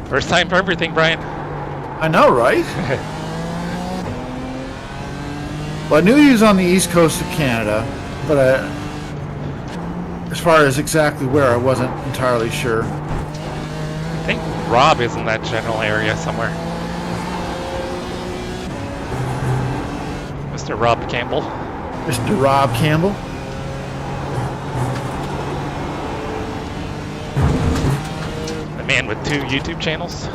First time for everything, Brian. I know, right? Well, I knew he was on the east coast of Canada, but as far as exactly where, I wasn't entirely sure. I think Rob is in that general area somewhere. Mr. Rob Campbell. Mr. Rob Campbell. The man with 2 YouTube channels.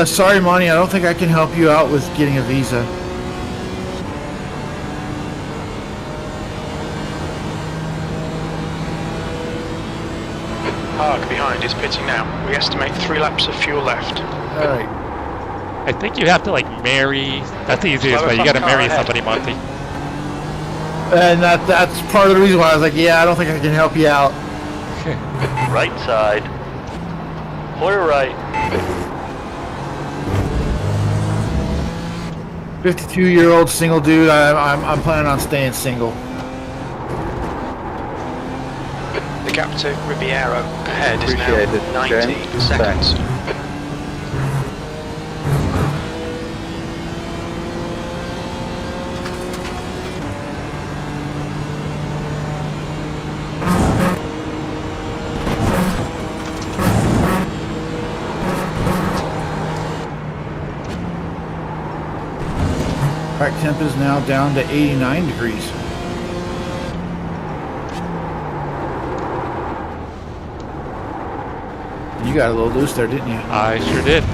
Sorry, Monty, I don't think I can help you out with getting a visa. Park behind is pitting now. We estimate 3 laps of fuel left. Alright. I think you have to like marry. That's the easiest way. You got to marry somebody, Monty. And that's part of the reason why I was like, yeah, I don't think I can help you out. Right side. Clear right. 52-year-old single dude. I'm planning on staying single. The gap to Riviera ahead is Appreciate now it, 19 Jen. seconds. Track temp is now down to 89 degrees. You got a little loose there, didn't you? I sure did.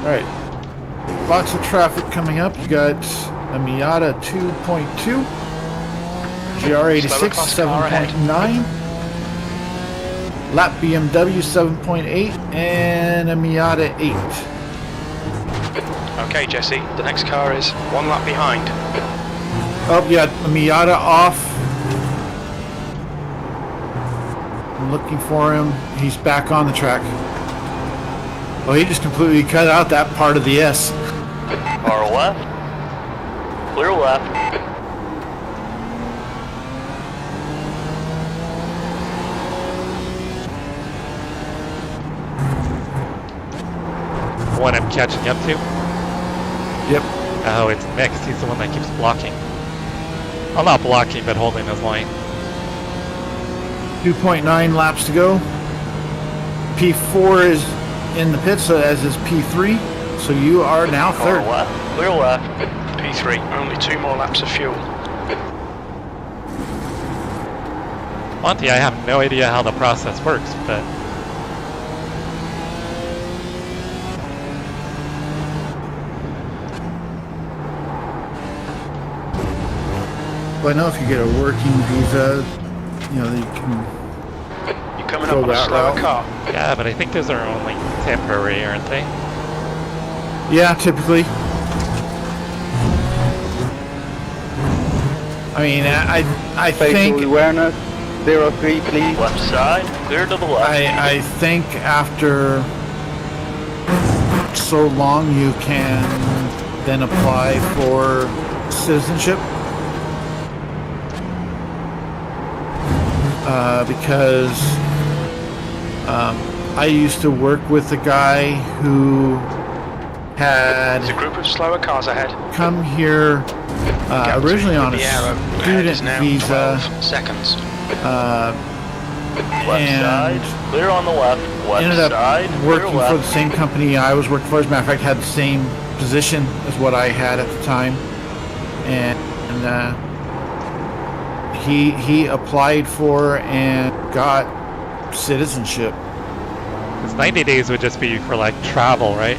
Alright. Lots of traffic coming up. You got a Miata 2.2, GR86 7.9, lap BMW 7.8, and a Miata 8. Okay, Jesse, the next car is 1 lap behind. Oh, yeah, a Miata off. I'm looking for him. He's back on the track. Oh, he just completely cut out that part of the S. Far left. Clear left. The one I'm catching up to. Yep. Oh, it's next. He's the one that keeps blocking. Well, not blocking, but holding his line. 2.9 laps to go. P4 is in the pits, as is P3. So you are now Far third. left. Clear left. P3, only 2 more laps of fuel. Monty, I have no idea how the process works, but Well, I know if you get a working visa, you know, you can. You're coming Go up on a that slower route. car. yeah, but I think those are only temporary, aren't they? Yeah, typically. I mean, I Facial think awareness, 03, please. Left side. Clear to the left. I think after so long you can then apply for citizenship. Because I used to work with a guy who had There's a group of slower cars ahead. come here Gap to originally on a Riviera ahead student is now visa 12 seconds. Left and side. Clear on the left. Left ended up side. working clear for left. the same company I was working for. As a matter of fact, had the same position as what I had at the time, and he applied for and got citizenship. Because 90 days would just be for like travel, right?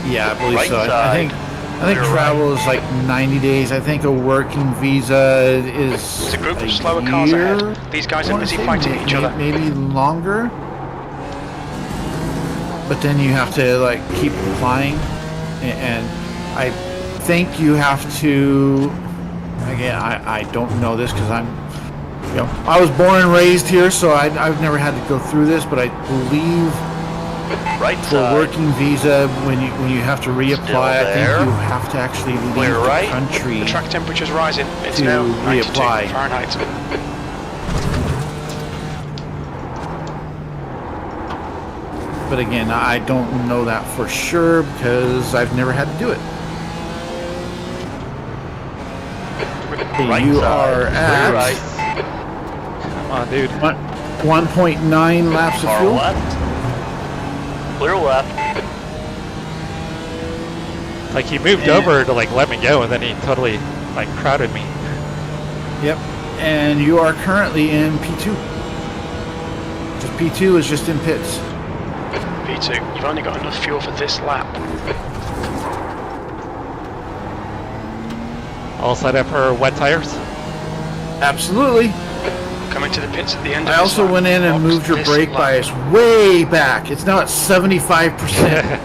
Yeah, I believe Right so. I side. think Clear travel is like 90 days. I think a working visa is There's a group of a slower cars year. ahead. These guys I are wanna busy say fighting each other. Maybe longer. But then you have to like keep applying, and I think you have to. Again, I don't know this because I was born and raised here, so I've never had to go through this. But I believe Right for a side. working visa, when you have to reapply, Still I think there. you have to actually leave Clear the right. country. The track temperature's rising. It's To now 92 reapply. Fahrenheit. But again, I don't know that for sure because I've never had to do it. Right You side. are Clear right. at Come on, dude. 1.9 laps of Far fuel. left. Clear left. Like he moved over to like let me go, and then he totally like crowded me. Yep. And you are currently in P2. Just P2 is just in pits. P2, you've only got enough fuel for this lap. All set up for wet tires. Absolutely. Coming to the pits at the end of I this also lap. went in and Box moved your this brake lap. bias way back. It's now at 75%.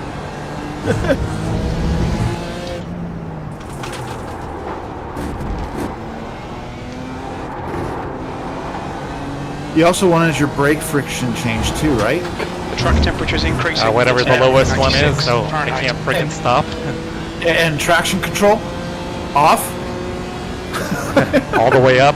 You also wanted your brake friction changed too, right? The track temperature is increasing. Whatever It's the now lowest one is, 96 so I Fahrenheit. can't freaking stop. And traction control off. All the way up.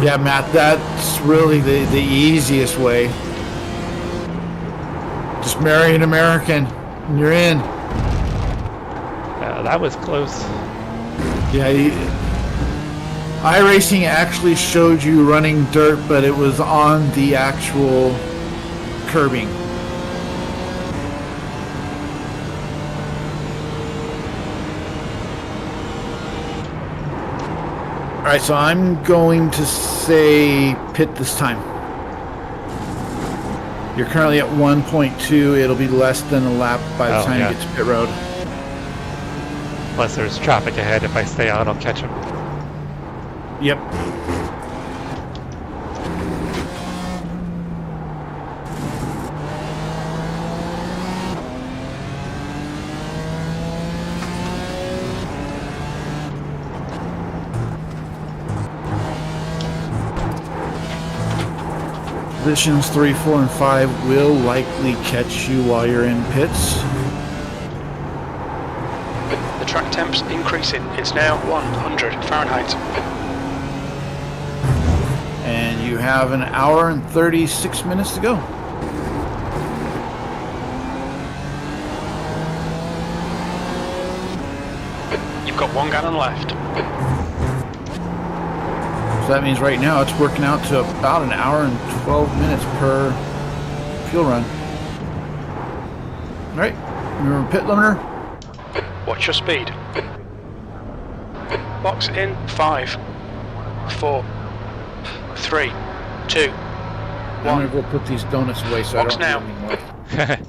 Yeah, Matt, that's really the easiest way. Just marry an American and you're in. That was close. Yeah, iRacing actually showed you running dirt, but it was on the actual curbing. Alright, so I'm going to say pit this time. You're currently at 1.2. It'll be less than a lap by the time you get to pit road. Plus there's traffic ahead. If I stay out, I'll catch him. Yep. Positions 3, 4, and 5 will likely catch you while you're in pits. The track temp's increasing. It's now 100 Fahrenheit. And you have an hour and 36 minutes to go. You've got 1 gallon left. So that means right now it's working out to about an hour and 12 minutes per fuel run. Alright, remember pit limiter? Watch your speed. Box in 5, 4, 3, 2, I'm gonna go put these donuts away so Box I now. don't have any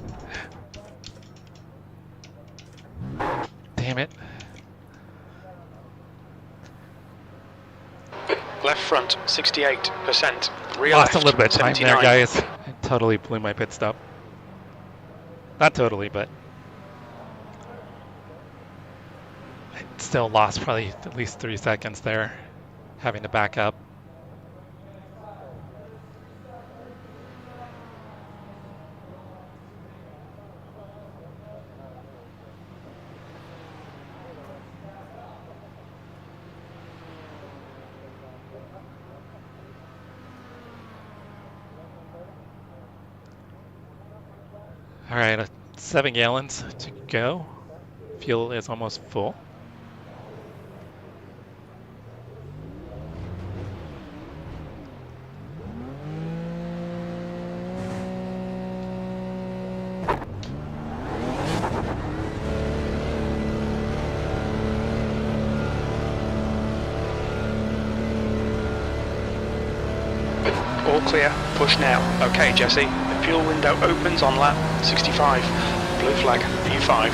more. Damn it. Left front 68%. Rear Lost left a little bit of time 79. there, guys. I totally blew my pit stop. Not totally, but I still lost probably at least 3 seconds there, having to back up. All right, 7 gallons to go. Fuel is almost full. All clear. Push now. Okay, Jesse. The fuel window opens on lap 65. Blue flag. V5.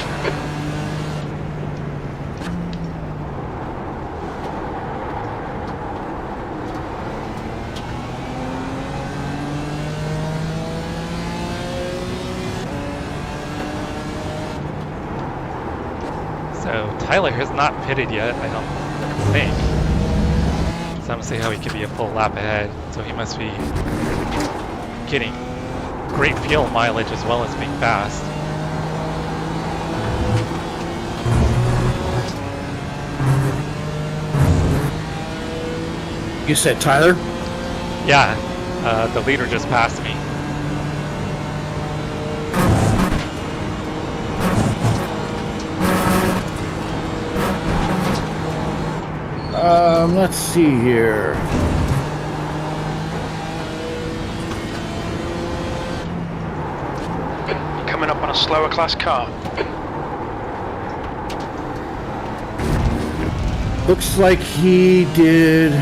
So Tyler has not pitted yet, I don't think. So I'm gonna see how he can be a full lap ahead. So he must be getting great fuel mileage as well as being fast. You said Tyler? Yeah, the leader just passed me. Let's see here. Coming up on a slower class car. Looks like he did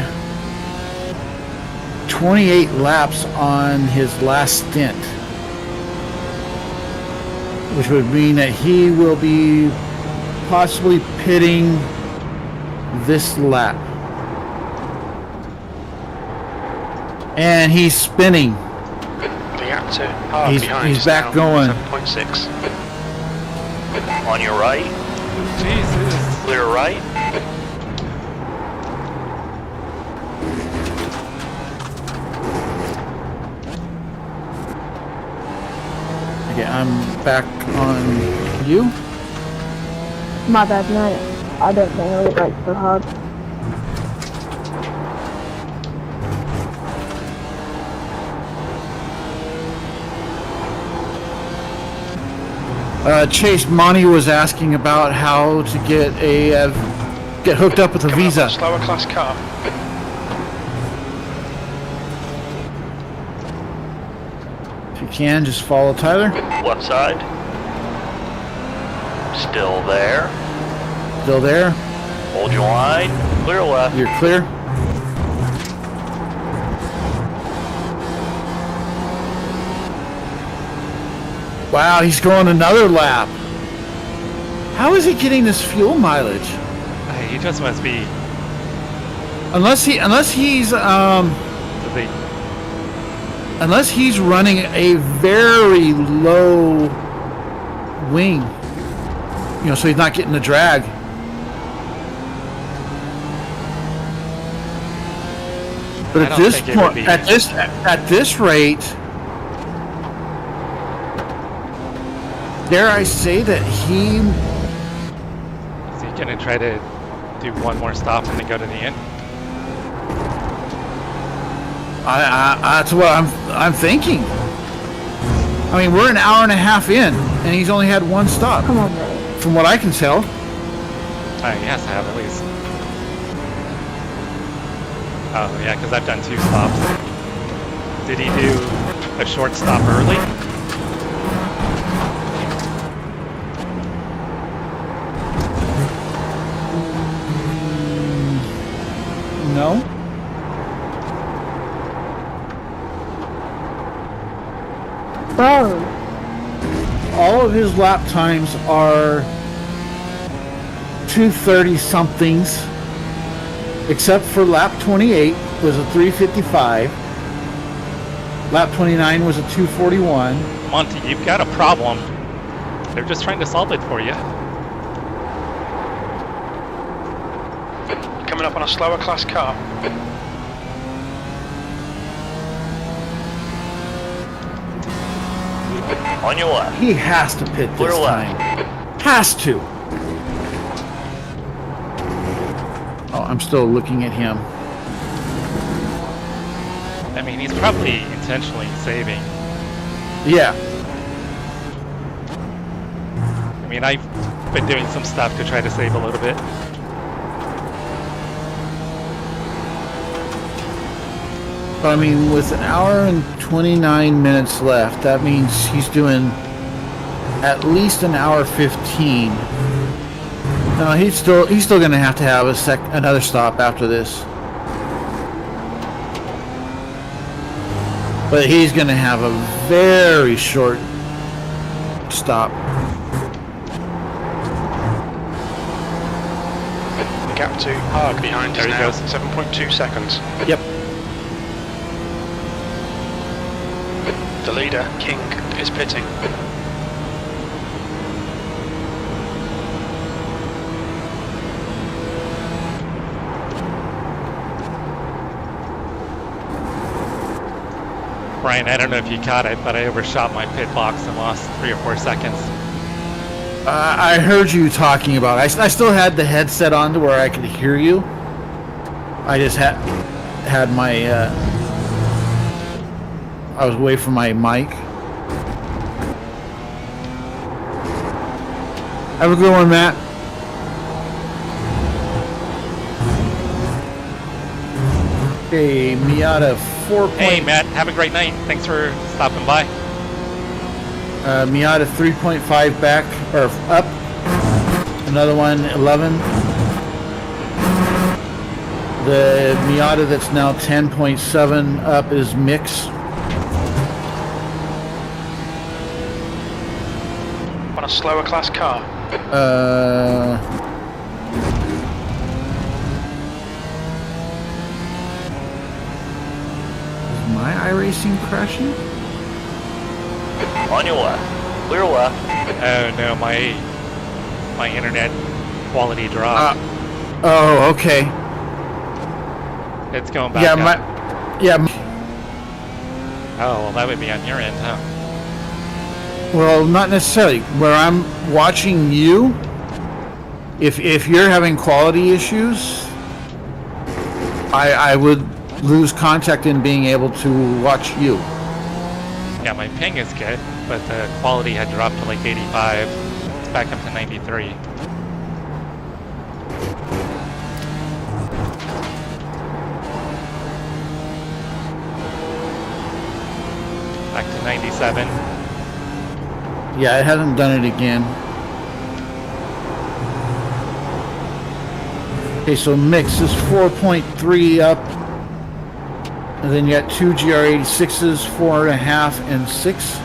28 laps on his last stint, which would mean that he will be possibly pitting this lap. And he's spinning. The actor hard behind He's is back now going. 7.6. On your right. Jesus. Clear right. Okay, I'm back on you. My bad, no. I don't think I would like so hard. Chase, Monty was asking about how to get hooked up with a Coming up on visa. a slower class car. If you can, just follow Tyler. Left side. Still there. Still there. Hold your line. Clear left. You're clear. Wow, he's going another lap. How is he getting this fuel mileage? He just must be. Unless he's running a very low wing, you know, so he's not getting the drag. But I at don't this think it would point, be. at this rate, dare I say that he Is he gonna try to do one more stop and then go to the end? that's what I'm thinking. I mean, we're an hour and a half in, and he's only had one stop, Come on, man. from what I can tell. He has to have at least. Oh yeah, because I've done 2 stops. Did he do a short stop early? No. Bro. All of his lap times are 2:30 somethings, except for lap 28 was a 3:55. Lap 29 was a 2:41. Monty, you've got a problem. They're just trying to solve it for you. Coming up on a slower class car. On your left. He has to pit Clear this left. time. Has to. Oh, I'm still looking at him. I mean, he's probably intentionally saving. Yeah. I mean, I've been doing some stuff to try to save a little bit. I mean, with an hour and 29 minutes left, that means he's doing at least an hour 15. No, he's still going to have another stop after this. But he's going to have a very short stop. The gap to Haag behind There is he now goes. 7.2 seconds. Yep. The leader, King, is pitting. Brian, I don't know if you caught it, but I overshot my pit box and lost 3 or 4 seconds. I heard you talking about it. I still had the headset on to where I could hear you. I just had... had my, I was away from my mic. Have a good one, Matt. Okay, Miata 4. Hey, Matt, have a great night. Thanks for stopping by. Miata 3.5 back, or up. Another one, 11. The Miata that's now 10.7 up is mix. On a slower class car. Is my iRacing crashing? On your left. Clear left. Oh no, my internet quality dropped. Oh, okay. It's going back Yeah, up. Oh, well, that would be on your end, huh? Well, not necessarily. Where I'm watching you, if you're having quality issues, I would lose contact in being able to watch you. Yeah, my ping is good, but the quality had dropped to like 85. It's back up to 93. Back to 97. Yeah, it hasn't done it again. Okay, so mix is 4.3 up. And then you got two GR86s, 4.5 and 6.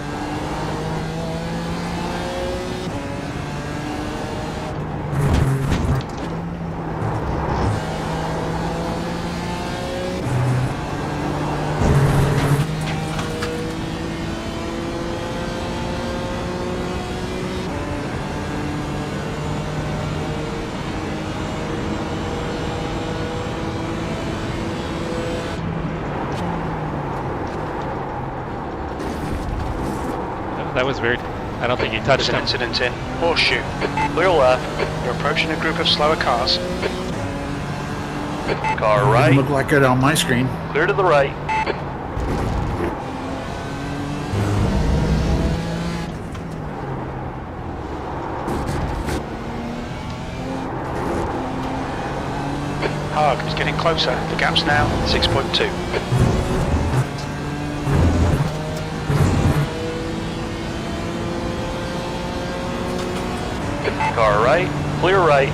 That was weird. I don't think you touched There's an him. incident in Horseshoe. Clear left. You're approaching a group of slower cars. Car Doesn't right. look like it on my screen. Clear to the right. Haag is getting closer. The gap's now 6.2. Car right. Clear right.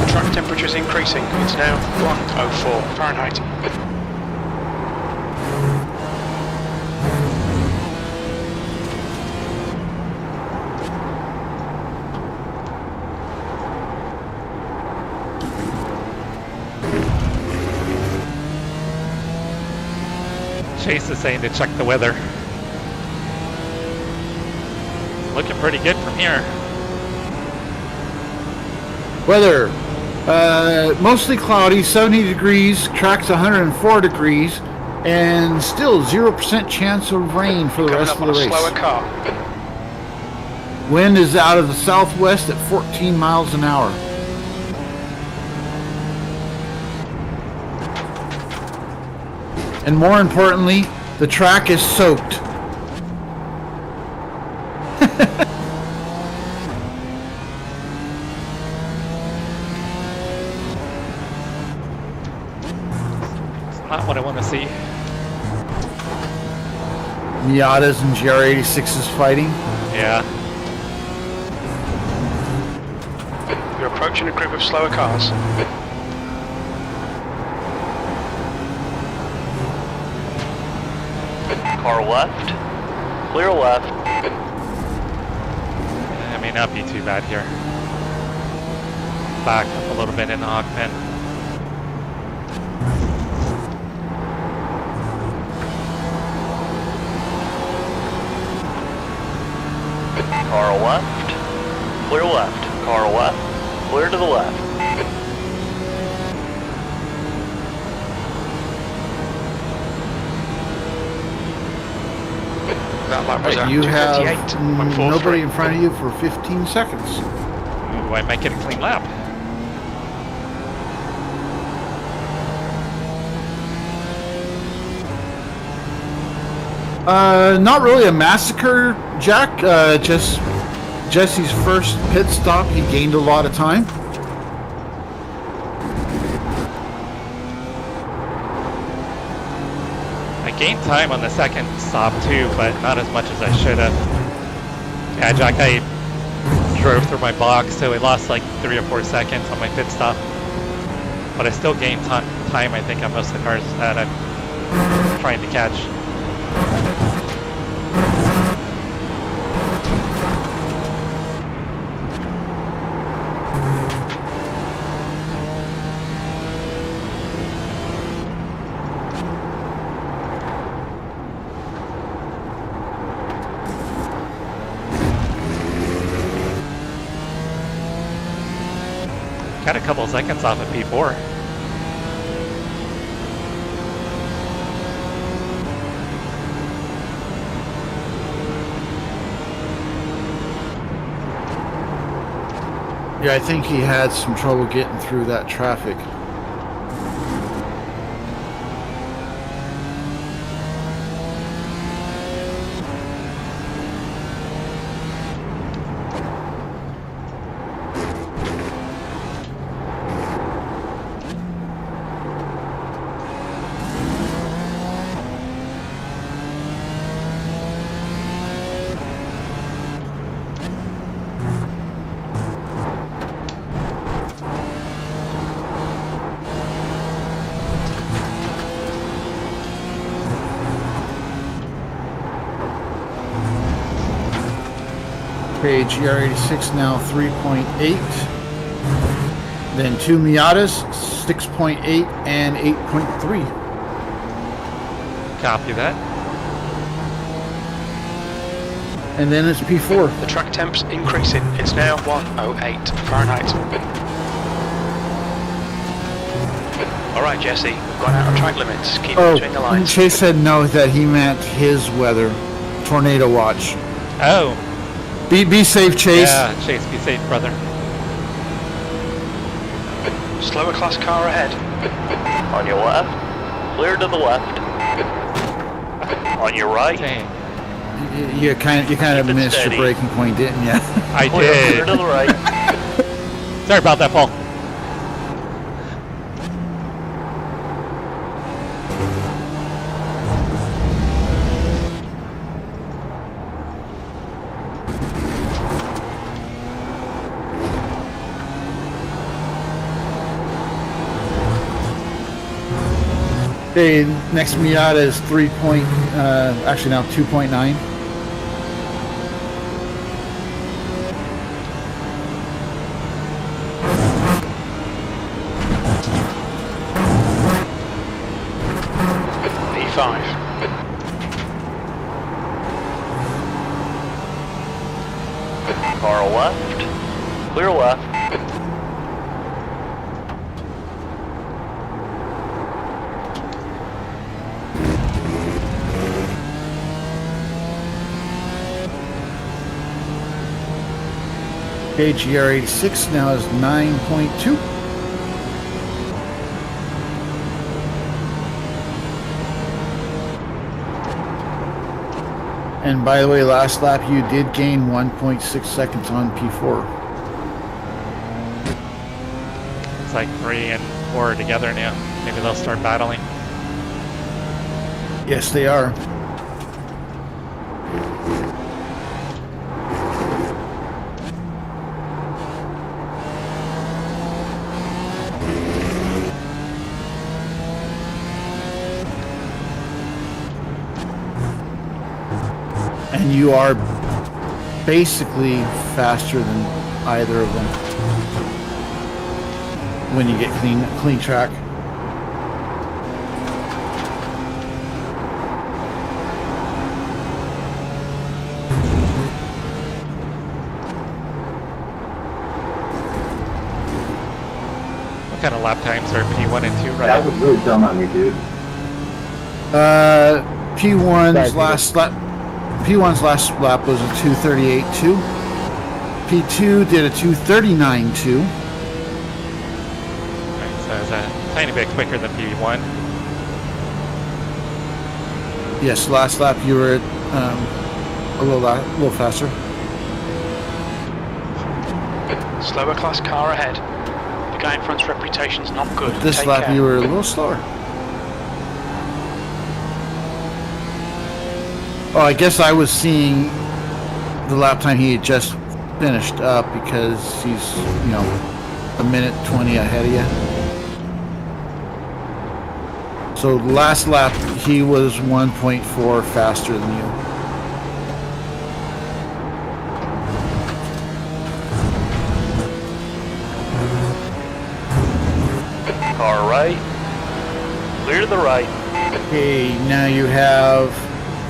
The track temperature is increasing. It's now 104 Fahrenheit. Chase is saying to check the weather. Looking pretty good from here. Weather, mostly cloudy, 70 degrees, track's 104 degrees, and still 0% chance of rain for the Coming rest up of on the a slower race. car. Wind is out of the southwest at 14 miles an hour. And more importantly, the track is soaked. It's not what I want to see. Miatas and GR86s fighting. Yeah. You're approaching a group of slower cars. Car left. Clear left. It may not be too bad here. Back up a little bit in Ogden. Car left. Clear left. Car left. Clear to the left. That lap was at You have 2:58.43. nobody in front of you for 15 seconds. Ooh, I might get a clean lap. Not really a massacre, Jack. Just Jesse's first pit stop, he gained a lot of time. I gained time on the second stop too, but not as much as I should have. Yeah, Jack, I drove through my box, so I lost like 3 or 4 seconds on my pit stop. But I still gained time, I think, on most of the cars that I'm trying to catch. Got a couple seconds off of P4. Yeah, I think he had some trouble getting through that traffic. Okay, GR86 now 3.8. Then 2 Miatas, 6.8 and 8.3. Copy that. And then it's P4. The track temp's increasing. It's now 108 Fahrenheit. Alright, Jesse, we've gone out of track limits. Keep between the lines. Chase said no, that he meant his weather. Tornado watch. Oh. Be safe, Chase. Yeah, Chase, be safe, brother. Slower class car ahead. On your left. Clear to the left. On your right. Dang. You kind of Keep it missed steady. your breaking point, didn't you? I Clear did. to the right. Sorry about that, Paul. Okay, next Miata is actually now 2.9. P5. Car left. Clear left. Okay, GR86 now is 9.2. And by the way, last lap you did gain 1.6 seconds on P4. It's like 3 and 4 together now. Maybe they'll start battling. Yes, they are. And you are basically faster than either of them when you get clean track. What kind of lap times are P1 and 2 That running? was really dumb on me, dude. P1's last lap was a 2:38.2. P2 did a 2:39.2. Right, so it's a tiny bit quicker than P1. Yes, last lap you were a little faster. Slower class car ahead. The guy in front's reputation's not good. But this Take lap care. you were a little slower. Oh, I guess I was seeing the lap time he had just finished up because he's, you know, a minute 20 ahead of you. So last lap he was 1.4 faster than you. Car right. Clear to the right. Okay, now you have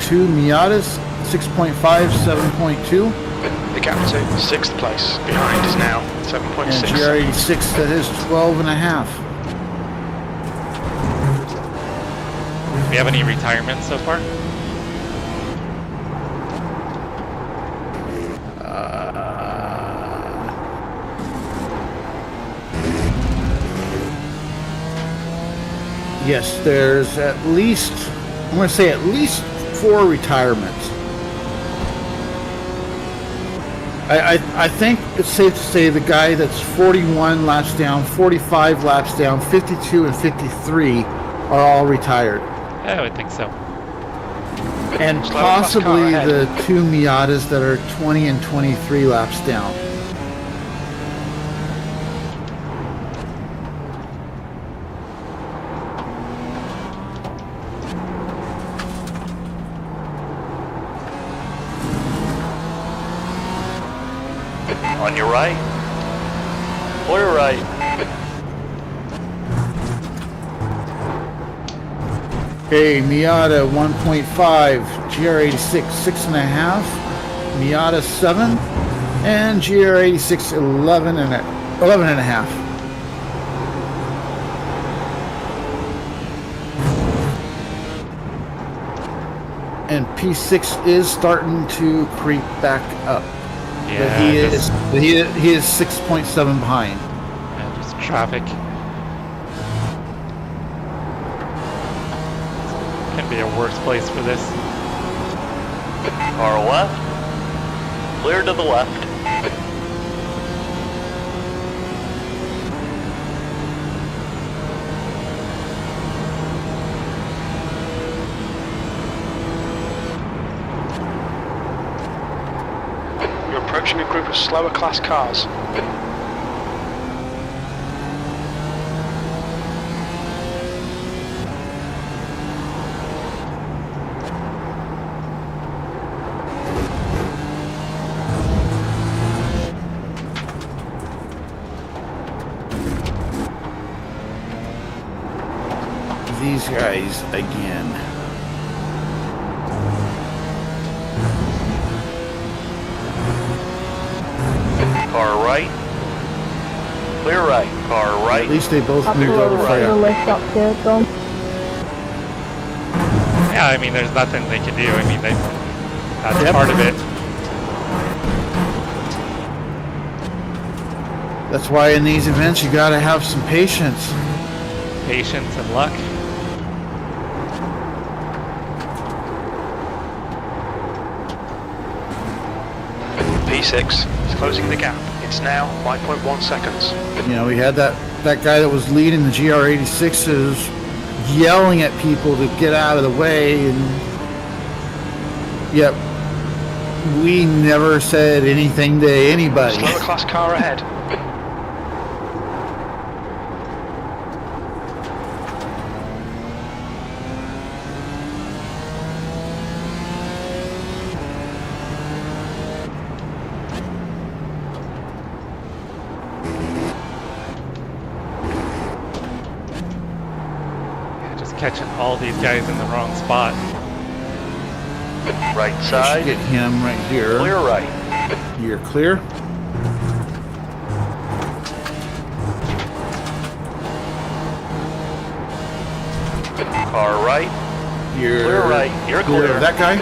two Miatas, 6.5, 7.2, The gap to 6th place behind is now 7.6. and GR86 that is 12 and a half. Do we have any retirements so far? Yes, there's at least, I'm going to say at least 4 retirements. I think it's safe to say the guy that's 41 laps down, 45 laps down, 52 and 53 are all retired. Yeah, I would think so. And Slow class car possibly ahead. the 2 Miatas that are 20 and 23 laps down. On your right. Clear right. Okay, Miata 1.5, GR86 6.5, Miata 7, and GR86 11 and a half. And P6 is starting to creep back up. Yeah, But he is 6.7 behind. yeah, just traffic. Can be a worse place for this. Car left. Clear to the left. You're approaching a group of slower class cars. These guys again. Car right. Clear right. Car right. At least they both Up moved over the fire. list up there, Tom. Yeah, I mean, there's nothing they can do. I mean, that's Yep. part of it. That's why in these events you gotta have some patience. Patience and luck. P6 is closing the gap. It's now 5.1 seconds. You know, we had that guy that was leading the GR86s yelling at people to get out of the way, and yet we never said anything to anybody. Slower class car ahead. Just catching all these guys in the wrong spot. Right Should side. get him right here. Clear right. You're clear. Car right. You're Clear right. You're clear clear. of that guy.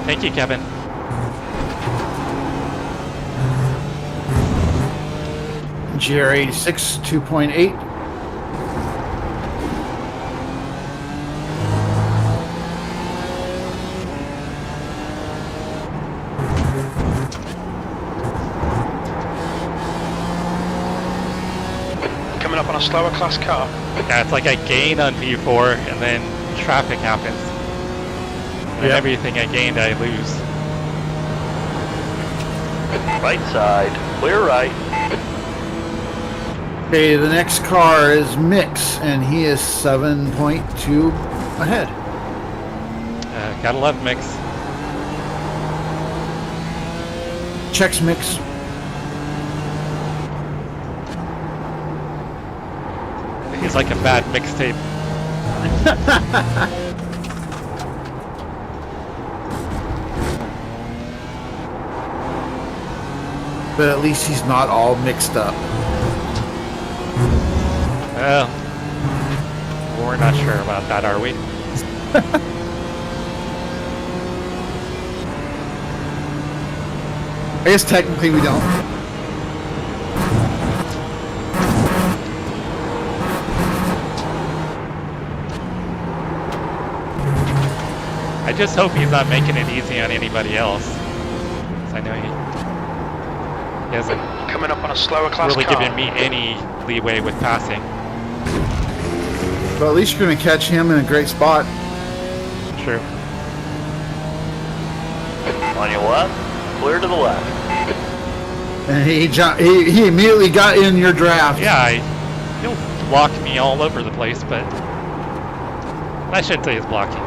Thank you, Kevin. GR86 2.8. Coming up on a slower class car. Yeah, it's like I gain on V4 and then traffic happens. And everything I gained, I lose. Right side, clear right. Okay, the next car is Mix, and he is 7.2 ahead. Gotta love Mix. Checks Mix. He's like a bad mixtape. But at least he's not all mixed up. Well, we're not sure about that, are we? I guess technically we don't. I just hope he's not making it easy on anybody else. 'Cause I know he hasn't Coming up on a slower class really car. given me any leeway with passing. But at least you're going to catch him in a great spot. True. On your left, clear to the left. And he immediately got in your draft. Yeah, he'll block me all over the place, but I shouldn't say he's blocking.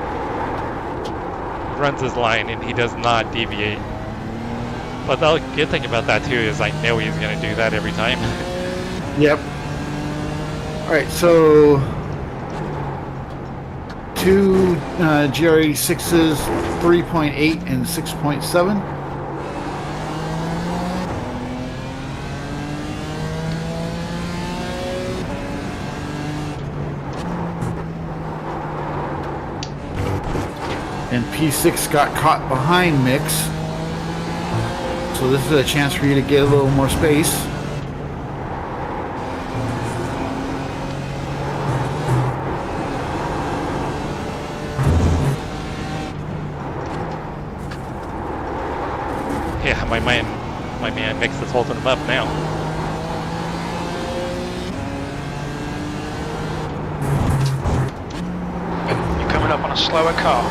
He runs his line and he does not deviate. But the good thing about that too is I know he's going to do that every time. Yep. Alright, so two GR86s, 3.8 and 6.7. And P6 got caught behind Mix. So this is a chance for you to get a little more space. Yeah, my man Mix is holding him up now. You're coming up on a slower car.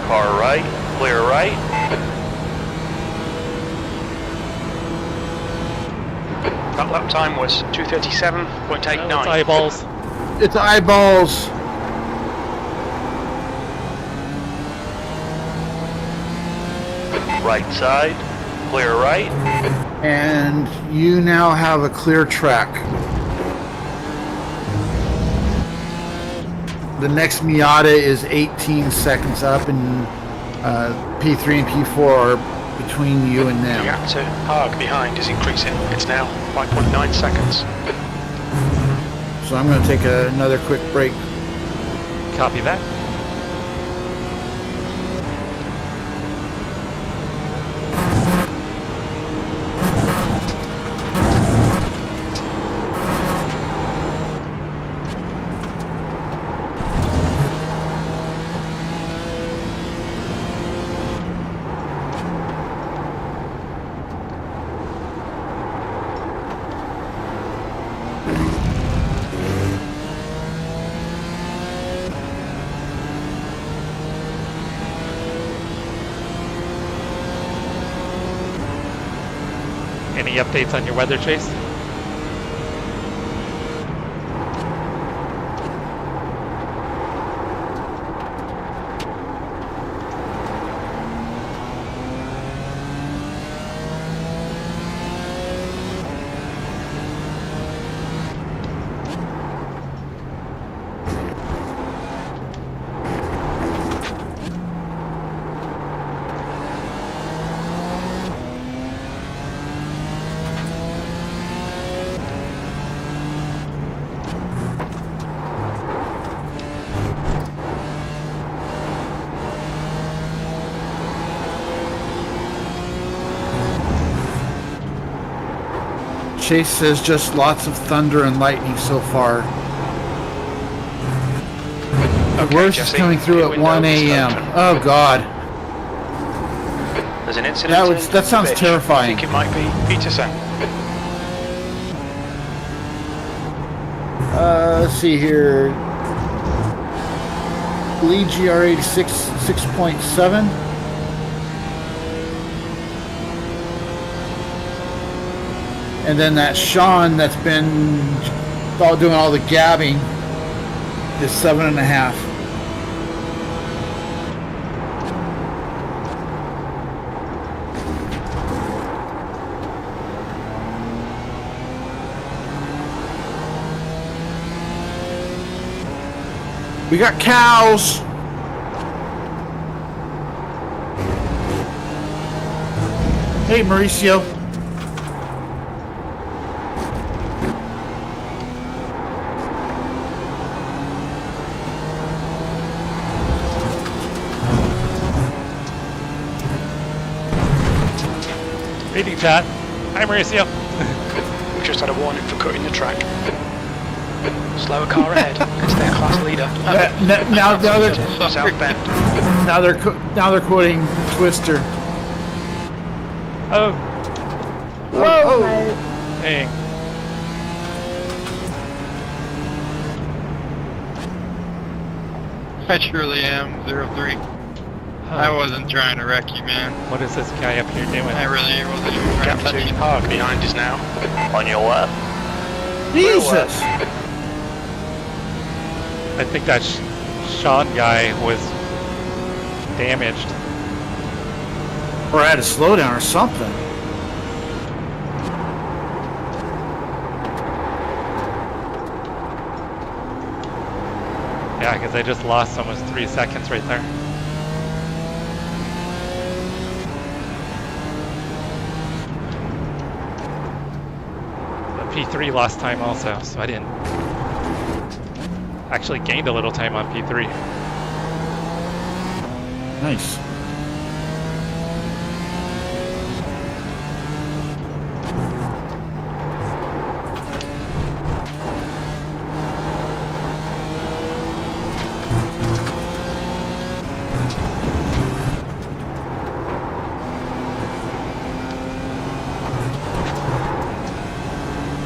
Car right, clear right. That lap time was 2:37.89. It's eyeballs. It's eyeballs. Right side, clear right. And you now have a clear track. The next Miata is 18 seconds up, and P3 and P4 are between you and The them. gap to Park behind is increasing. It's now 5.9 seconds. So I'm going to take another quick break. Copy that. Any updates on your weather, Chase? Chase says just lots of thunder and lightning so far. Okay, worst is Jesse, coming through at window 1 is a.m. open. Oh God, There's an incident. that sounds I terrifying. think it might be Peterson. Let's see here. Lee GR86 6.7. And then that Sean that's been doing all the gabbing is 7.5. We got cows. Hey, Mauricio. Reading chat. Hi, Mauricio. We've just had a warning for cutting the track. Slower car ahead. It's their class leader. South Bend. Now they're quoting Twister. Oh, Whoa, dang. I surely am 03. I wasn't trying to wreck you, man. What is this guy up here doing? I really wasn't even trying Gap to touch 2 you. park behind us now. On your left. Jesus. I think that Sean guy was damaged. Or had a slowdown or something. Yeah, because I just lost almost 3 seconds right there. But P3 lost time also, so I didn't. Actually gained a little time on P3. Nice.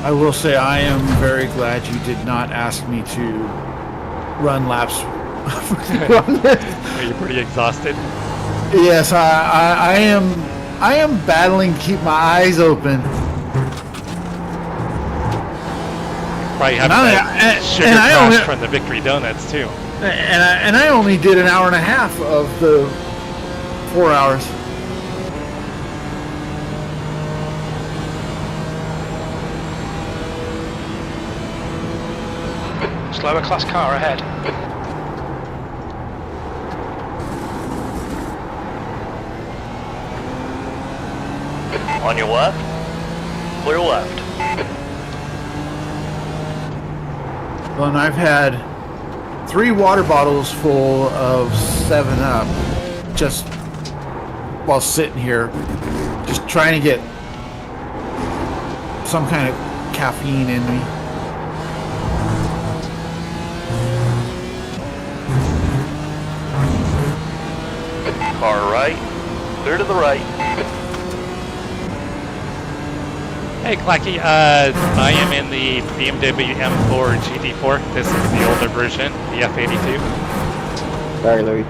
I will say I am very glad you did not ask me to run laps. Are you pretty exhausted? Yes, I am. I am battling to keep my eyes open. Probably have And I- that and- sugar and I crash only- from the Victory Donuts too. And I only did an hour and a half of the 4 hours. Slower class car ahead. On your left. Clear left. Well, and I've had 3 water bottles full of 7-Up just while sitting here, just trying to get some kind of caffeine in me. Car right. Clear to the right. Hey Clacky, I am in the BMW M4 GT4. This is the older version, the F82. Sorry, Louis.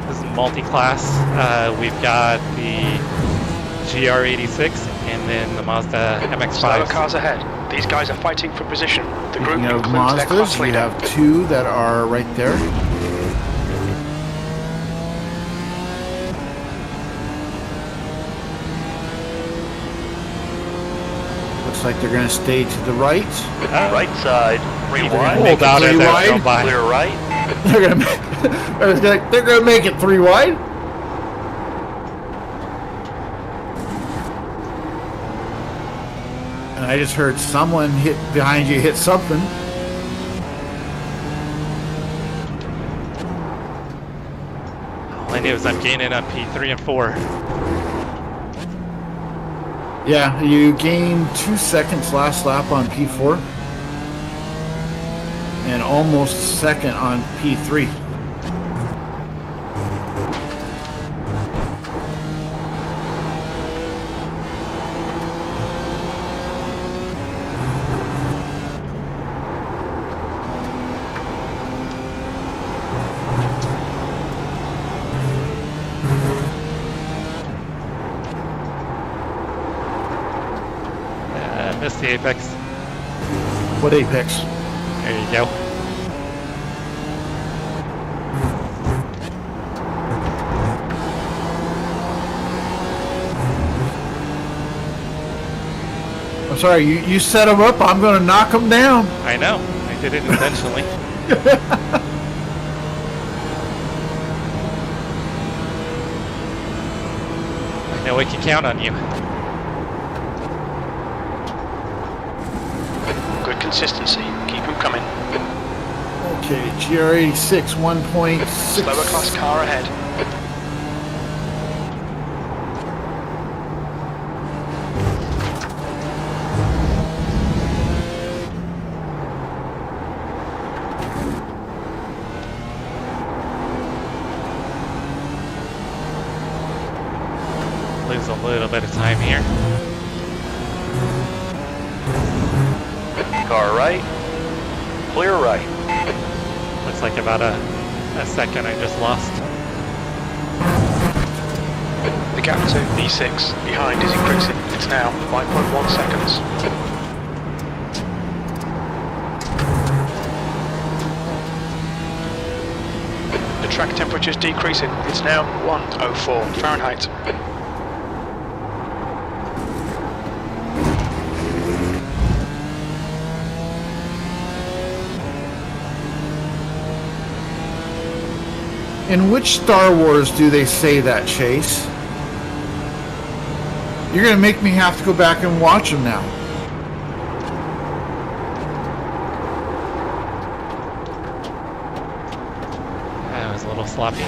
This is multi-class. We've got the GR86 and then the Mazda Slower MX-5. cars ahead. These guys are fighting for position. The group Speaking of includes their class Mazdas, we leader. have 2 that are right there. Looks like they're going to stay to the right. Right side. Rewind. Hold out as I go by. Clear right. They're going to make it 3 wide. And I just heard someone hit behind you, hit something. All I knew is I'm gaining on P3 and 4. Yeah, you gained 2 seconds last lap on P4. and almost second on P3. Missed the apex. What apex? There you go. I'm sorry, you set him up, I'm going to knock him down. I know. I did it intentionally. I know we can count on you. Good consistency. Keep them coming. Okay, GR86 1.6. Slower class car ahead. Lose a little bit of time here. Car right. Clear right. Looks like about a second I just lost. The gap to V6 behind is increasing. It's now 5.1 seconds. The track temperature is decreasing. It's now 104 Fahrenheit. In which Star Wars do they say that, Chase? You're going to make me have to go back and watch them now. That was a little sloppy.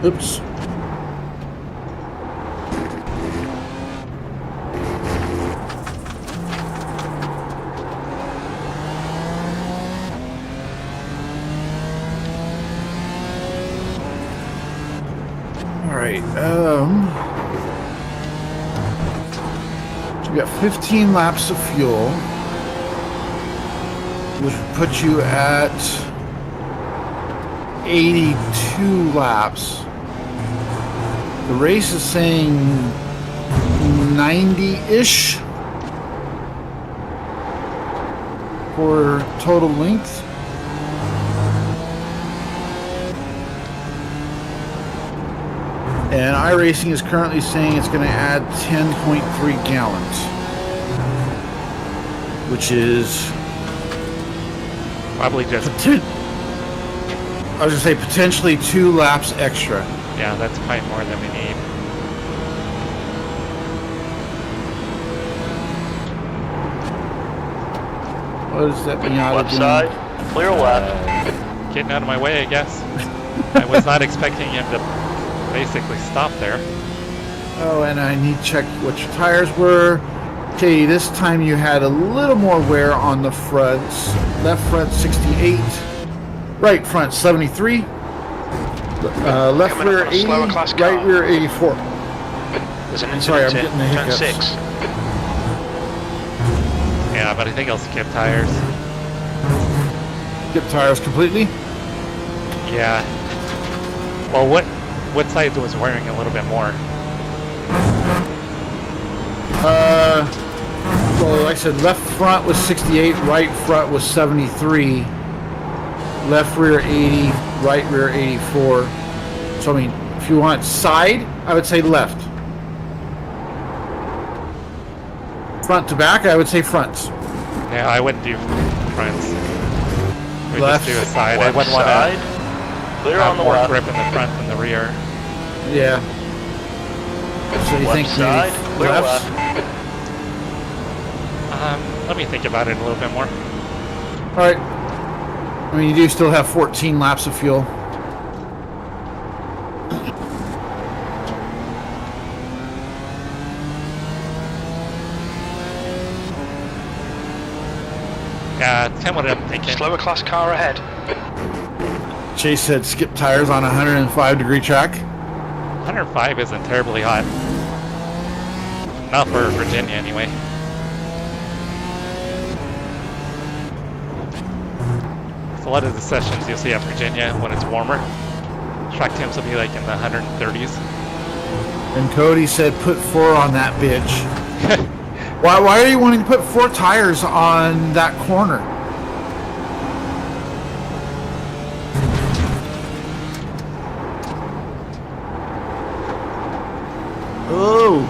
Oops. Alright, so we got 15 laps of fuel, which would put you at 82 laps. The race is saying 90-ish for total length. And iRacing is currently saying it's going to add 10.3 gallons, which is Probably just, I was going to say potentially 2 laps extra. yeah, that's probably more than we need. What is that Miata Left doing? side. Clear left. Getting out of my way, I guess. I was not expecting him to basically stop there. Oh, and I need to check what your tires were. Okay, this time you had a little more wear on the fronts. Left front 68, right front 73, left Coming rear up on a 80, slower class car. right rear 84. There's an Sorry, I'm incident getting the in turn hiccups. 6. Yeah, but I think I'll skip tires. Skip tires completely. Yeah. Well, what side was wearing a little bit more? Well, like I said, left front was 68, right front was 73, left rear 80, right rear 84. So, I mean, if you want side, I would say left. Front to back, I would say fronts. Yeah, I wouldn't do fronts. We Left. just do a side. I Left wouldn't want side. to Clear have on the more left. grip in the front than the rear. Yeah. So you Left think side. maybe Clear lefts? left. Let me think about it a little bit more. All right. I mean, you do still have 14 laps of fuel. Yeah, it's kind of what I'm thinking. Slower class car ahead. Chase said skip tires on a 105-degree track. 105 isn't terribly hot. Not for Virginia, anyway. So a lot of the sessions you'll see at Virginia when it's warmer, track temps will be like in the 130s. And Cody said put 4 on that bitch. Why are you wanting to put 4 tires on that corner? Oh,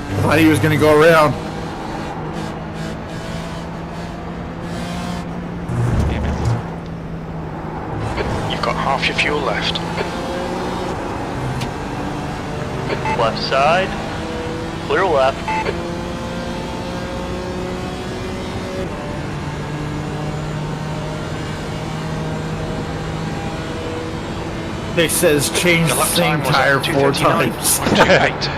I thought he was going to go around. Damn it. You've got half your fuel left. Left side. Clear left. They says change The the lap same time was tire at 4 2:39. times. 128.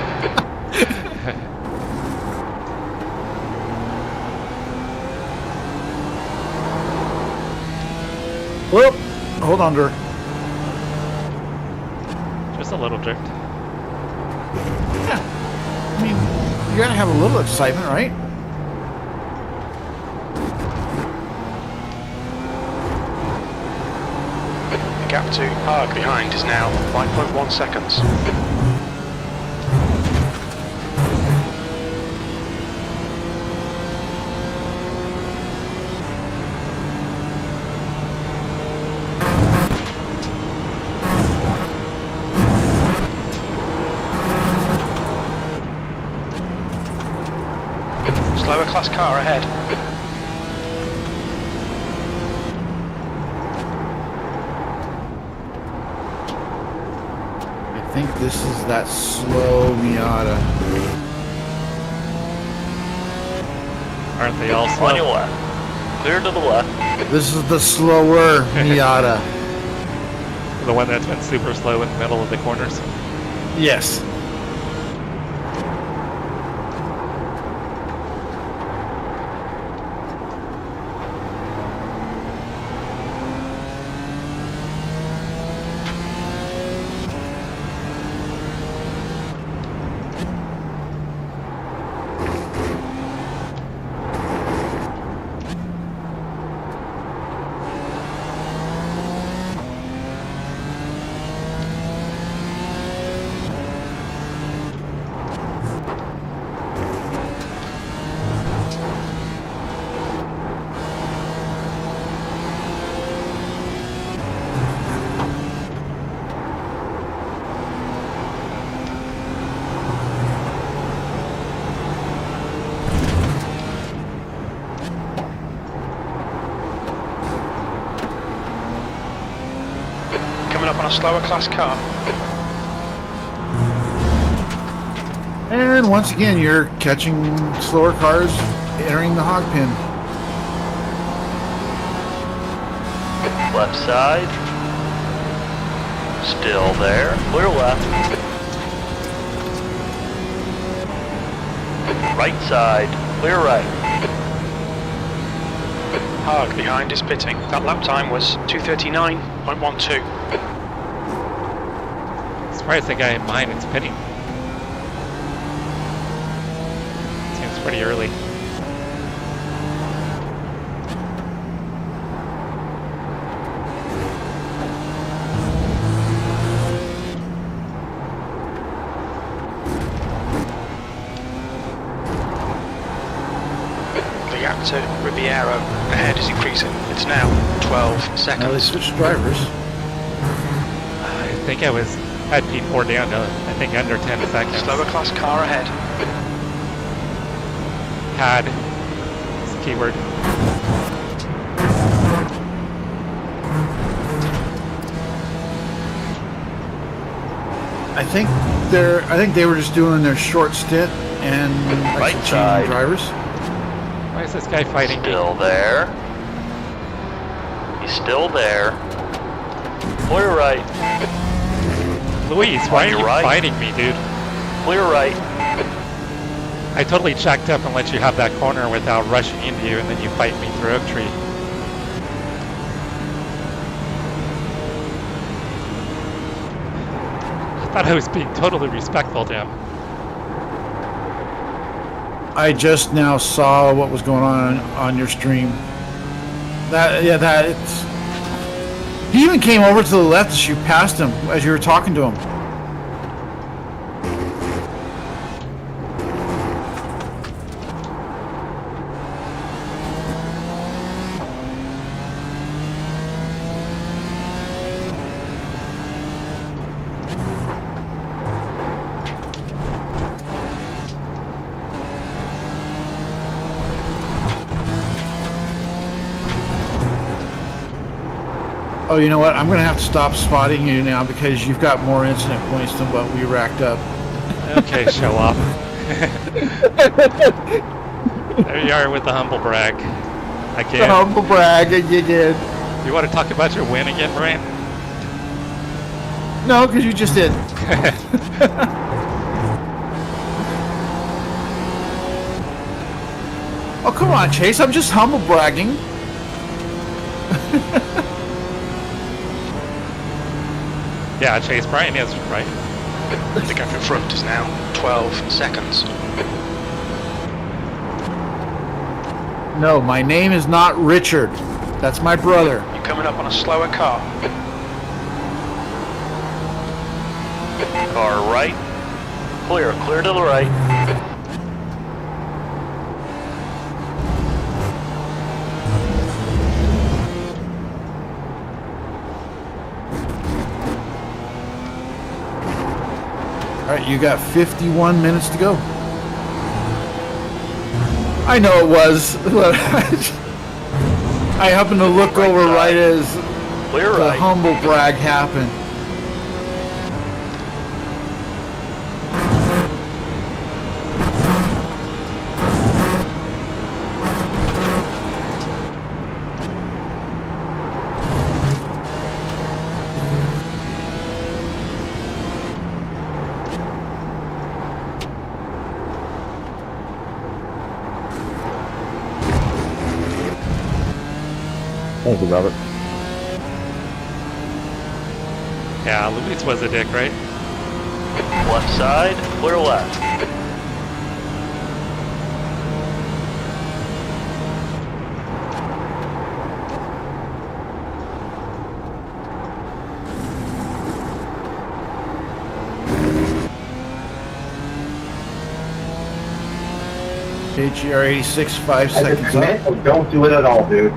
Whoop, hold on, Dirk. Just a little drift. Yeah, I mean, you gotta have a little excitement, right? The gap to Haag behind is now 5.1 seconds. Slower class car ahead. I think this is that slow Miata. Aren't they all slow? On your left. Clear to the left. This is the slower Miata. The one that's been super slow in the middle of the corners. Yes. Coming up on a slower class car. And once again, you're catching slower cars entering the hog pen. Left side. Still there. Clear left. Right side. Clear right. Haag behind is pitting. That lap time was 2:39.12. Surprised the guy behind it's pitting. Seems pretty early. The gap to Riviera ahead is increasing. It's now 12 Now they seconds. switched drivers. I think I had P4 down to, I think, under 10 seconds. Slower class car ahead. Had. It's a keyword. I think they were just doing their short stint and Right actually side. changing drivers. Why is this guy fighting me? Still there. He's still there. Clear right. Luis, why are On your you right. fighting me, dude? Clear right. I totally checked up and let you have that corner without rushing into you, and then you fight me through Oak Tree. I thought I was being totally respectful to him. I just now saw what was going on your stream. It's. He even came over to the left as you passed him, as you were talking to him. Oh, you know what? I'm going to have to stop spotting you now because you've got more incident points than what we racked up. Okay, show off. There you are with the humble brag. I The can't. humble brag, and you did. You want to talk about your win again, Brian? No, because you just did. Oh, come on, Chase. I'm just humble bragging. Yeah, Chase, Brian is, right? The gap in front is now 12 seconds. No, my name is not Richard. That's my brother. You're coming up on a slower car. Car right. Clear to the right. All right, you got 51 minutes to go. I know it was. I happened to look Right over side. right as Clear the right. humble brag happened. Thank you, Robert. Yeah, Luis was a dick, right? Left side. Clear left. KGR 86, 5 As a seconds up. commit, don't do it at all, dude.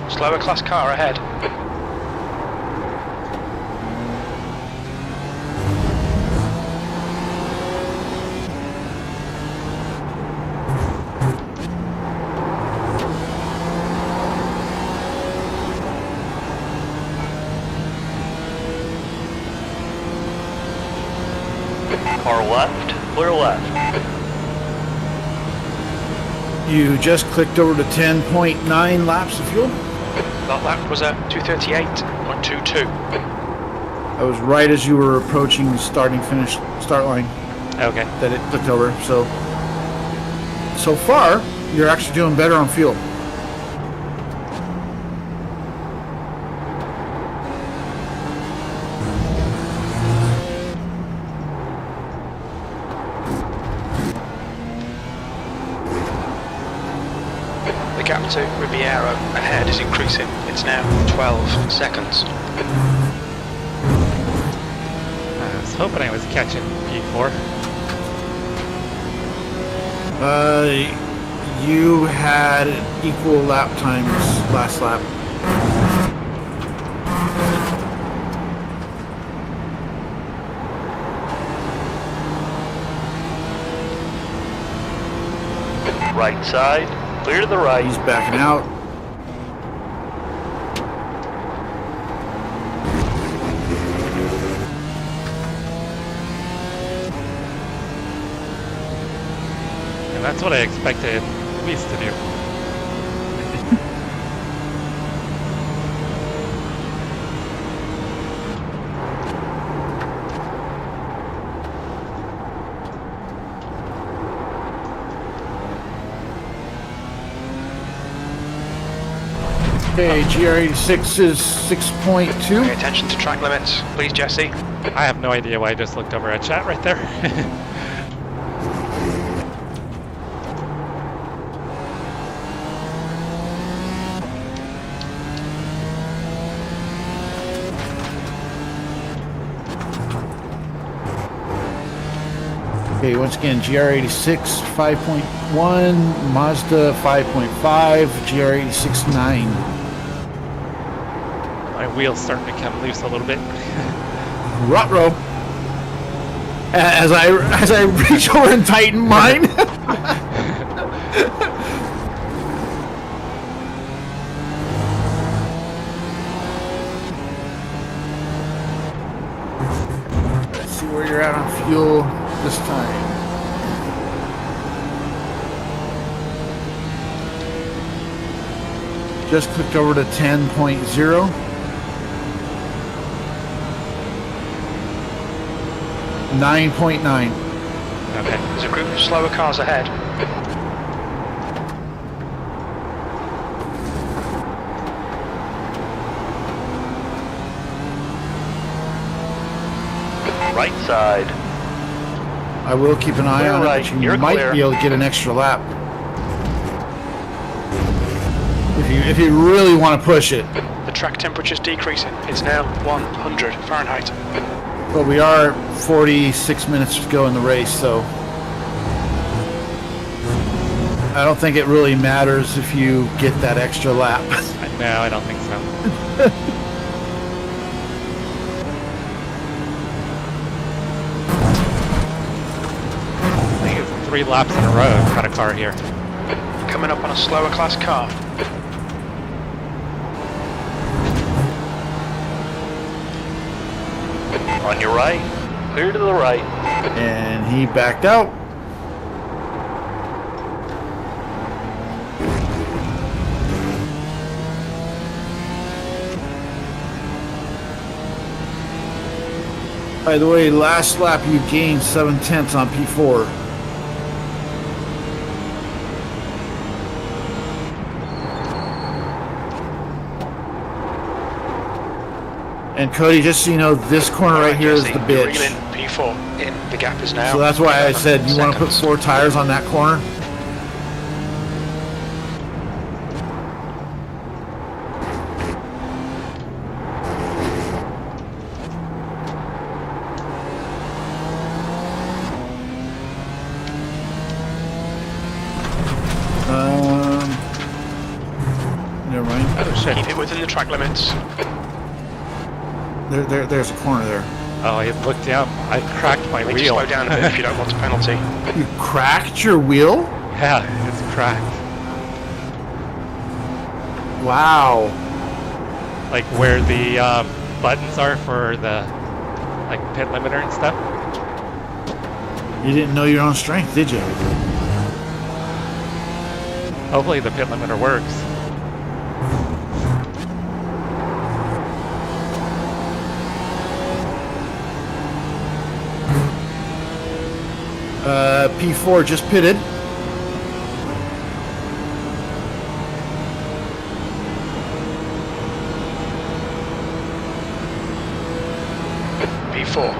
Slower class car ahead. Car left. Clear left. You just clicked over to 10.9 laps of fuel. That lap was at 238.22. That was right as you were approaching the start line Okay. that it clicked over. So far, you're actually doing better on fuel. The gap to VIR ahead is increasing. It's now 12 seconds. I was hoping I was catching P4. You had equal lap times last lap. Right side, clear to the right. He's backing out. And that's what I expected Luis to do. Okay, GR86 is 6.2. Pay attention to track limits, please, Jesse. I have no idea why I just looked over at chat right there. Okay, once again, GR86 5.1, Mazda 5.5, GR86 9. My wheel's starting to come loose a little bit. Ruh-roh. As I reach over and tighten mine. Let's see where you're at on fuel this time. Just clicked over to 10.0. 9.9. Okay. There's a group of slower cars ahead. Right side. I will keep an eye Clear on it, right, but you you're might clear. be able to get an extra lap. If you really want to push it. The track temperature's decreasing. It's now 100 Fahrenheit. But we are 46 minutes to go in the race, so I don't think it really matters if you get that extra lap. No, I don't think so. I think it's 3 laps in a row. I've got a car here. Coming up on a slower class car. On your right, clear to the right. And he backed out. By the way, last lap you gained 7/10 on P4. And Cody, just so you know, this corner right here is the bitch. Reel in P4 in. The gap is now. So that's why I said you want to put 4 tires on that corner. Never mind. Oh shit. Keep it within the track limits. There's a corner there. Oh, I looked down. I cracked my Need to wheel. slow down a bit if you don't want a penalty. You cracked your wheel? Yeah, it's cracked. Wow. Like where the buttons are for the like pit limiter and stuff. You didn't know your own strength, did you? Hopefully the pit limiter works. P4 just pitted. P4.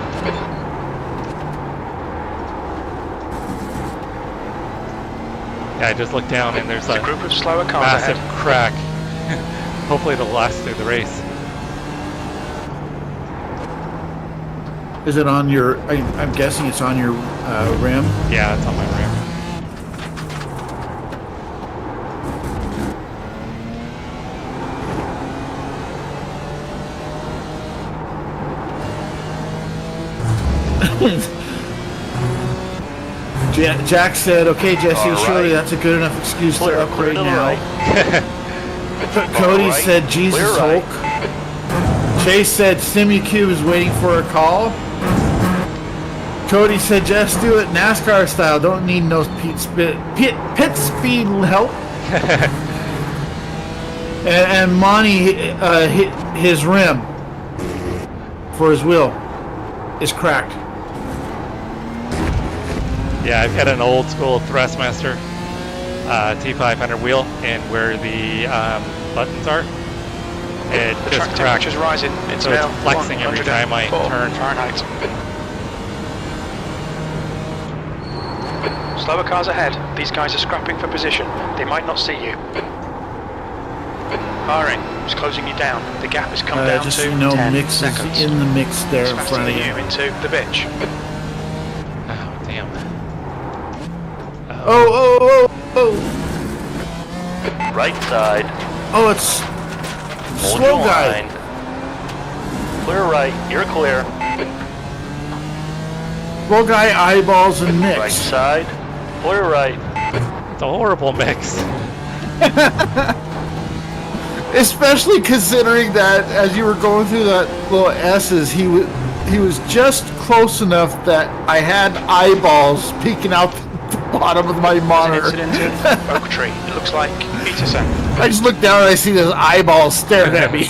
Yeah, I just looked down and there's There's a a group of slower cars massive ahead. crack. Hopefully it'll last through the race. Is it on your? I'm guessing it's on your rim. Yeah, it's on my rim. Jack said, "Okay, Jesse, All surely right. that's a good enough excuse Clear, to clear upgrade to the now." right. Cody All right. said, "Jesus Clear right. Hulk." Chase said, "SimuCube is waiting for a call." Cody said, "Just do it NASCAR style. Don't need no pit speed help." and Monty hit his rim for his wheel is cracked. Yeah, I've got an old school Thrustmaster T500 wheel, and where the buttons are, it The just track cracked. temperature's rising. It's So now it's flexing every time I 104 turn. Fahrenheit. Slower cars ahead. These guys are scrapping for position. They might not see you. Firing. It's closing you down. The gap has come down Just to so you know, 10 Mix seconds. is in the mix there It's in faster front of than you. you into the bitch. Oh, damn. Oh! Right side. Oh, it's Hold slow your guy. line. Clear right. You're clear. Slow guy eyeballs and Right Mix. side. Clear right. It's a horrible mix. Especially considering that as you were going through that little S's, he was just close enough that I had eyeballs peeking out the bottom of my monitor. Incident in Oak Tree. It looks like Peterson. I just look down and I see those eyeballs staring at me.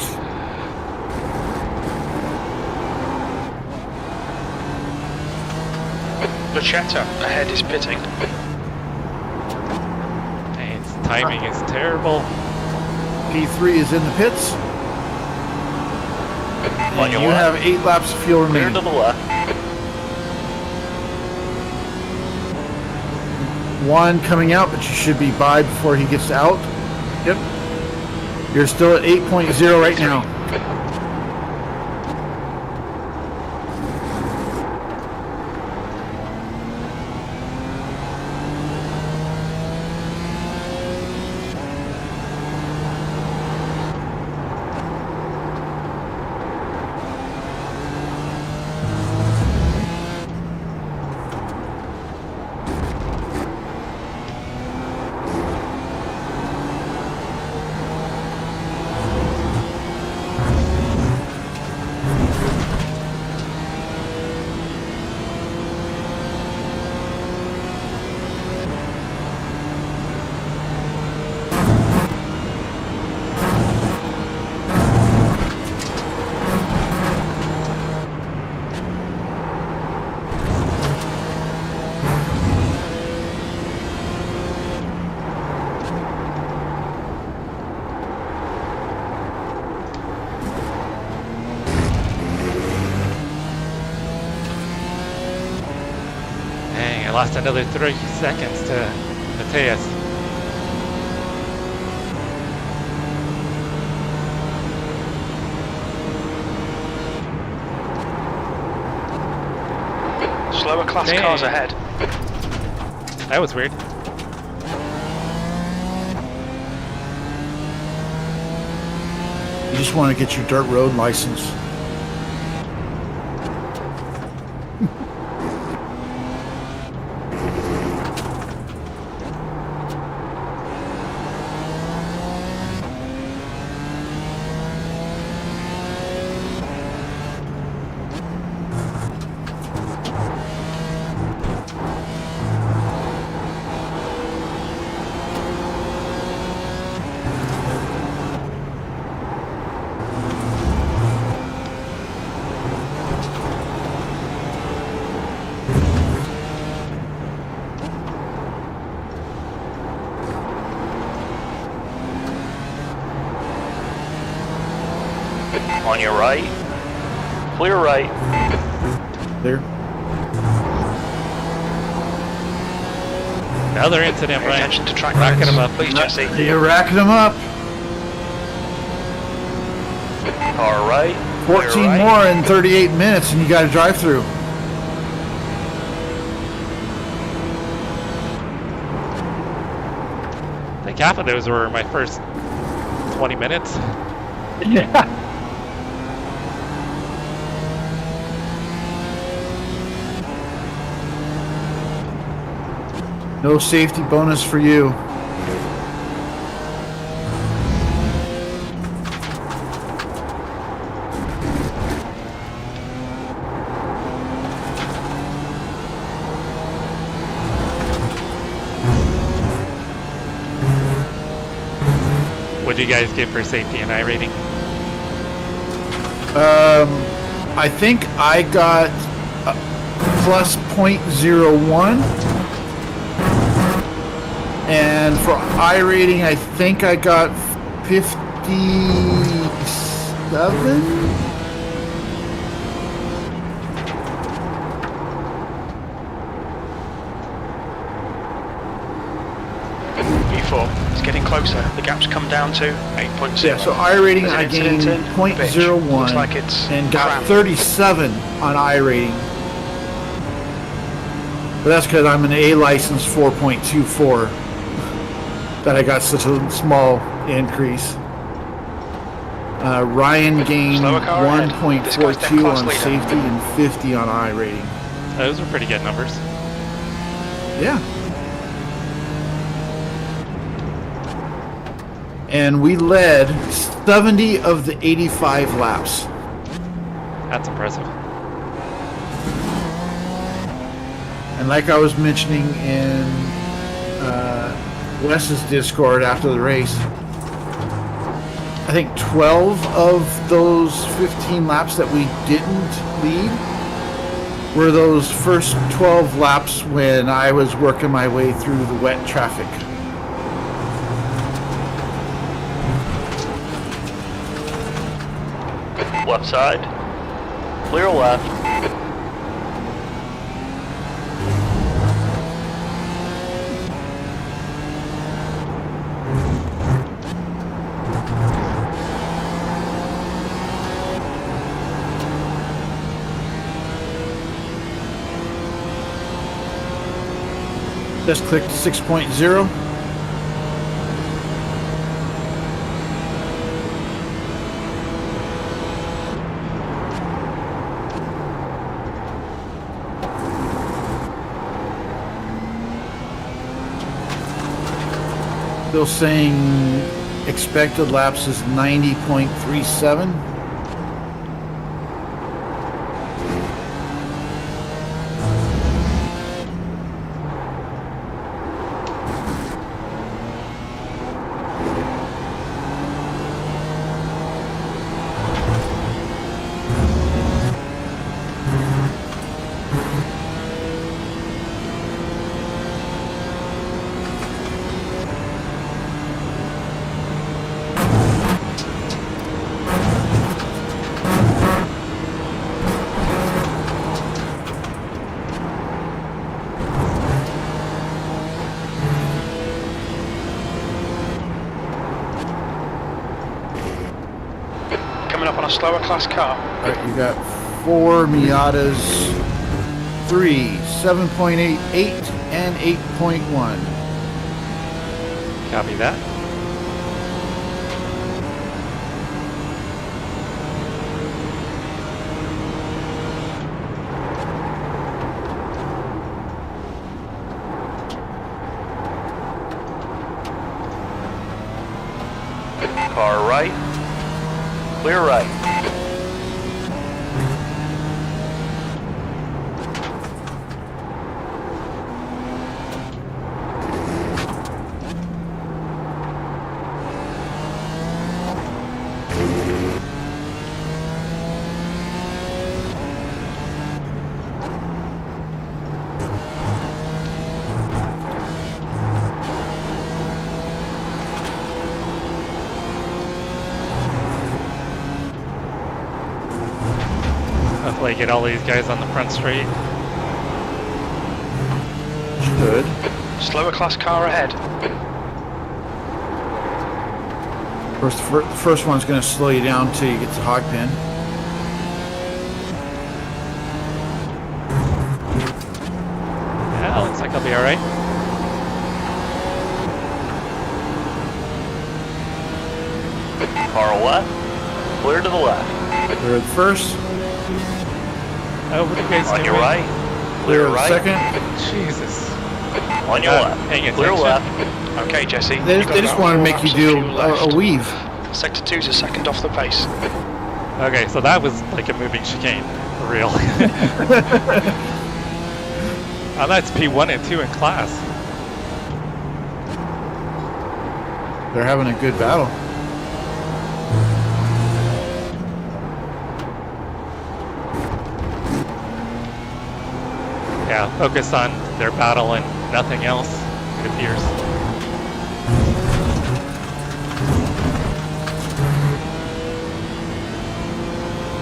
Luchetta ahead is pitting. Hey, its timing is terrible. P3 is in the pits. On And your you left. have 8 laps of fuel Clear remaining. to the left. One coming out, but you should be by before he gets out. Yep. You're still at 8.0 right now. Dang, I lost another 3 seconds to Mateus. Slower class Dang. cars ahead. That was weird. You just want to get your dirt road license. On your right. Clear right. There. Another incident, Pay Brian. attention to track Racking limits. them up. Please, Jesse. You're racking them up. Car right. 14 Clear right. more in 38 minutes and you got to drive through. Like half of those were my first 20 minutes. Yeah. No safety bonus for you. What do you guys get for safety and iRating? I think I got plus 0.01. And for iRating, I think I got 57. It's getting closer. The gap's come down to 8.0. Yeah, so iRating There's an I gained incident in 0.01 Looks like it's and got crammed. 37 on iRating. But that's because I'm an A license 4.24 that I got such a small increase. Ryan gained Slower car ahead. This guy's their 1.42 class on leader. safety and 50 on iRating. Those are pretty good numbers. Yeah. And we led 70 of the 85 laps. That's impressive. And like I was mentioning in Wes's Discord after the race, I think 12 of those 15 laps that we didn't lead were those first 12 laps when I was working my way through the wet traffic. Left side. Clear left. Just clicked 6.0. Still saying expected laps is 90.37. Coming up on a slower class car. All right, you got 4 Miatas, 3, 7.8, 8, and 8.1. Copy that. Car right. Clear right. Hopefully get all these guys on the front straight. Good. Slower class car ahead. The first one's going to slow you down until you get to hog pen. Yeah, looks like I'll be alright. Car left. Clear to the left. Clear the first. Oh, what are you guys On doing? your right. Clear Clear the right. second. Jesus. On your left. Paying Clear attention? left. Okay, Jesse. They you've got just about want to 4 make you laps of do fuel left. a weave. Sector 2's a second off the pace. Okay, so that was like a moving chicane, for real. That's P1 and 2 in class. They're having a good battle. Yeah, focus on their battle and nothing else, it appears.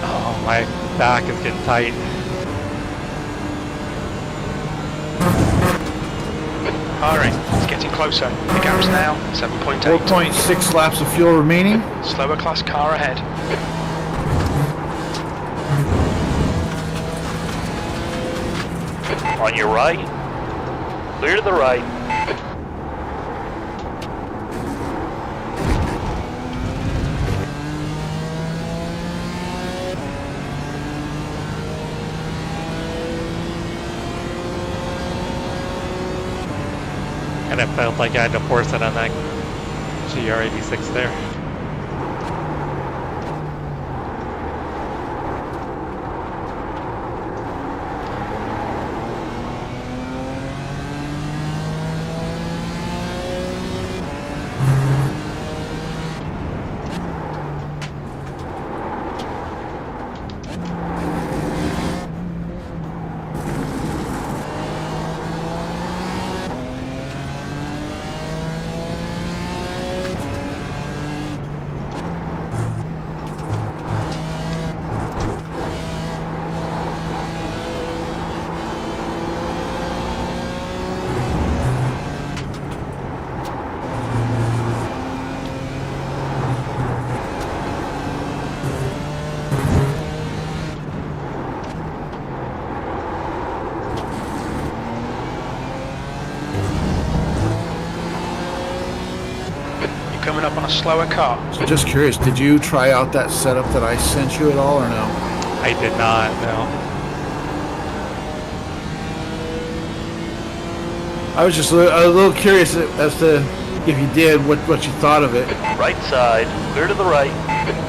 Oh, my back is getting tight. Firing. It's getting closer. The gap's now 7.8. 4.6 laps of fuel remaining. Slower class car ahead. On your right. Clear to the right. And it felt like I had to force it on that GR86 there. Coming up on a slower car. So just curious, did you try out that setup that I sent you at all or no? I did not, no. I was just a little curious as to if you did, what you thought of it. Right side. Clear to the right.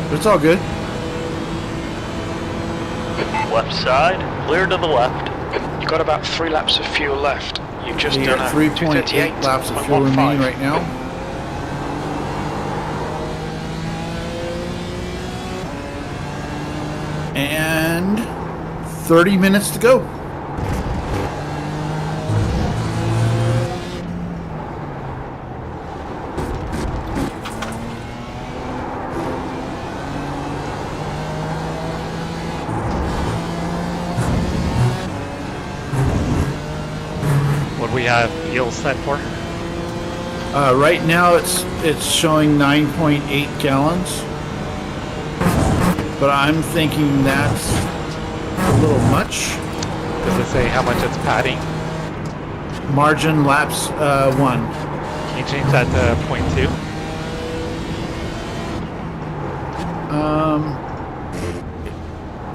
But it's all good. Left side. Clear to the left. You've got about 3 laps of fuel left. You've just You done got a 3.8 laps of fuel 238.15. remaining right now. And 30 minutes to go. What do we have fuel set for? Right now it's showing 9.8 gallons. But I'm thinking that's a little much. Does it say how much it's padding? Margin laps 1. Can you change that to 0.2?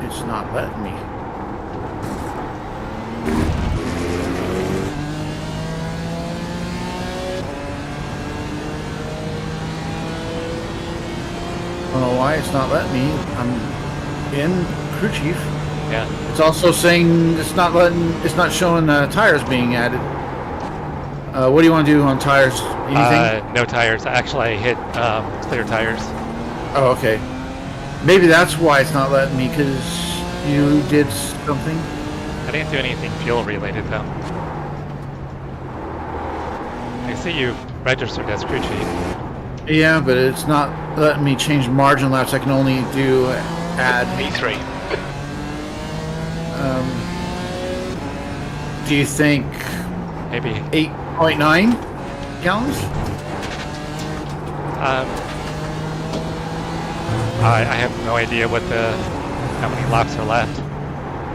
It's not letting me. I don't know why it's not letting me. I'm in crew chief. Yeah. It's also saying it's not showing tires being added. What do you want to do on tires? Anything? No tires. Actually, I hit clear tires. Oh, okay. Maybe that's why it's not letting me, because you did something. I didn't do anything fuel related though. I see you registered as crew chief. Yeah, but it's not letting me change margin laps. I can only do add. E3. Do you think Maybe. 8.9 gallons? I have no idea how many laps are left.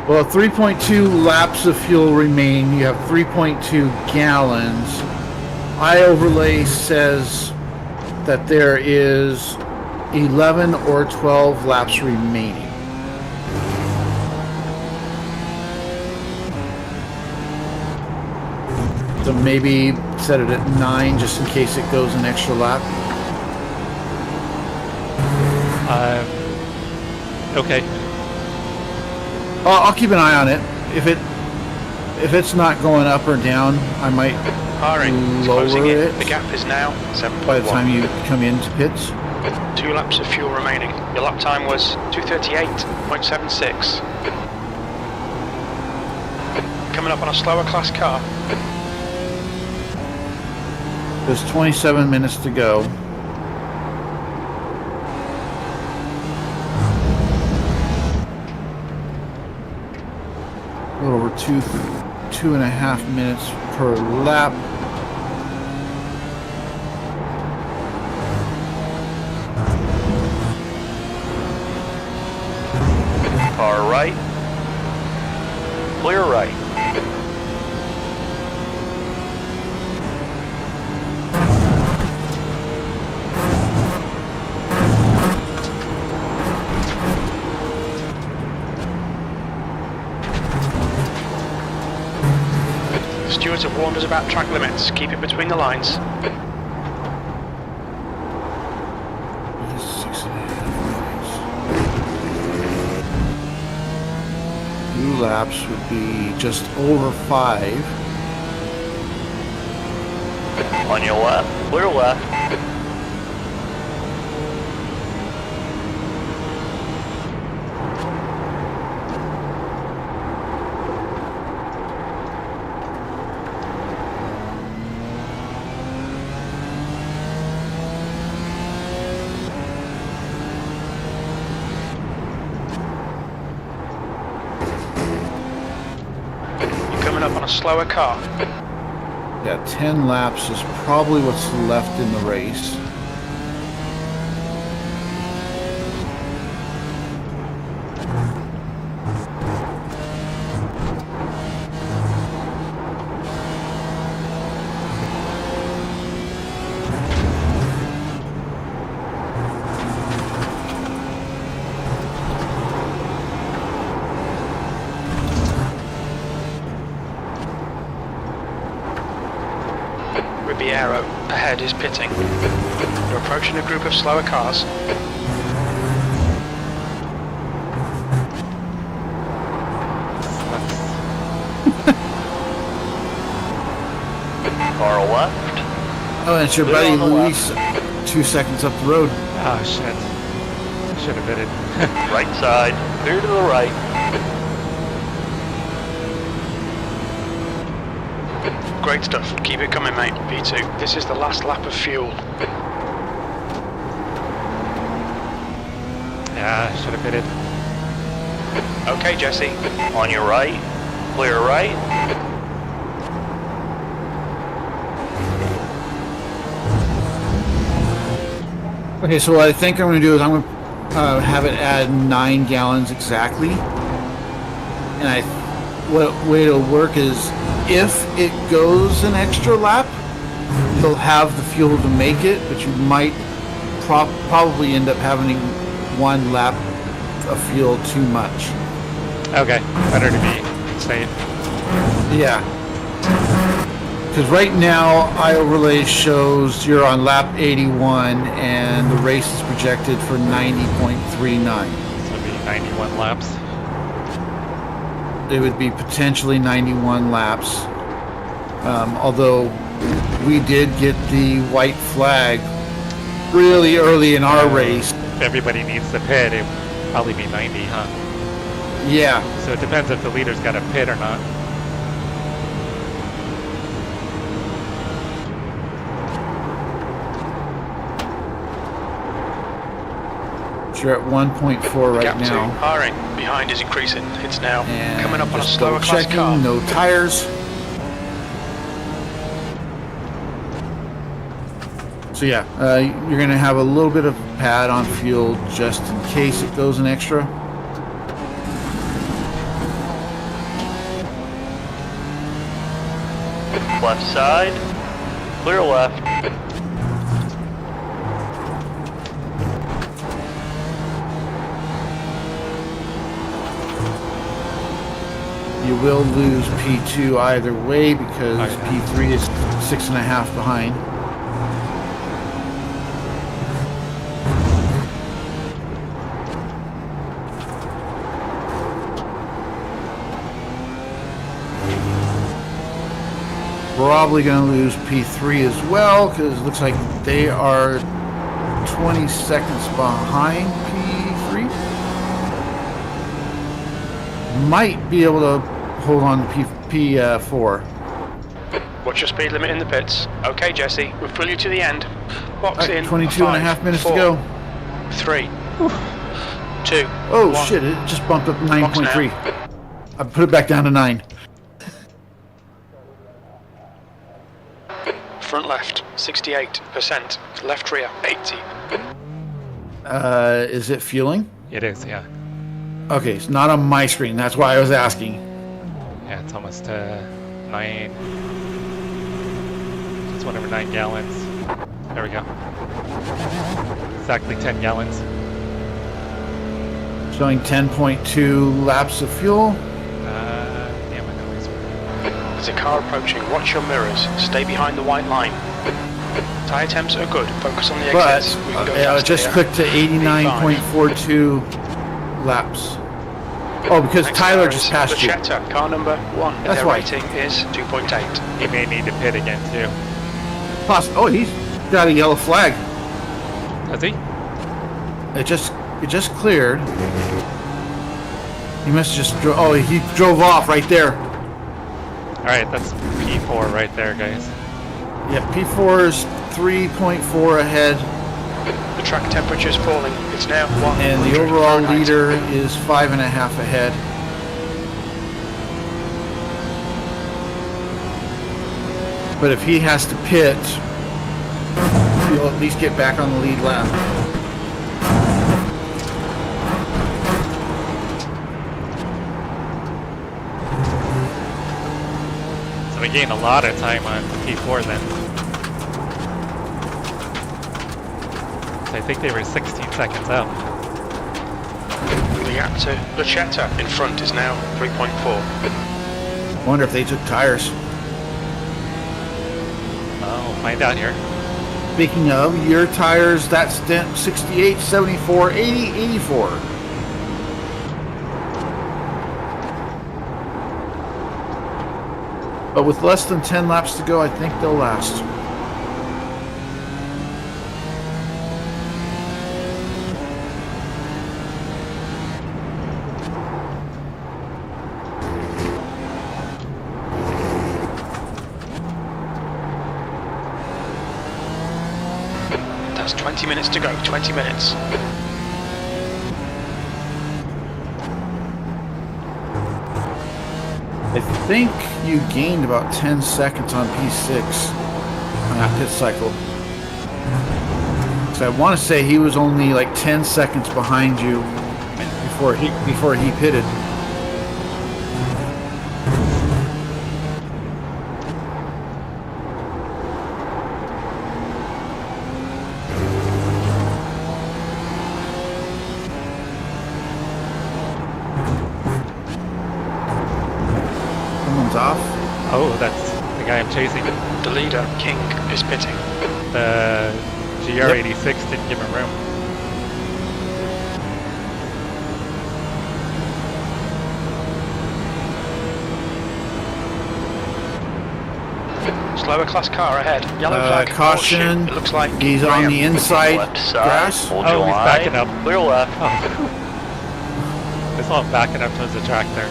Well, 3.2 laps of fuel remain. You have 3.2 gallons. iOverlay says that there is 11 or 12 laps remaining. So maybe set it at 9 just in case it goes an extra lap. Okay. I'll keep an eye on it. If it's not going up or down, I might Firing. lower Closing in. it The gap is now 7.1. by the time you come into pits. 2 laps of fuel remaining. Your lap time was 2:38.76. Coming up on a slower class car. There's 27 minutes to go. A little over 2.5 minutes per lap. Car right. Clear right. Stewards have warned us about track limits. Keep it between the lines. 6.5 minutes. 2 laps would be just over 5. On your left. Clear left. Coming up on a slower car. Yeah, 10 laps is probably what's left in the race. Ribeiro ahead is pitting. You're approaching a group of slower cars. Car left. Oh, and it's your Clear buddy on the Luis, 2 seconds up the road. Oh shit. Should have bid it. Right side. Clear to the right. Great stuff. Keep it coming, mate. V2. This is the last lap of fuel. Yeah, should have bid it. Okay, Jesse. On your right. Clear right. Okay, so what I think I'm going to do is I'm going to have it add 9 gallons exactly. And what way it'll work is if it goes an extra lap, you'll have the fuel to make it, but you might probably end up having 1 lap of fuel too much. Okay, better to be safe. Yeah. Because right now, iOverlay shows you're on lap 81 and the race is projected for 90.39. So it'll be 91 laps. It would be potentially 91 laps. Although we did get the white flag really early in our race. If everybody needs to pit, it would probably be 90, huh? Yeah. So it depends if the leader's got a pit or not. You're at 1.4 right Gap 2. now. Firing. Behind is increasing. It's now And coming up on a just slower double class checking, car. no tires. So yeah, you're going to have a little bit of pad on fuel just in case it goes an extra. Left side. Clear left. you will lose P2 either way because Oh, yeah. P3 is 6.5 behind. Probably going to lose P3 as well because it looks like they are 20 seconds behind P3. Might be able to hold on to P4. What's your speed limit in the pits? Okay, Jesse, we'll fill you to the end. Box in. 22 and a half minutes to 4, go. 3, 2. Oh 1. shit, it just bumped up Box 9.3. now. I put it back down to 9. Front left, 68%. Left rear, 80. Is it fueling? It is, yeah. Okay, it's not on my screen. That's why I was asking. Yeah, it's almost 9. Just whatever, 9 gallons. There we go. Exactly 10 gallons. Showing 10.2 laps of fuel. Damn, I know it's There's a car approaching. Watch your mirrors. Stay behind the white line. Tyre temps are good. Focus on the But exits. We can go I faster just here. clicked to 89.42 laps. Oh, because Next Tyler car just is passed the you. Jetta, car number 1. That's Their why. rating is 2.8. He may need to pit again, too. Oh, he's got a yellow flag. Does he? It just cleared. He must have just he drove off right there. Alright, that's P4 right there, guys. Yeah, P4 is 3.4 ahead, The track temperature is falling. It's now 1. and the overall leader is 5.5 ahead. But if he has to pit, he'll at least get back on the lead lap. So we gained a lot of time on P4 then. So I think they were 16 seconds out. The gap to the Jetta in front is now 3.4. Wonder if they took tires. Oh, find out here. Speaking of, your tires, that's 68, 74, 80, 84. But with less than 10 laps to go, I think they'll last. That's 20 minutes to go. 20 minutes. I think you gained about 10 seconds on P6 on that pit cycle. So I want to say he was only like 10 seconds behind you before he pitted. Someone's off. Oh, that's the guy I'm chasing. The leader, King, is pitting. The GR86 didn't give him room. Slower class car ahead. Yellow flag. Caution. Oh, shit. It looks like He's on the inside Left side. grass. Hold Oh, your he's line. backing up. Clear left. Oh. I saw him backing up towards the track there.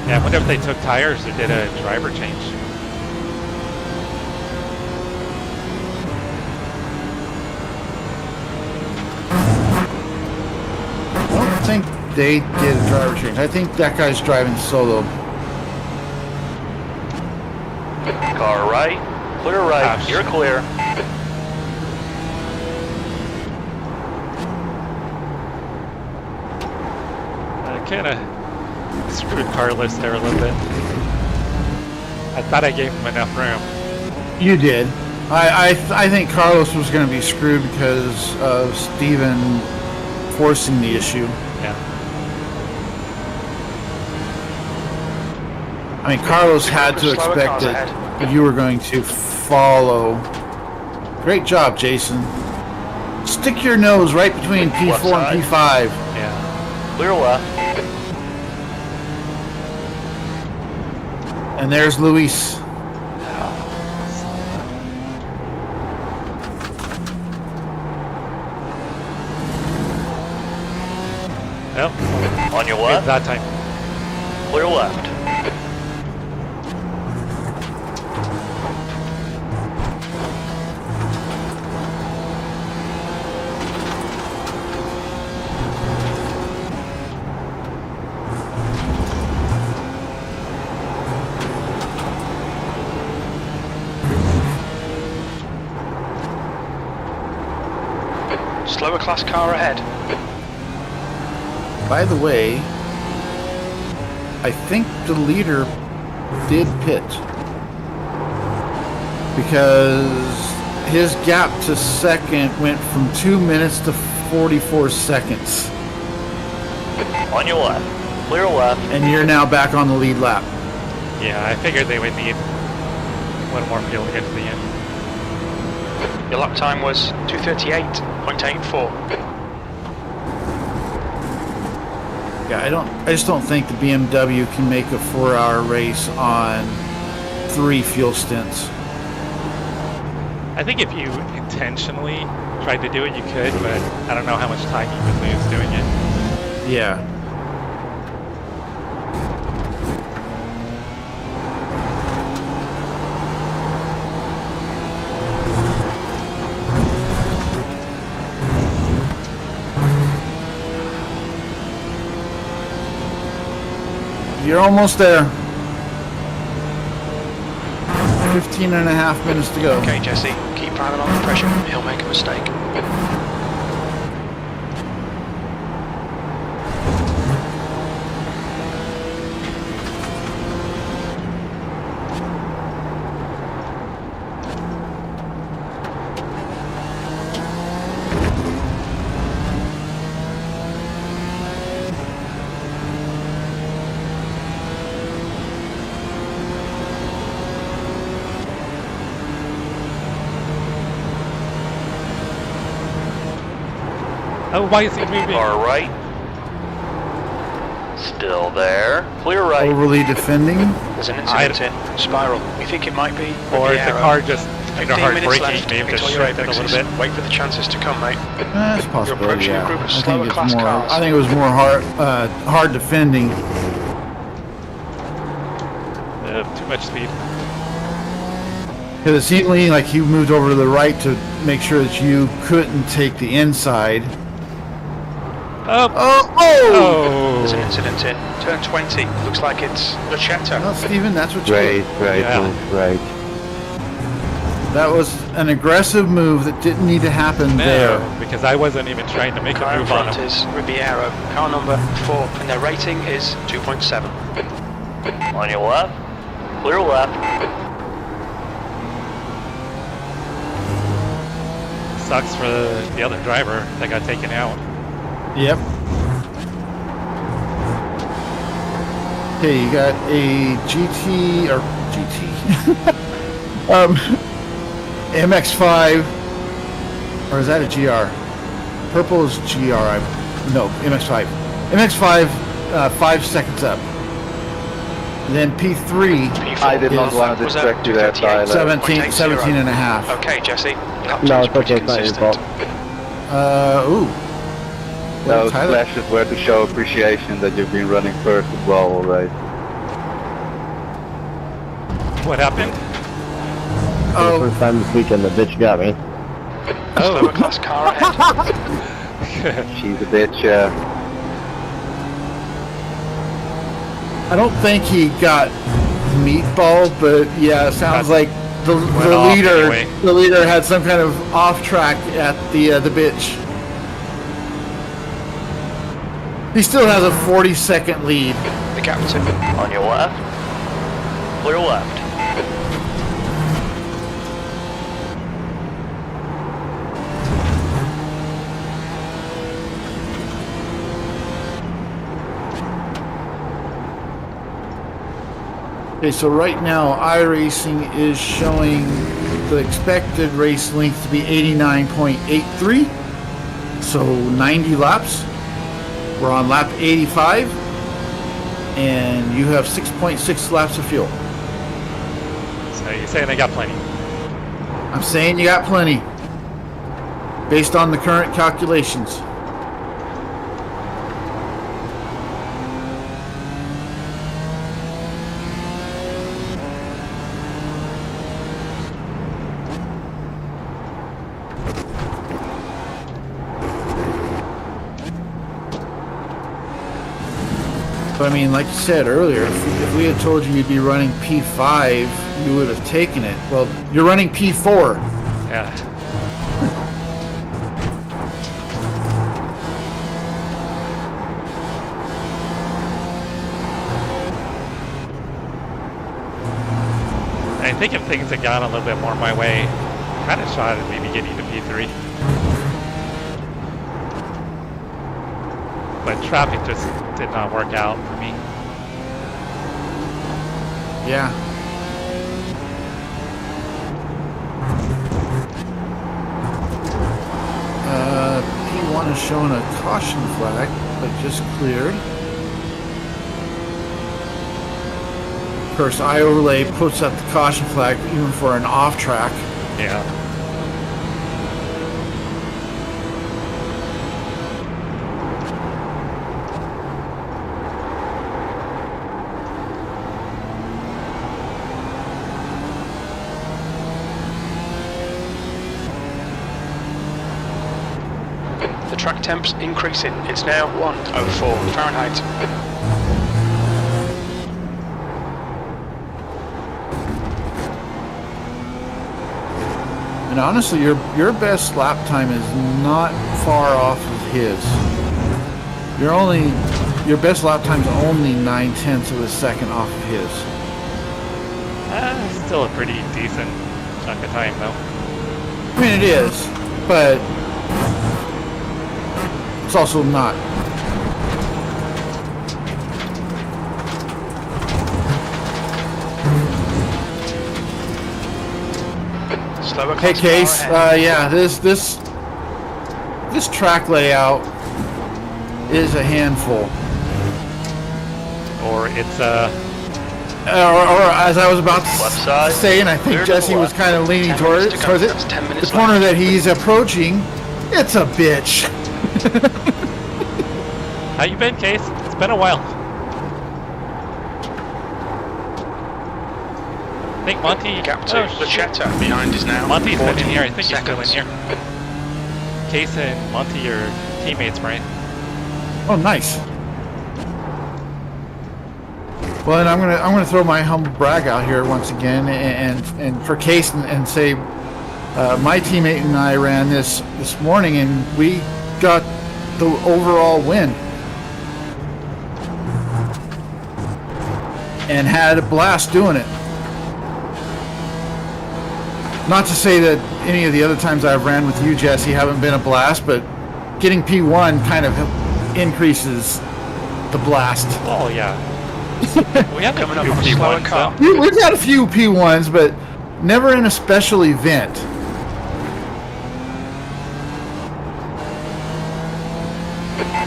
Yeah, I wonder if they took tires or did a driver change. I don't think they did a driver change. I think that guy's driving solo. Car right. Clear right. Gosh. You're clear. kind of screwed Carlos there a little bit. I thought I gave him enough room. You did. I think Carlos was going to be screwed because of Steven forcing the issue. Yeah. I mean, Carlos had to expect that you were going to follow. Great job, Jason. Stick your nose right between P4 and P5. Yeah. Clear left. And there's Luis. Well, On your good left. that time. Clear left. Slower class car ahead. By the way, I think the leader did pit because his gap to second went from 2 minutes to 44 seconds. On your left. Clear left. And you're now back on the lead lap. Yeah, I figured they would need one more fuel to get to the end. Your lap time was 2:38.84. Yeah, I just don't think the BMW can make a 4-hour race on 3 fuel stints. I think if you intentionally tried to do it, you could, but I don't know how much time you would lose doing it. Yeah. You're almost there. 15 and a half minutes to go. Okay, Jesse, keep driving under pressure. He'll make a mistake. Oh, why is he moving? Car right. Still there. Clear right. Overly defending. There's an incident in Spiral. We think it might be Or is the Riviera. car just 15 under hard minutes braking, left. maybe just Control your shifted a little apexes. bit? Wait for the chances to come, mate. That's a possibility. approaching a Yeah. group of I slower think it's class more. cars. I think it was more hard defending. Too much speed. Because it seemed like he moved over to the right to make sure that you couldn't take the inside. Oh! There's an Oh! incident in turn 20. Looks like it's the Chapter. Well, Steven, that's what you Right, Yeah. right. That was an aggressive move that didn't need to happen there. No, because I wasn't even trying to make a Car in move on front him. is Riviera, car number 4, and their rating is 2.7. On your left. Clear left. Sucks for the other driver that got taken out. Yep. Okay, you got a GT MX-5, or is that a GR? Purple is GR. No, MX-5. MX-5, 5 seconds up. And then P3, P4 I did not Yes. want to was at distract you there, 2:38. Tyler. 17 and a half. Okay, Jesse. Lap No, time's it's pretty okay, it's not your consistent. fault. Ooh. Well, Those Tyler, flashes were to show appreciation that you've been running first as well, alright. What happened? oh, First time this weekend the bitch got me. Slower class car ahead. She's a bitch, I don't think he got meatball, but yeah, it sounds like the off leader anyway. the leader had some kind of off track at the bitch. He still has a 40-second lead. The captain. On your left. Clear left. Okay, so right now iRacing is showing the expected race length to be 89.83. So 90 laps. We're on lap 85. And you have 6.6 laps of fuel. So you're saying they got plenty? I'm saying you got plenty. Based on the current calculations. But I mean, like you said earlier, if we had told you you'd be running P5, you would have taken it. Well, you're running P4. Yeah. I think if things had gone a little bit more my way, I kind of shot at maybe getting to P3. But traffic just did not work out for me. Yeah. P1 is showing a caution flag, but just cleared. Of course, iOverlay puts up the caution flag even for an off track. Yeah. The track temp's increasing. It's now 104 Fahrenheit. And honestly, your best lap time is not far off of his. Your best lap time's only 9/10 of a second off of his. Still a pretty decent chunk of time though. I mean, it is, but it's also not. Slower Hey, class Case. car ahead. Yeah, this track layout is a handful. Or it's Or as I was about Left to side. say, and I think Clear to Jesse the was left. kind of leaning 10 towards minutes to go. it. That's 10 minutes The corner left. that he's approaching, it's a bitch. how you been, Case? It's been a while. I think Monty. Gap to the Chapter behind is now. Monty's been in 14 here. I think he's still in seconds. here. Case and Monty are teammates, right? Oh, nice. Well, and I'm gonna throw my humble brag out here once again, and for Case and say, my teammate and I ran this morning, and we got the overall win, and had a blast doing it. Not to say that any of the other times I've ran with you, Jesse, haven't been a blast, but getting P1 kind of increases the blast. Oh yeah. We have Coming a up few on a slower P1s car. though. We've had a few P1s, but never in a special event.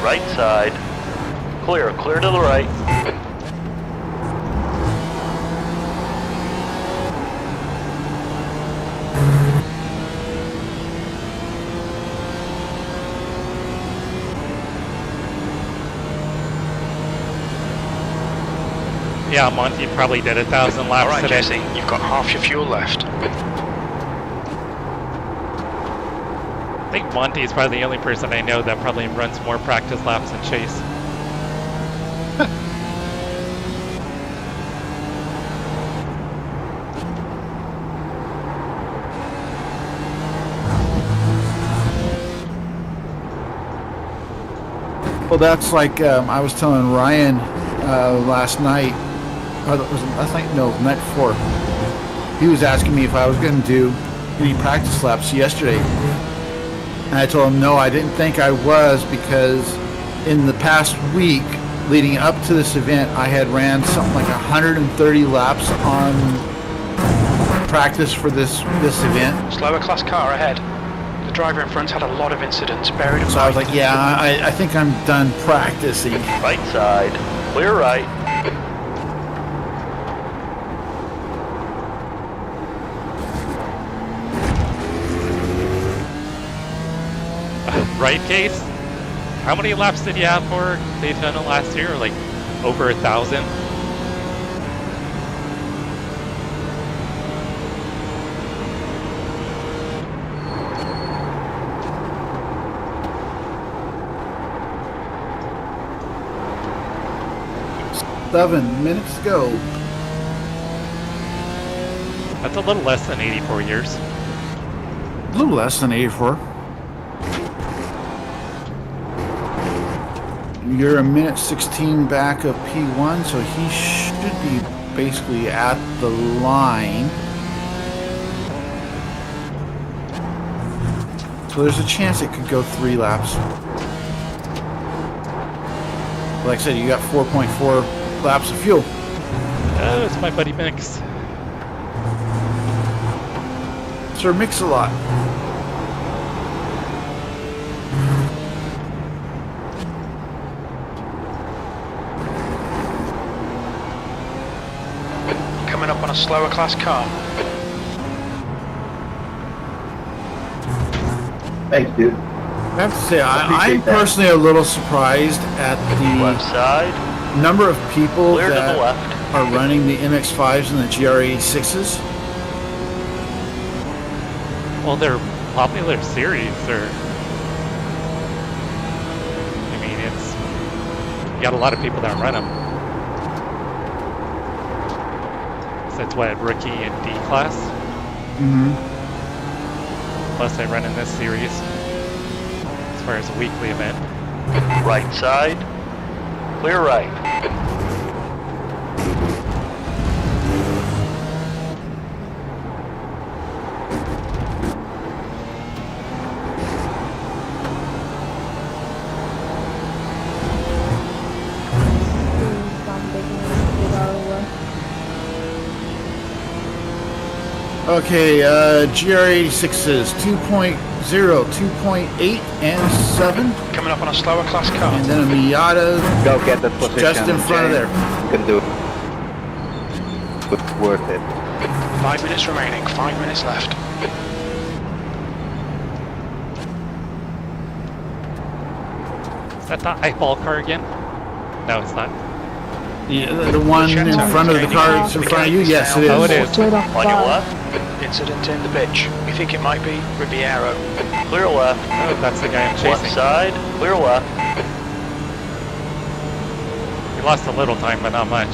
Right side. Clear to the right. Yeah, Monty probably did 1,000 laps Alright, today. Jesse, you've got half your fuel left. I think Monty is probably the only person I know that probably runs more practice laps than Chase. Well, that's like I was telling Ryan last night. Or was it last night? No, the night before. He was asking me if I was going to do any practice laps yesterday. And I told him no, I didn't think I was, because in the past week leading up to this event, I had ran something like 130 laps on practice for this event. Slower class car ahead. The driver in front had a lot of incidents buried in So I was like, yeah, I think I'm done practicing. Right side. Clear right. Right, Case? How many laps did you have for Daytona last year? Like over 1,000? Seven minutes to go. That's a little less than 84 years. A little less than 84. You're a minute 16 back of P1, so he should be basically at the line. So there's a chance it could go 3 laps. Like I said, you got 4.4 laps of fuel. Oh, it's my buddy Mix. Sir Mix-a-Lot. coming up on a slower class car. Thanks, dude. I have to say, I'm personally a little surprised at Left the side. number of people Clear to the that left. are running the MX-5s and the GR86s. Well, they're popular series. They're, I mean, it's, you got a lot of people that run them. So that's what, rookie and D class? Mm-hmm. Plus I run in this series as far as a weekly event. Right side. Clear right. Okay, GR86s 2.0, 2.8, and 7. Coming up on a slower class car. And then a Miata Go get that position. just in front of there. You can do it. It's worth it. 5 minutes remaining, 5 minutes left. Is that the eyeball car again? No, it's not. Yeah, the one in front of the car that's in front of you? Yes, it is. Oh, it is. Straight off On your bar. left. Incident in the pitch. We think it might be Riviero. Clear left. Oh, that's the guy I'm Left chasing. side. Clear left. We lost a little time, but not much.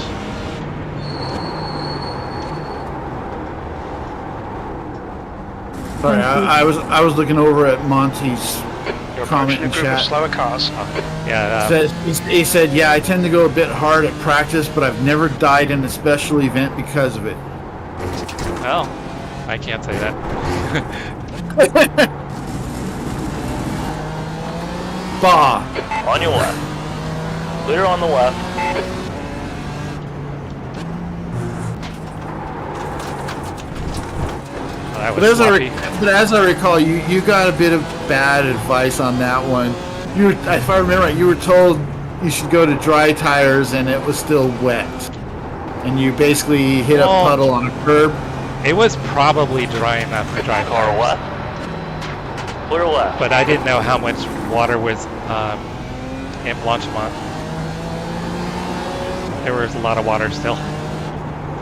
Sorry, I was looking over at Monty's You're comment approaching a in group of chat. slower cars. Yeah, He said, yeah, I tend to go a bit hard at practice, but I've never died in a special event because of it. well, I can't say that. Bah! On your left. Clear on the left. That But was as, sloppy. but as I recall, you got a bit of bad advice on that one. If I remember right, you were told you should go to dry tires and it was still wet. And you basically hit a Well, puddle on a curb. It was probably dry enough for dry Car cars, left. Clear left. but I didn't know how much water was in Blanchimont. There was a lot of water still,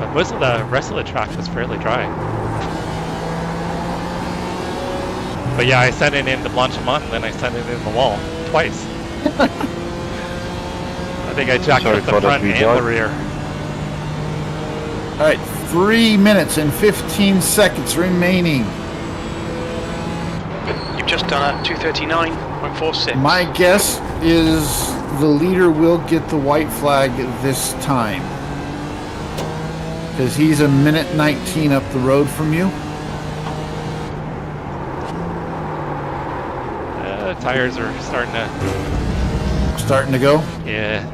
but most of the rest of the track was fairly dry. But yeah, I sent it into Blanchimont and then I sent it in the wall twice. I think I jacked Sorry up for the the front and video. the rear. All right, 3 minutes and 15 seconds remaining. You've just done a 239.46. My guess is the leader will get the white flag this time. Because he's a minute 19 up the road from you. Tires are starting to go? Yeah.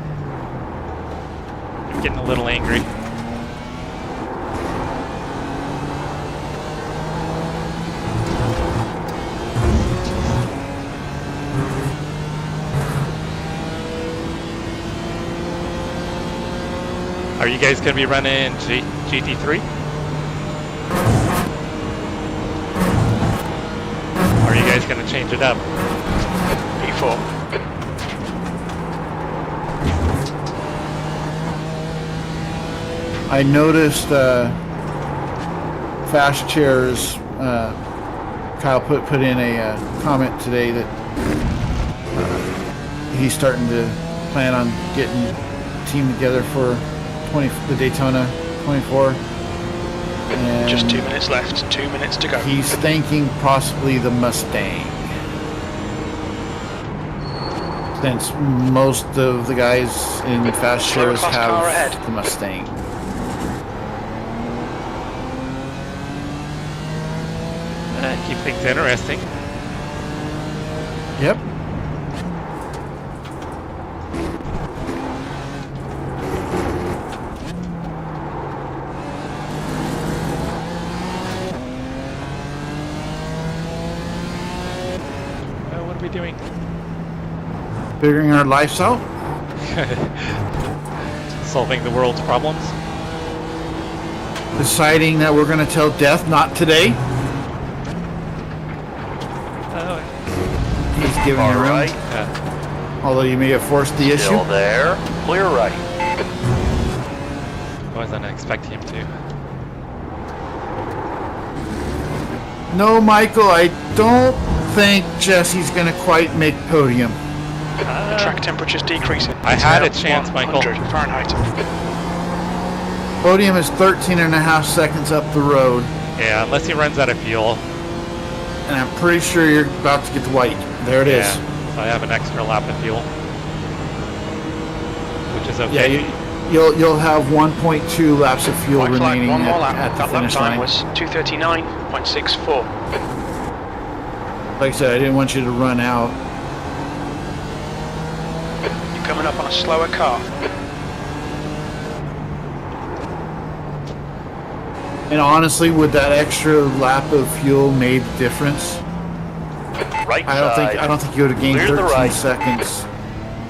I'm getting a little angry. Are you guys going to be running GT3? Or are you guys going to change it up? P4. I noticed Fast Chairs, Kyle put in a comment today that he's starting to plan on getting a team together for the Daytona 24. And just 2 minutes left, 2 minutes to go. He's thinking possibly the Mustang. Since most of the guys in Fast Shares have the Mustang. Keep things interesting. Yep. What are we doing? Figuring our lives out. Solving the world's problems. Deciding that we're going to tell Death not today. He's giving you room. Right. Although you may have forced the issue. Still there. Clear right. Wasn't expecting him to. No, Michael, I don't think Jesse's going to quite make podium. Track temperature's decreasing. I had a chance, Michael. Fahrenheit. Podium is 13.5 seconds up the road. Yeah, unless he runs out of fuel. And I'm pretty sure you're about to get the white. There it is. So I have an extra lap of fuel, which is okay. Yeah, you'll have 1.2 laps of fuel remaining at the finish line. Was 2:39.64. Like I said, I didn't want you to run out. You're coming up on a slower car. And honestly, would that extra lap of fuel made a difference? Right I don't think you would have gained 13 seconds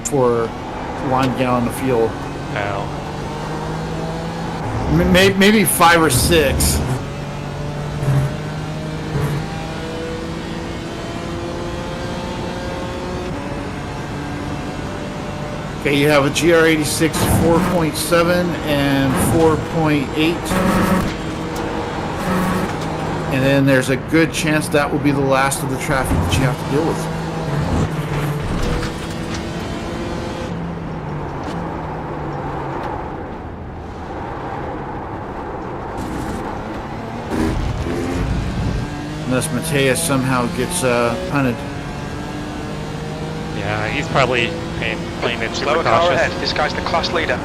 for 1 gallon of fuel. No. Maybe 5 or 6. Okay, you have a GR86 4.7 and 4.8. And then there's a good chance that will be the last of the traffic that you have to deal with. Unless Mateus somehow gets punted. Yeah, he's probably playing it super Slower car cautious. ahead. This guy's the class leader.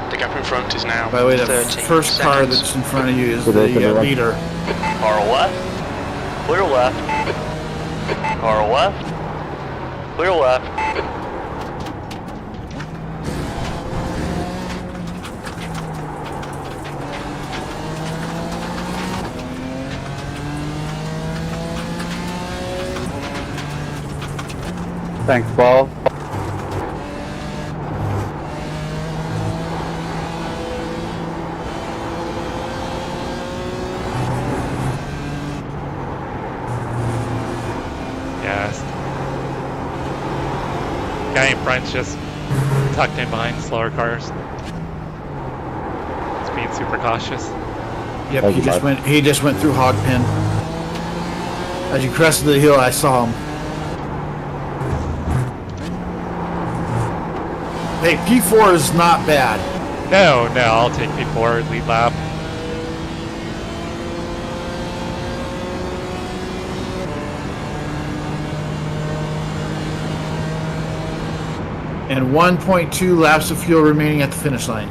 The gap in front is now. By the way, the 30 first car seconds. that's in front of you is the leader. Car left. Clear left. Car left. Clear left. Thanks, Paul. Yes. Guy in front's just tucked in behind slower cars. He's being super cautious. Yep, he just went through hog pen. As you crested the hill, I saw him. Hey, P4 is not bad. No, I'll take P4, lead lap. And 1.2 laps of fuel remaining at the finish line.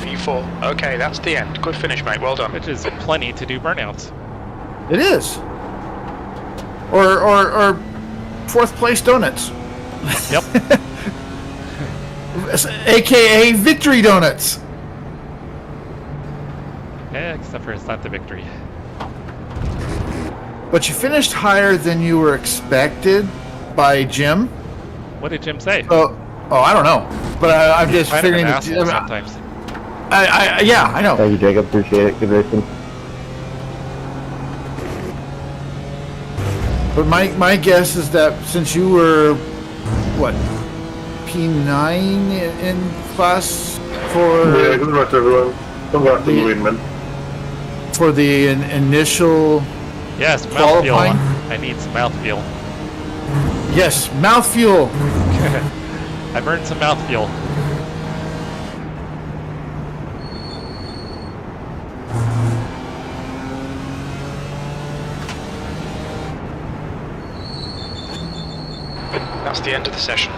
P4. Okay, that's the end. Good finish, mate. Well done. Which is plenty to do burnouts. It is. Or fourth place donuts. Yep. AKA victory donuts. Yeah, except for it's not the victory. But you finished higher than you were expected by Jim. What did Jim say? Oh, I don't know. But I'm just Kind of an figuring asshole sometimes. yeah, I know. Thank you, Jacob. Appreciate it. Good racing. But my guess is that since you were, what, P9 in class for... Yeah, good luck to everyone. Congrats to the win, man. For the initial... Yes, qualifying? mouthfeel. I need some mouthfeel. Yes, mouthfeel. I've earned some mouthfeel. That's the end of the session.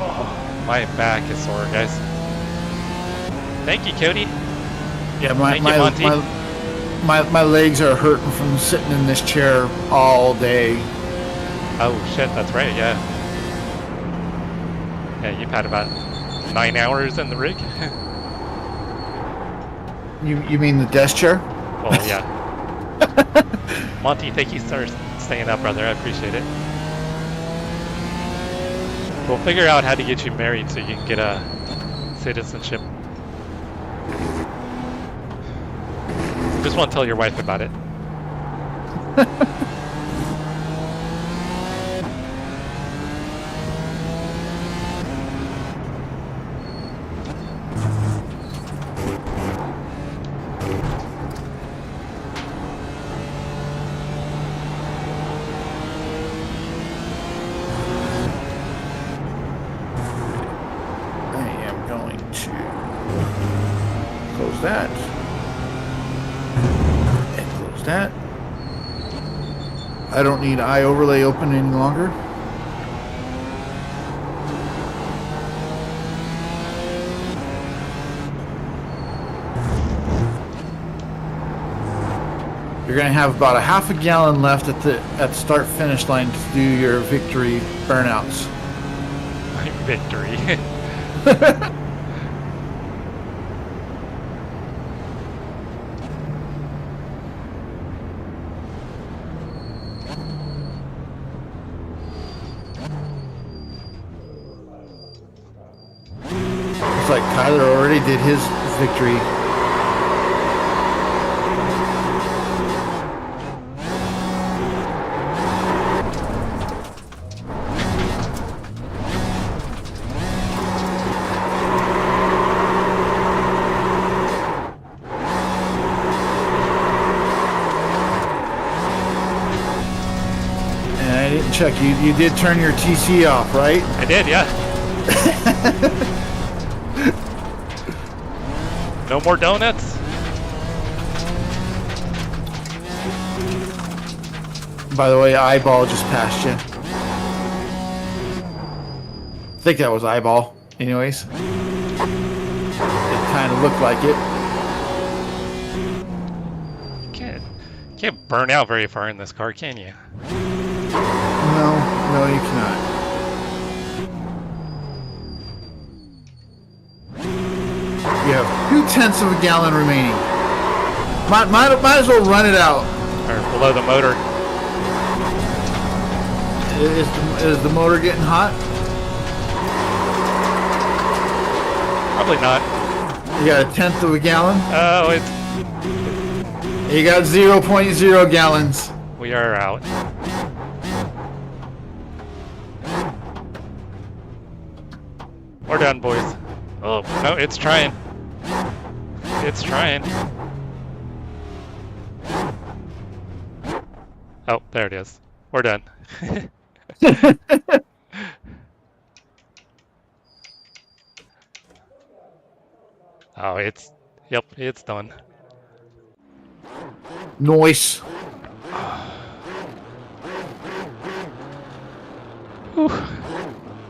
Oh, my back is sore, guys. Thank you, Cody. Yeah, Thank you, Monty. my legs are hurting from sitting in this chair all day. Oh shit, that's right, yeah. Yeah, you've had about 9 hours in the rig. You mean the desk chair? Well, yeah. Monty, thank you for staying up, brother. I appreciate it. We'll figure out how to get you married so you can get a citizenship. Just want to tell your wife about it. That and close that. I don't need eye overlay open any longer. You're going to have about a half a gallon left at the start finish line to do your victory burnouts. Victory. Looks like Tyler already did his victory. And I didn't check. You did turn your TC off, right? I did, yeah. No more donuts? By the way, Eyeball just passed you. I think that was Eyeball. Anyways. It kind of looked like it. You can't burn out very far in this car, can you? No, you cannot. You have 2/10 of a gallon remaining. Might as well run it out. Or below the motor. Is the motor getting hot? Probably not. You got 1/10 of a gallon? Oh, You got 0.0 gallons. we are out. We're done, boys. Oh, no, it's trying. It's trying. Oh, there it is. We're done. Oh, yep, it's done. Noise. Whew.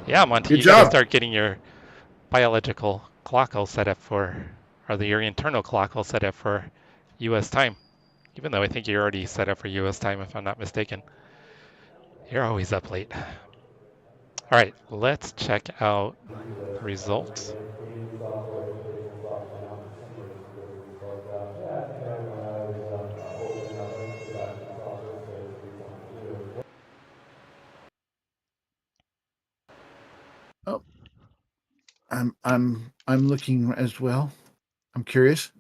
Yeah, Monty, Good you got to job. start getting your biological clock all set up for, or your internal clock all set up for U.S. time. Even though I think you're already set up for U.S. time, if I'm not mistaken. You're always up late. All right, let's check out results. Oh, I'm looking as well. I'm curious.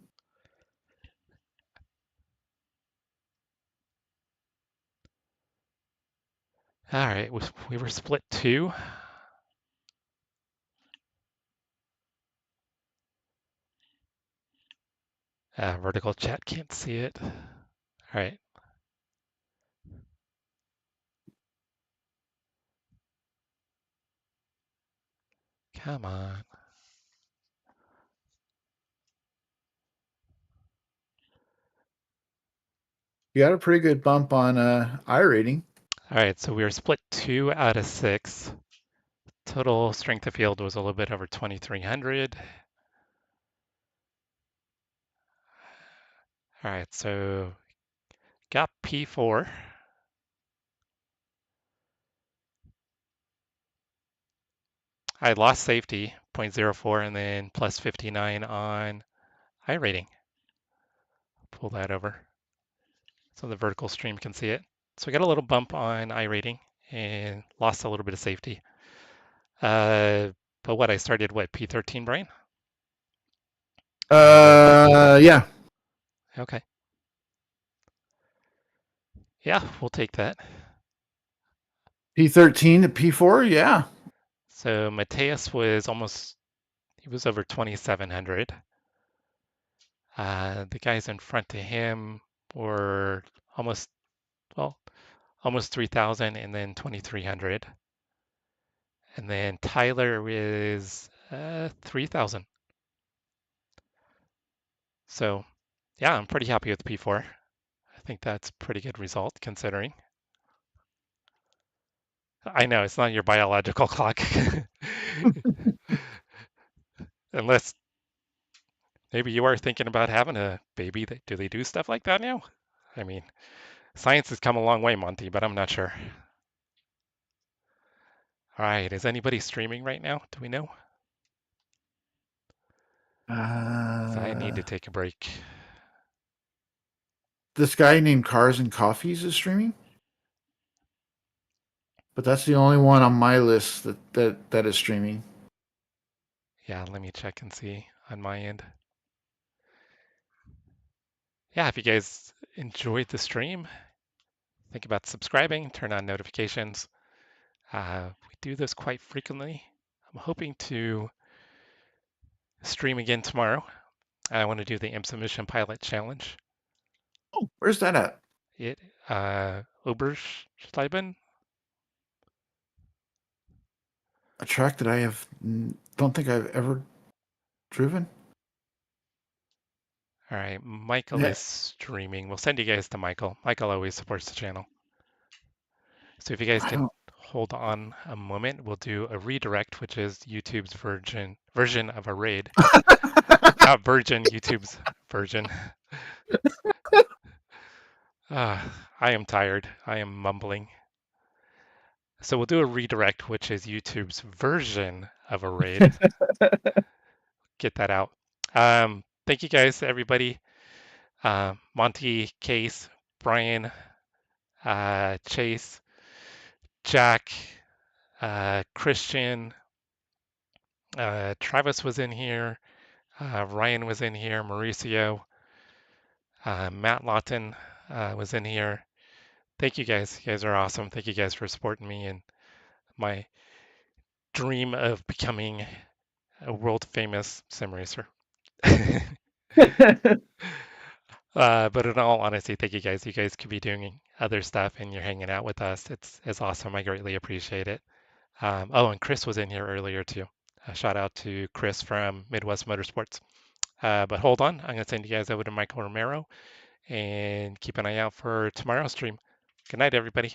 All right, we were split 2. Vertical chat can't see it. All right. Come on. You got a pretty good bump on iRating. All right, so we were split 2 out of 6. Total strength of field was a little bit over 2,300. All right, so got P4. I lost safety, 0.04, and then plus 59 on iRating. Pull that over so the vertical stream can see it. So I got a little bump on iRating and lost a little bit of safety. But what, I started, P13, Brian? Yeah. Okay. Yeah, we'll take that. P13 to P4, yeah. So Mateus was he was over 2,700. The guys in front of him were almost 3,000 and then 2,300. And then Tyler is 3,000. So yeah, I'm pretty happy with P4. I think that's a pretty good result considering. I know it's not your biological clock. Unless maybe you are thinking about having a baby. Do they do stuff like that now? I mean, science has come a long way, Monty, but I'm not sure. All right, is anybody streaming right now? Do we know? I need to take a break. This guy named Cars and Coffees is streaming, but that's the only one on my list that is streaming. Yeah, let me check and see on my end. Yeah, if you guys enjoyed the stream, think about subscribing, turn on notifications. We do this quite frequently. I'm hoping to stream again tomorrow. I want to do the Mission Pilot Challenge. Oh, where's that at? Oberschleiben. A track that I don't think I've ever driven. All right, Michael is streaming. We'll send you guys to Michael. Michael always supports the channel. So if you guys can hold on a moment, we'll do a redirect, which is YouTube's version of a raid. Not virgin, YouTube's version. I am tired. I am mumbling. So we'll do a redirect, which is YouTube's version of a raid. Get that out. Thank you guys, everybody. Monty, Case, Brian, Chase, Jack, Christian, Travis was in here, Ryan was in here, Mauricio, Matt Lawton was in here. Thank you guys. You guys are awesome. Thank you guys for supporting me and my dream of becoming a world famous sim racer. But in all honesty, thank you guys. You guys could be doing other stuff and you're hanging out with us. It's awesome. I greatly appreciate it. Oh, and Chris was in here earlier too. A shout out to Chris from Midwest Motorsports. But hold on, I'm going to send you guys over to Michael Romero and keep an eye out for tomorrow's stream. Good night, everybody.